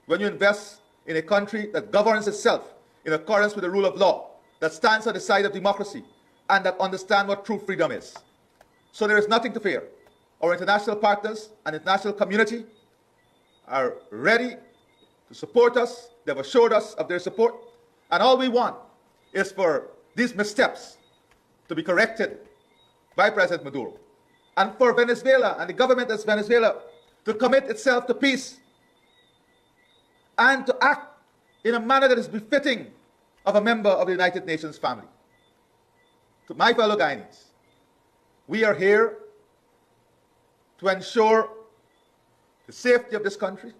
when you invest in a country that governs itself in accordance with the rule of law, that stands on the side of democracy, and that understands what true freedom is. So there is nothing to fear. Our international partners and international community are ready to support us. They've assured us of their support. And all we want is for these missteps to be corrected by President Maduro, and for Venezuela and the government of Venezuela to commit itself to peace and to act in a manner that is befitting of a member of the United Nations family. To my fellow Guyanese, we are here to ensure the safety of this country,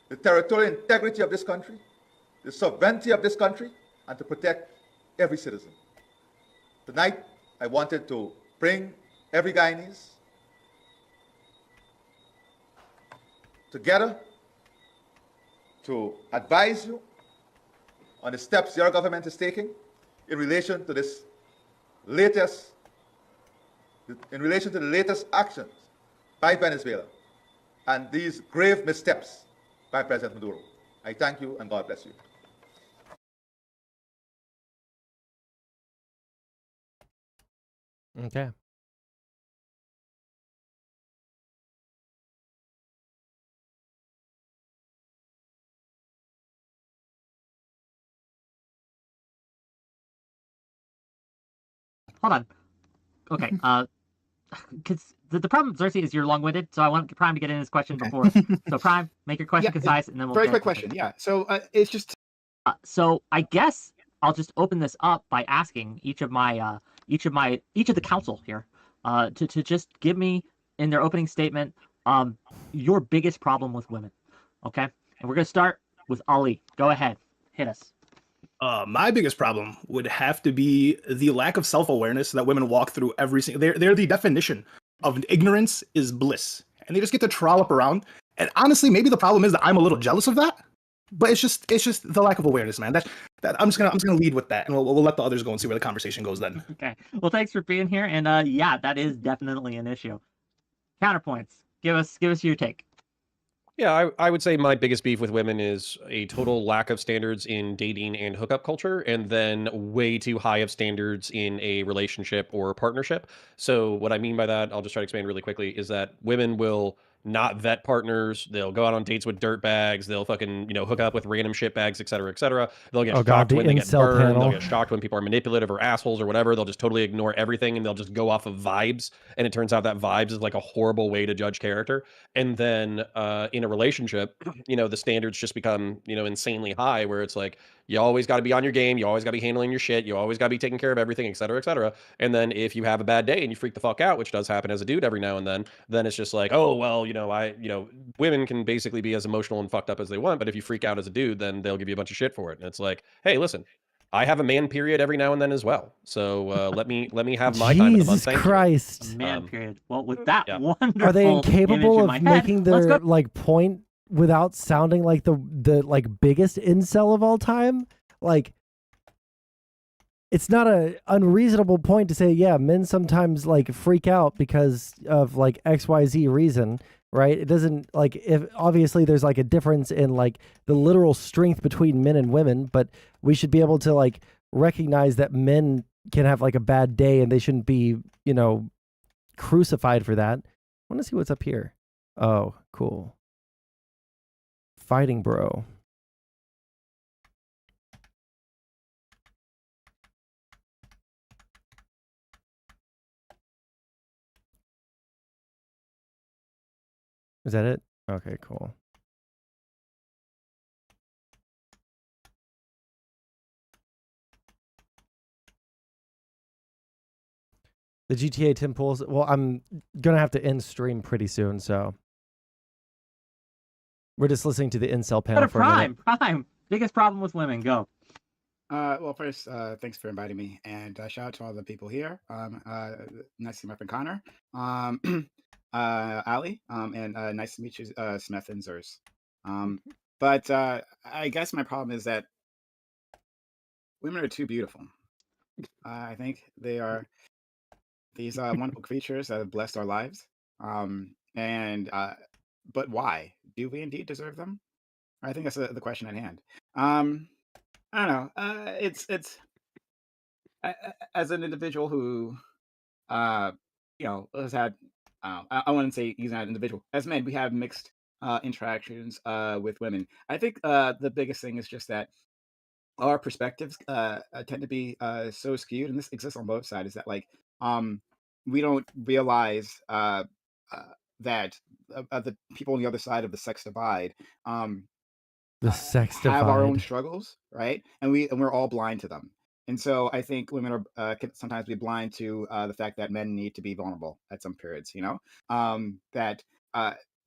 the territorial integrity of this country, the sovereignty of this country, and to protect every citizen. Tonight, I wanted to bring every Guyanese together to advise you on the steps your government is taking in relation to this latest, in relation to the latest actions by Venezuela and these grave missteps by President Maduro. I thank you and God bless you. Okay. Hold on. Okay. Because the problem, Xerxes, is you're long-winded, so I want Prime to get in his question before. So Prime, make your question concise, and then we'll. Very quick question. Yeah. So it's just. So I guess I'll just open this up by asking each of the council here, to just give me in their opening statement, your biggest problem with women. Okay, and we're gonna start with Ali. Go ahead, hit us. My biggest problem would have to be the lack of self-awareness that women walk through every single. They're the definition of ignorance is bliss, and they just get to trollop around. And honestly, maybe the problem is that I'm a little jealous of that. But it's just the lack of awareness, man. That I'm just gonna lead with that, and we'll let the others go and see where the conversation goes then. Okay. Well, thanks for being here, and yeah, that is definitely an issue. Counterpoints. Give us your take. Yeah, I would say my biggest beef with women is a total lack of standards in dating and hookup culture, and then way too high of standards in a relationship or partnership. So what I mean by that, I'll just try to explain really quickly, is that women will not vet partners. They'll go out on dates with dirt bags. They'll fucking, hook up with random shit bags, et cetera, et cetera. They'll get shocked when they get burned. Panel. They'll get shocked when people are manipulative or assholes or whatever. They'll just totally ignore everything, and they'll just go off of vibes. And it turns out that vibes is like a horrible way to judge character. And then in a relationship, the standards just become, insanely high, where it's like, you always got to be on your game. You always got to be handling your shit. You always got to be taking care of everything, et cetera, et cetera. And then if you have a bad day and you freak the fuck out, which does happen as a dude every now and then it's just like, oh, well, women can basically be as emotional and fucked up as they want. But if you freak out as a dude, then they'll give you a bunch of shit for it. And it's like, hey, listen, I have a man period every now and then as well. So let me have my time in the month. Jesus Christ. Man period. Well, with that wonderful Are they incapable image in of my making head, their point without sounding like the biggest incel of all time? Like, it's not a unreasonable point to say, yeah, men sometimes freak out because of XYZ reason, right? It doesn't if obviously there's a difference in the literal strength between men and women, but we should be able to recognize that men can have a bad day and they shouldn't be, crucified for that. I want to see what's up here. Oh, cool. Fighting bro. Is that it? Okay, cool. The GTA Tim Pools. Well, I'm gonna have to end stream pretty soon, so we're just listening to the incel panel for a minute. Prime. Biggest problem with women. Go. Well, first, thanks for inviting me, and shout out to all the people here. Nice to meet my friend Connor, Ali, and nice to meet you, Smith and Zers. But I guess my problem is that women are too beautiful. I think they are these wonderful creatures that have blessed our lives. But why? Do we indeed deserve them? I think that's the question at hand. I don't know. It's as an individual who, has had. I wouldn't say he's not an individual. As men, we have mixed interactions with women. I think the biggest thing is just that our perspectives tend to be so skewed, and this exists on both sides. Is that we don't realize that the people on the other side of the sex divide The sex have our own divide. struggles, right? And we're all blind to them. And so I think women are can sometimes be blind to the fact that men need to be vulnerable at some periods. That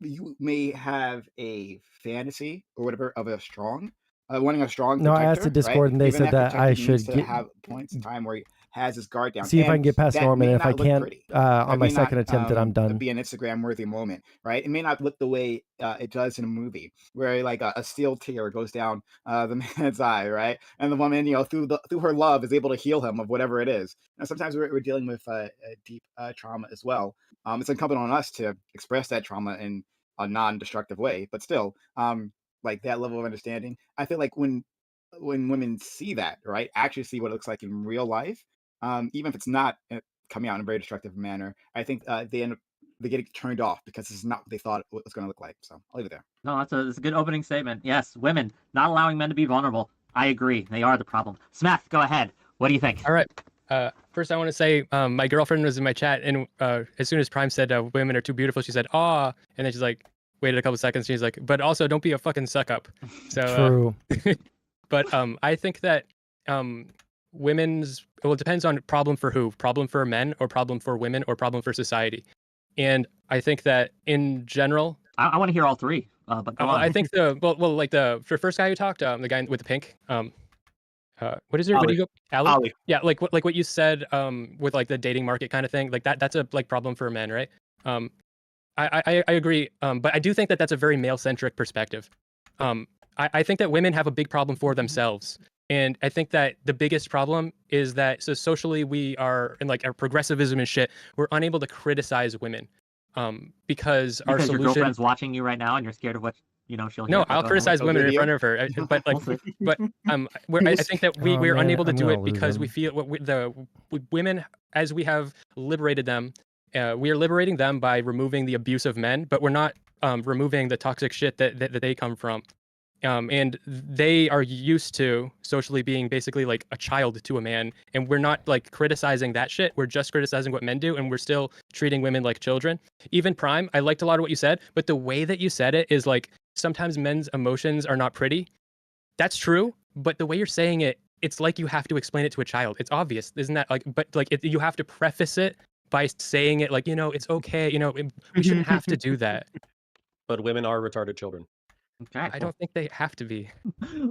you may have a fantasy or whatever of a strong, wanting a strong No, protector. I asked the Discord, right? and they Even said that I protector needs should to get have points in time where he has his guard down. see if I can And get past that Norman. may And if I not look can't, pretty. on That my may not second attempt, then I'm done. be an Instagram worthy moment, right? It may not look the way it does in a movie, where a steel tear goes down the man's eye, right? And the woman, through her love, is able to heal him of whatever it is. And sometimes we're dealing with a deep trauma as well. It's incumbent on us to express that trauma in a non-destructive way, but still, that level of understanding. I feel like when women see that, right, actually see what it looks like in real life, even if it's not coming out in a very destructive manner, I think they get turned off because this is not what they thought it was going to look like. So I'll leave it there. No, that's a good opening statement. Yes, women not allowing men to be vulnerable. I agree. They are the problem. Smith, go ahead. What do you think? All right. First, I want to say my girlfriend was in my chat, and as soon as Prime said women are too beautiful, she said, "Aw," and then she's like, waited a couple seconds. She's like, "But also, don't be a fucking suck up." So True. But I think that it depends on problem for who, problem for men or problem for women or problem for society. And I think that in general, I want to hear all three. But go on. I think the first guy who talked, the guy with the pink, what is it? Ali. What do you go? Ali? Ali. Yeah, like what you said, with the dating market kind of thing, that's a problem for men, right? I agree, but I do think that that's a very male centric perspective. I think that women have a big problem for themselves. And I think that the biggest problem is that socially we are in our progressivism and shit, we're unable to criticize women. Because our your solution. girlfriend's watching you right now and you're scared of what she'll hear. No, I'll criticize women in front of her. But I think that we're unable to do it because we feel women, as we have liberated them, we are liberating them by removing the abuse of men, but we're not removing the toxic shit that they come from. And they are used to socially being basically like a child to a man, and we're not criticizing that shit. We're just criticizing what men do, and we're still treating women like children. Even Prime, I liked a lot of what you said, but the way that you said it is sometimes men's emotions are not pretty. That's true, but the way you're saying it, it's like you have to explain it to a child. It's obvious, isn't that? You have to preface it by saying it it's okay. We shouldn't have to do that. But women are retarded children. Okay. I don't think they have to be.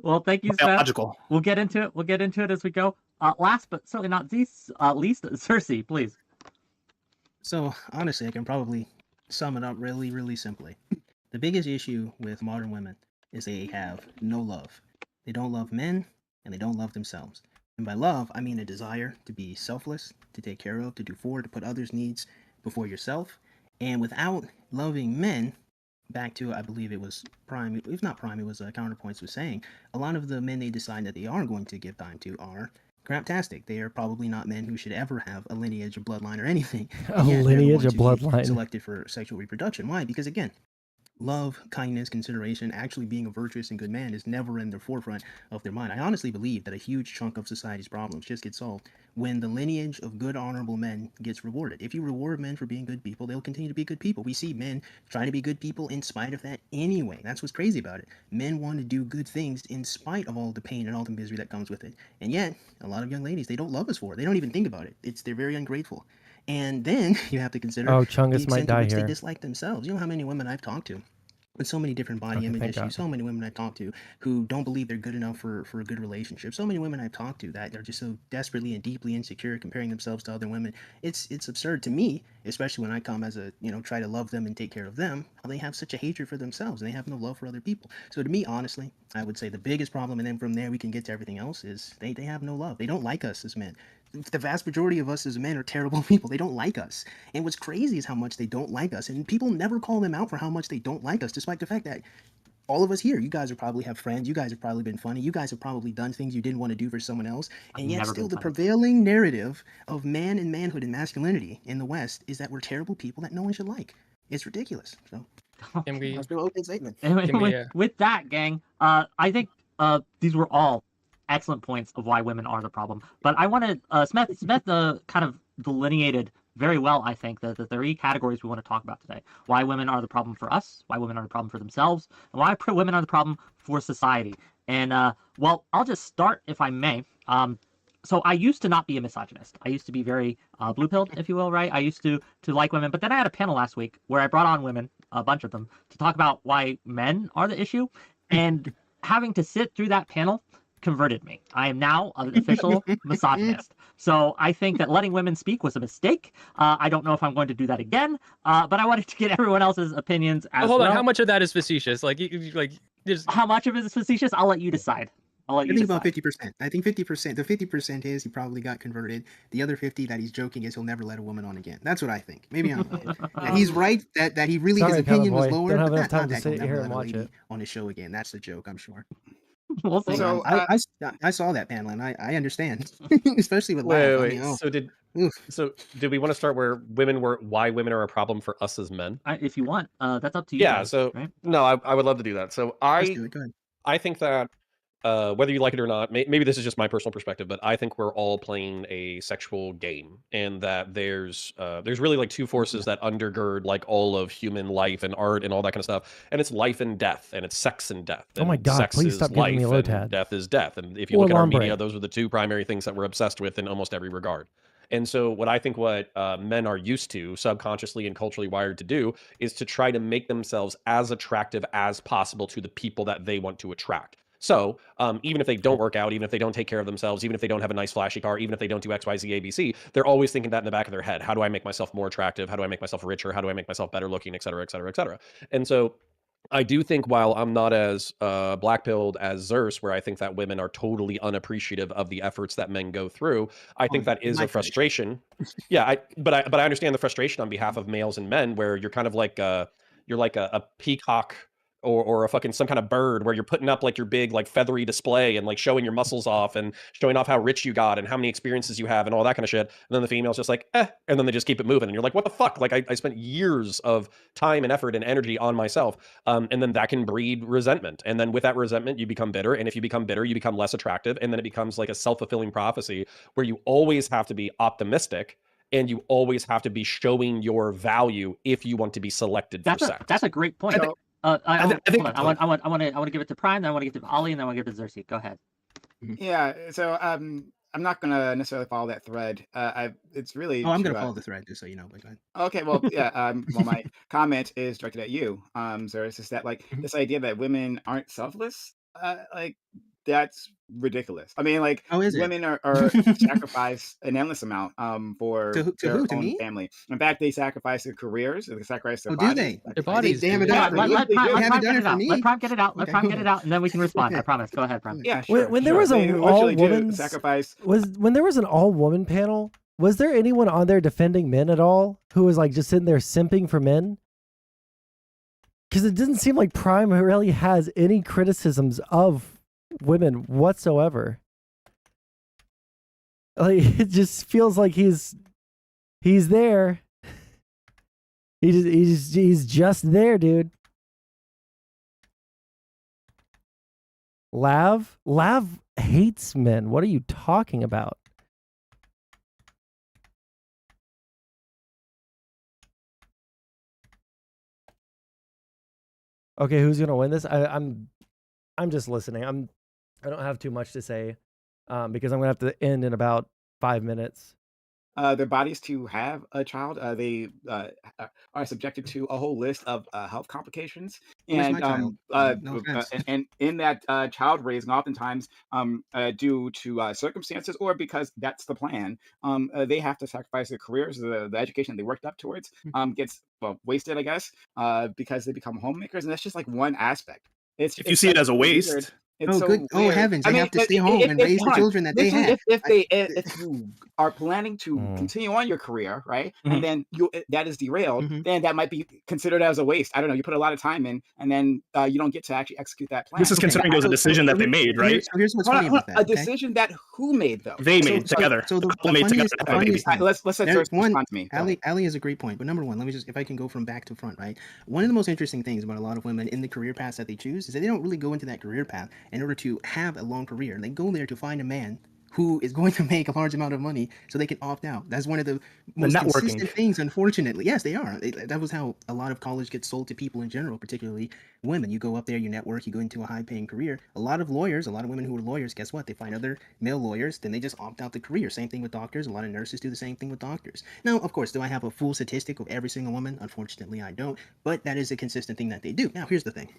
Well, thank you, Seth. Biological. We'll get into it as we go. Last but certainly not least, Cersei, please. So honestly, I can probably sum it up really, really simply. The biggest issue with modern women is they have no love. They don't love men, and they don't love themselves. And by love, I mean a desire to be selfless, to take care of, to do for, to put others' needs before yourself. And without loving men, back to, I believe it was Prime, if not Prime, it was Counterpoints was saying, a lot of the men they decide that they are going to give time to are craptastic. They are probably not men who should ever have a lineage or bloodline or anything. A lineage or bloodline. Selected for sexual reproduction. Why? Because again, love, kindness, consideration, actually being a virtuous and good man is never in the forefront of their mind. I honestly believe that a huge chunk of society's problems just get solved when the lineage of good, honorable men gets rewarded. If you reward men for being good people, they'll continue to be good people. We see men trying to be good people in spite of that anyway. That's what's crazy about it. Men want to do good things in spite of all the pain and all the misery that comes with it. And yet, a lot of young ladies, they don't love us for it. They don't even think about it. They're very ungrateful. And then you have to consider Oh, the Chungus might extent to die which they here. dislike themselves. You know how many women I've talked to with so many different body Okay, image thank issues, God. so many women I've talked to who don't believe they're good enough for a good relationship, so many women I've talked to that they're just so desperately and deeply insecure comparing themselves to other women. It's absurd to me, especially when I come as a, try to love them and take care of them, how they have such a hatred for themselves and they have no love for other people. So to me, honestly, I would say the biggest problem, and then from there we can get to everything else, is they have no love. They don't like us as men. The vast majority of us as men are terrible people. They don't like us. And what's crazy is how much they don't like us. And people never call them out for how much they don't like us, despite the fact that all of us here, you guys will probably have friends, you guys have probably been funny, you guys have probably done things you didn't want to do for someone else, and yet still the prevailing narrative of man and manhood and masculinity in the West is that we're terrible people that no one should like. It's ridiculous. So Can we? that's the opening statement. Anyway, with that, gang, I think these were all excellent points of why women are the problem. But I wanted Smith kind of delineated very well, I think, the three categories we want to talk about today. Why women are the problem for us, why women are the problem for themselves, and why women are the problem for society. And, well, I'll just start, if I may. So I used to not be a misogynist. I used to be very blue-pilled, if you will, right? I used to like women. But then I had a panel last week where I brought on women, a bunch of them, to talk about why men are the issue. And having to sit through that panel converted me. I am now an official misogynist. So I think that letting women speak was a mistake. I don't know if I'm going to do that again, but I wanted to get everyone else's opinions as Hold well. on, how much of that is facetious? How much of it is facetious? I'll let you decide. I think about 50%. I think 50%. The 50% is he probably got converted. The other 50 that he's joking is he'll never let a woman on again. That's what I think. Maybe I'm lying. And he's right that he really his opinion was lowered. Don't have But enough that's not time to that he'll sit never here let and a watch lady it. on his show again. That's the joke, I'm sure. We'll see. So, I saw that panel and I understand, especially with Wait, Laugh. wait, I mean, so did we want to start where why women are a problem for us as men? If you want, that's up to you. Yeah. guys, So right? no, I would love to do that. So Let's do it. Go ahead. I think that whether you like it or not, maybe this is just my personal perspective, but I think we're all playing a sexual game, and that there's really like two forces that undergird like all of human life and art and all that kind of stuff, and it's life and death, and it's sex and death. Oh my and God, sex please is stop giving me life low and tad. death is death, and if you Or look at our Lombre. media, those are the two primary things that we're obsessed with in almost every regard. And so what I think what men are used to, subconsciously and culturally wired to do, is to try to make themselves as attractive as possible to the people that they want to attract. So even if they don't work out, even if they don't take care of themselves, even if they don't have a nice flashy car, even if they don't do X, Y, Z, A, B, C, they're always thinking that in the back of their head. How do I make myself more attractive? How do I make myself richer? How do I make myself better looking, et cetera, et cetera, et cetera. And so I do think while I'm not as black-pilled as Zerse, where I think that women are totally unappreciative of the efforts that men go through, I think that is a frustration. Yeah, but I understand the frustration on behalf of males and men, where you're kind of like a peacock or a fucking some kind of bird, where you're putting up like your big like feathery display and like showing your muscles off and showing off how rich you got and how many experiences you have and all that kind of shit. And then the female's just like, and then they just keep it moving. And you're like, what the fuck? Like I spent years of time and effort and energy on myself. And then that can breed resentment. And then with that resentment, you become bitter. And if you become bitter, you become less attractive. And then it becomes like a self-fulfilling prophecy where you always have to be optimistic and you always have to be showing your value if you want to be selected for sex. That's a great point. I want to give it to Prime, then I want to give it to Ali, and then I want to give it to Xerxes. Go ahead. Yeah, so I'm not gonna necessarily follow that thread. It's really. I'm gonna follow the thread, just so you know. But go ahead. Okay, well, yeah. Well, my comment is directed at you, so it's just that like this idea that women aren't selfless, like that's ridiculous. I mean, like is it? women are sacrifice an endless amount for their own family. In fact, they sacrifice their careers, they sacrifice their bodies. They? Their bodies. They haven't done it for me. They haven't done it for me. Let Prime get it out. Let Prime get it out, and then we can respond. I promise. Go ahead, Prime. Yeah, sure. When there was an all-woman sacrifice, when there was an all-woman panel, was there anyone on there defending men at all who was like just sitting there simping for men? Because it didn't seem like Prime really has any criticisms of women whatsoever. Like it just feels like he's there. He's just there, dude. Lav hates men. What are you talking about? Okay, who's gonna win this? I'm just listening. I don't have too much to say because I'm gonna have to end in about 5 minutes. their bodies to have a child, they are subjected to a whole list of health complications. Where's And my child? No offense. and in that child raising, oftentimes due to circumstances or because that's the plan, they have to sacrifice their careers, the education they worked up towards gets wasted, I guess, because they become homemakers, and that's just like one aspect. If you see it as a waste. It's Oh, so good. Oh, weird. heavens. I They mean, have to stay home and raise the hold on. children that they This is have. if you are planning to continue on your career, right, and then that is derailed, then that might be considered as a waste. I don't know. You put a lot of time in, and then you don't get to actually execute that plan. This is considering it was a decision that they made, right? So here's what's funny about that. A decision that who made though? They made together. So the couple made together. funniest thing, Let's let there's First respond to me. Ali has a great point, but number one, let me just, if I can go from back to front, right? One of the most interesting things about a lot of women in the career paths that they choose is that they don't really go into that career path in order to have a long career. They go there to find a man who is going to make a large amount of money so they can opt out. That's one of the most consistent things, unfortunately. Yes, they are. That was how a lot of college gets sold to people in general, particularly women. You go up there, you network, you go into a high-paying career. A lot of lawyers, a lot of women who are lawyers, guess what? They find other male lawyers, then they just opt out the career. Same thing with doctors. A lot of nurses do the same thing with doctors. Now, of course, do I have a full statistic of every single woman? Unfortunately, I don't. But that is a consistent thing that they do. Now, here's the thing.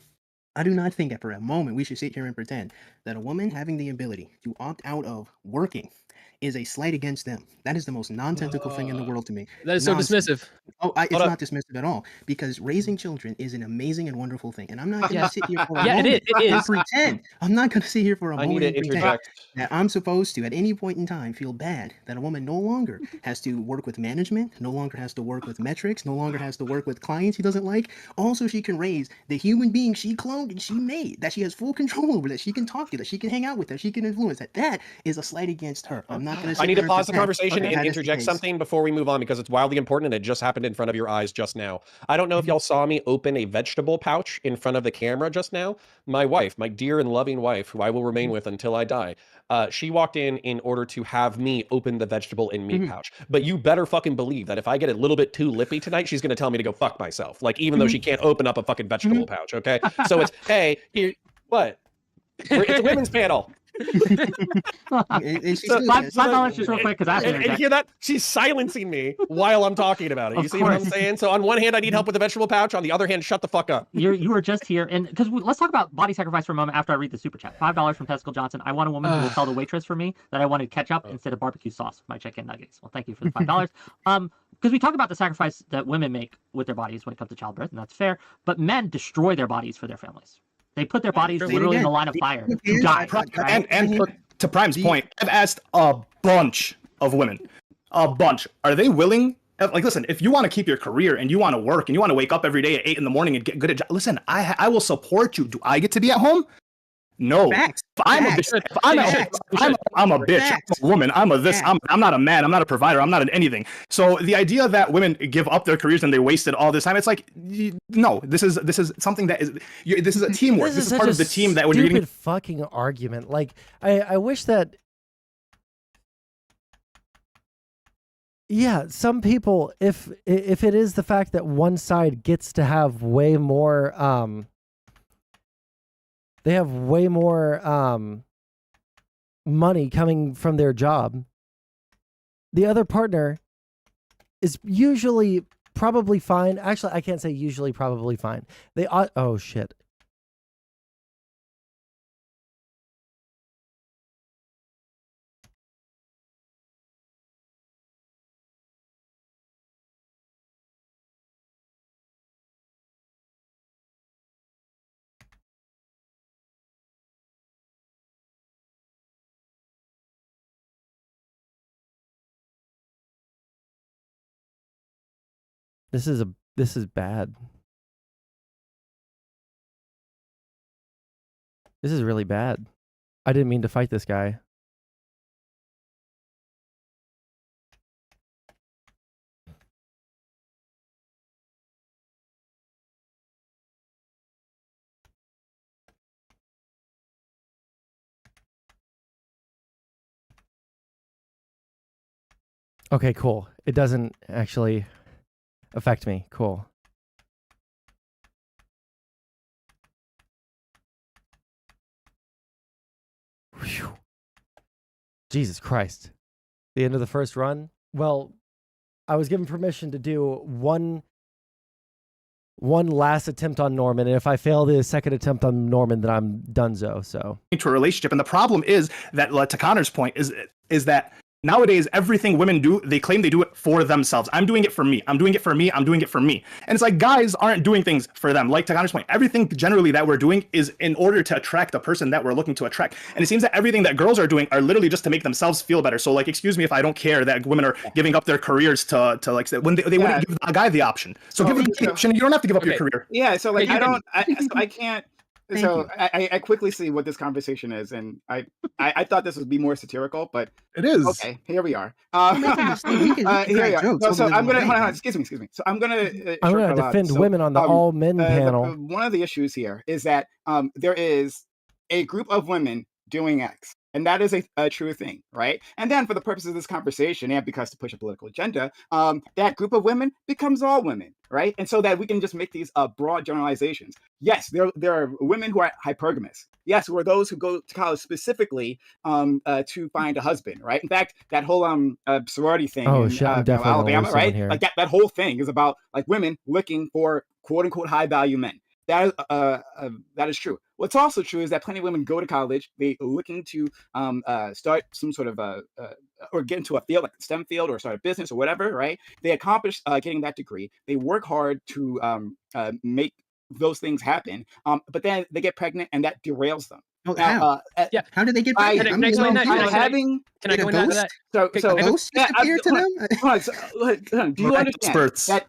I do not think that for a moment we should sit here and pretend that a woman having the ability to opt out of working is a slight against them. That is the most nonsensical thing in the world to me. That is so dismissive. Oh, it's not dismissive at all, because raising children is an amazing and wonderful thing. And I'm not going to sit here for a moment it is. and pretend. I'm not going to sit here for a moment and pretend interject. that I'm supposed to, at any point in time, feel bad that a woman no longer has to work with management, no longer has to work with metrics, no longer has to work with clients she doesn't like. Also, she can raise the human being she cloned and she made, that she has full control over, that she can talk to, that she can hang out with, that she can influence. That is a slight against her. I'm not going to. I need to pause the conversation and interject something before we move on, because it's wildly important and it just happened in front of your eyes just now. I don't know if y'all saw me open a vegetable pouch in front of the camera just now. My wife, my dear and loving wife, who I will remain with until I die, she walked in order to have me open the vegetable and meat pouch. But you better fucking believe that if I get a little bit too lippy tonight, she's going to tell me to go fuck myself. Like, even though she can't open up a fucking vegetable pouch, okay? So it's, hey, here, what? It's a women's panel. $5 just real quick, because I and you hear that? She's silencing me while I'm talking about it. You see what I'm saying? So on one hand, I need help with the vegetable pouch. On the other hand, shut the fuck up. You were just here, and because let's talk about body sacrifice for a moment after I read the super chat. $5 from Pescal Johnson. I want a woman who will tell the waitress for me that I wanted ketchup instead of barbecue sauce with my chicken nuggets. Well, thank you for the $5. Because we talk about the sacrifice that women make with their bodies when it comes to childbirth, and that's fair. But men destroy their bodies for their families. They put their bodies literally in the line of fire to die. Right? And to Prime's point, I've asked a bunch of women, are they willing? Like, listen, if you want to keep your career and you want to work and you want to wake up every day at 8 in the morning and get good at job, listen, I will support you. Do I get to be at home? No. I'm a bitch. I'm a bitch. I'm a woman. I'm not a man. I'm not a provider. I'm not an anything. So the idea that women give up their careers and they wasted all this time, it's like, no, this is something that is, this is a teamwork. This is part of the team that when you're getting fucking argument. Like, I wish that. Yeah, some people, if it is the fact that one side gets to have way more, they have way more money coming from their job, the other partner is usually probably fine. Actually, I can't say usually probably fine. They ought. Oh shit. This is bad. This is really bad. I didn't mean to fight this guy. Okay, cool. It doesn't actually affect me. Cool. Whew. Jesus Christ. The end of the first run. Well, I was given permission to do one last attempt on Norman, and if I fail the second attempt on Norman, then I'm donezo. So into a relationship, and the problem is that, to Connor's point, is that nowadays everything women do, they claim they do it for themselves. I'm doing it for me. I'm doing it for me. I'm doing it for me. And it's like guys aren't doing things for them. Like to Connor's point, everything generally that we're doing is in order to attract the person that we're looking to attract. And it seems that everything that girls are doing are literally just to make themselves feel better. So like, excuse me if I don't care that women are giving up their careers to like when they wouldn't give a guy the option. So give them the option. You don't have to give up your career. Yeah. So like I can't. So I quickly see what this conversation is, and I thought this would be more satirical, but it is. Okay, here we are. Here we are. So I'm gonna hold on, excuse me. So I'm gonna defend women on the all men panel. One of the issues here is that there is a group of women doing X. And that is a true thing, right? And then for the purposes of this conversation, and because to push a political agenda, that group of women becomes all women, right? And so that we can just make these broad generalizations. Yes, there are women who are hypergamous. Yes, who are those who go to college specifically to find a husband, right? In fact, that whole sorority thing in Alabama, right? Like that whole thing is about like women looking for quote unquote high value men. That is true. What's also true is that plenty of women go to college. They are looking to start some sort of or get into a field like the STEM field or start a business or whatever, right? They accomplish getting that degree. They work hard to make those things happen. But then they get pregnant and that derails them. Oh, how? How did they get pregnant? Can I explain that? Can I go into that? So a ghost appeared to them? Do you understand that?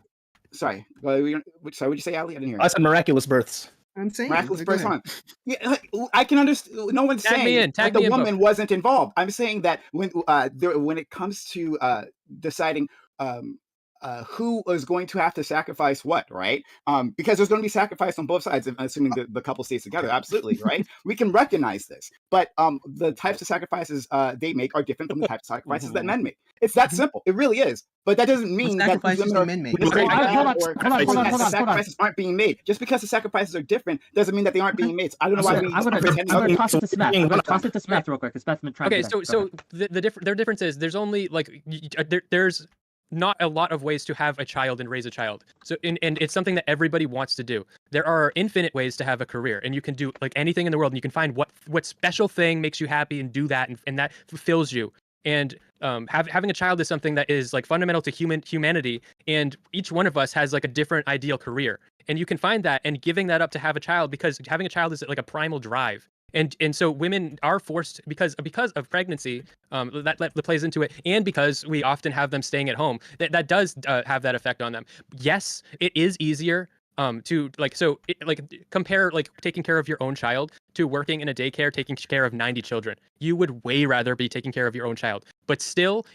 Sorry, what'd you say, Ali? I didn't hear. I said miraculous births. I'm saying miraculous births. Yeah, like, I can understand. No one's saying that the woman wasn't involved. I'm saying that when it comes to deciding who is going to have to sacrifice what, right? Because there's going to be sacrifice on both sides, assuming the couple stays together. Absolutely, right? We can recognize this, but the types of sacrifices they make are different from the types of sacrifices that men make. It's that simple. It really is. But that doesn't mean that men make. Sacrifices aren't being made. Just because the sacrifices are different doesn't mean that they aren't being made. So I don't know why I'm going to toss it to Smith. I'm going to toss it to Smith real quick because Smith's been trying to. Okay, so their difference is there's only like there's not a lot of ways to have a child and raise a child. So and it's something that everybody wants to do. There are infinite ways to have a career, and you can do like anything in the world, and you can find what special thing makes you happy and do that, and that fulfills you. And having a child is something that is like fundamental to humanity, and each one of us has like a different ideal career, and you can find that and giving that up to have a child, because having a child is like a primal drive. And so women are forced because of pregnancy, that plays into it, and because we often have them staying at home, that does have that effect on them. Yes, it is easier to compare like taking care of your own child to working in a daycare taking care of 90 children. You would way rather be taking care of your own child, but still,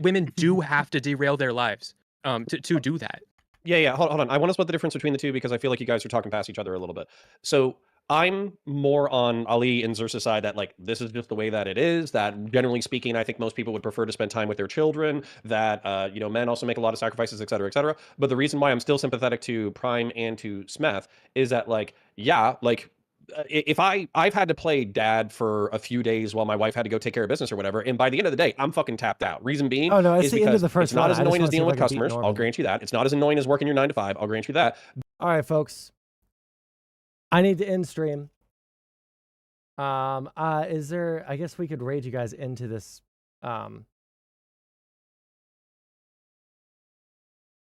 women do have to derail their lives to do that. Yeah. Hold on. I want to split the difference between the two because I feel like you guys are talking past each other a little bit. So I'm more on Ali and Xerxes' side that like this is just the way that it is, that generally speaking, I think most people would prefer to spend time with their children, that men also make a lot of sacrifices, et cetera, et cetera. But the reason why I'm still sympathetic to Prime and to Smith is that if I've had to play dad for a few days while my wife had to go take care of business or whatever, and by the end of the day, I'm fucking tapped out. Reason being is because it's not as annoying as dealing with customers. I'll grant you that. It's not as annoying as working your 9 to 5. I'll grant you that. All right, folks. I need to end stream. Is there? I guess we could raid you guys into this. I'm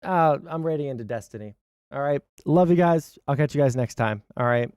raiding into Destiny. All right. Love you guys. I'll catch you guys next time. All right.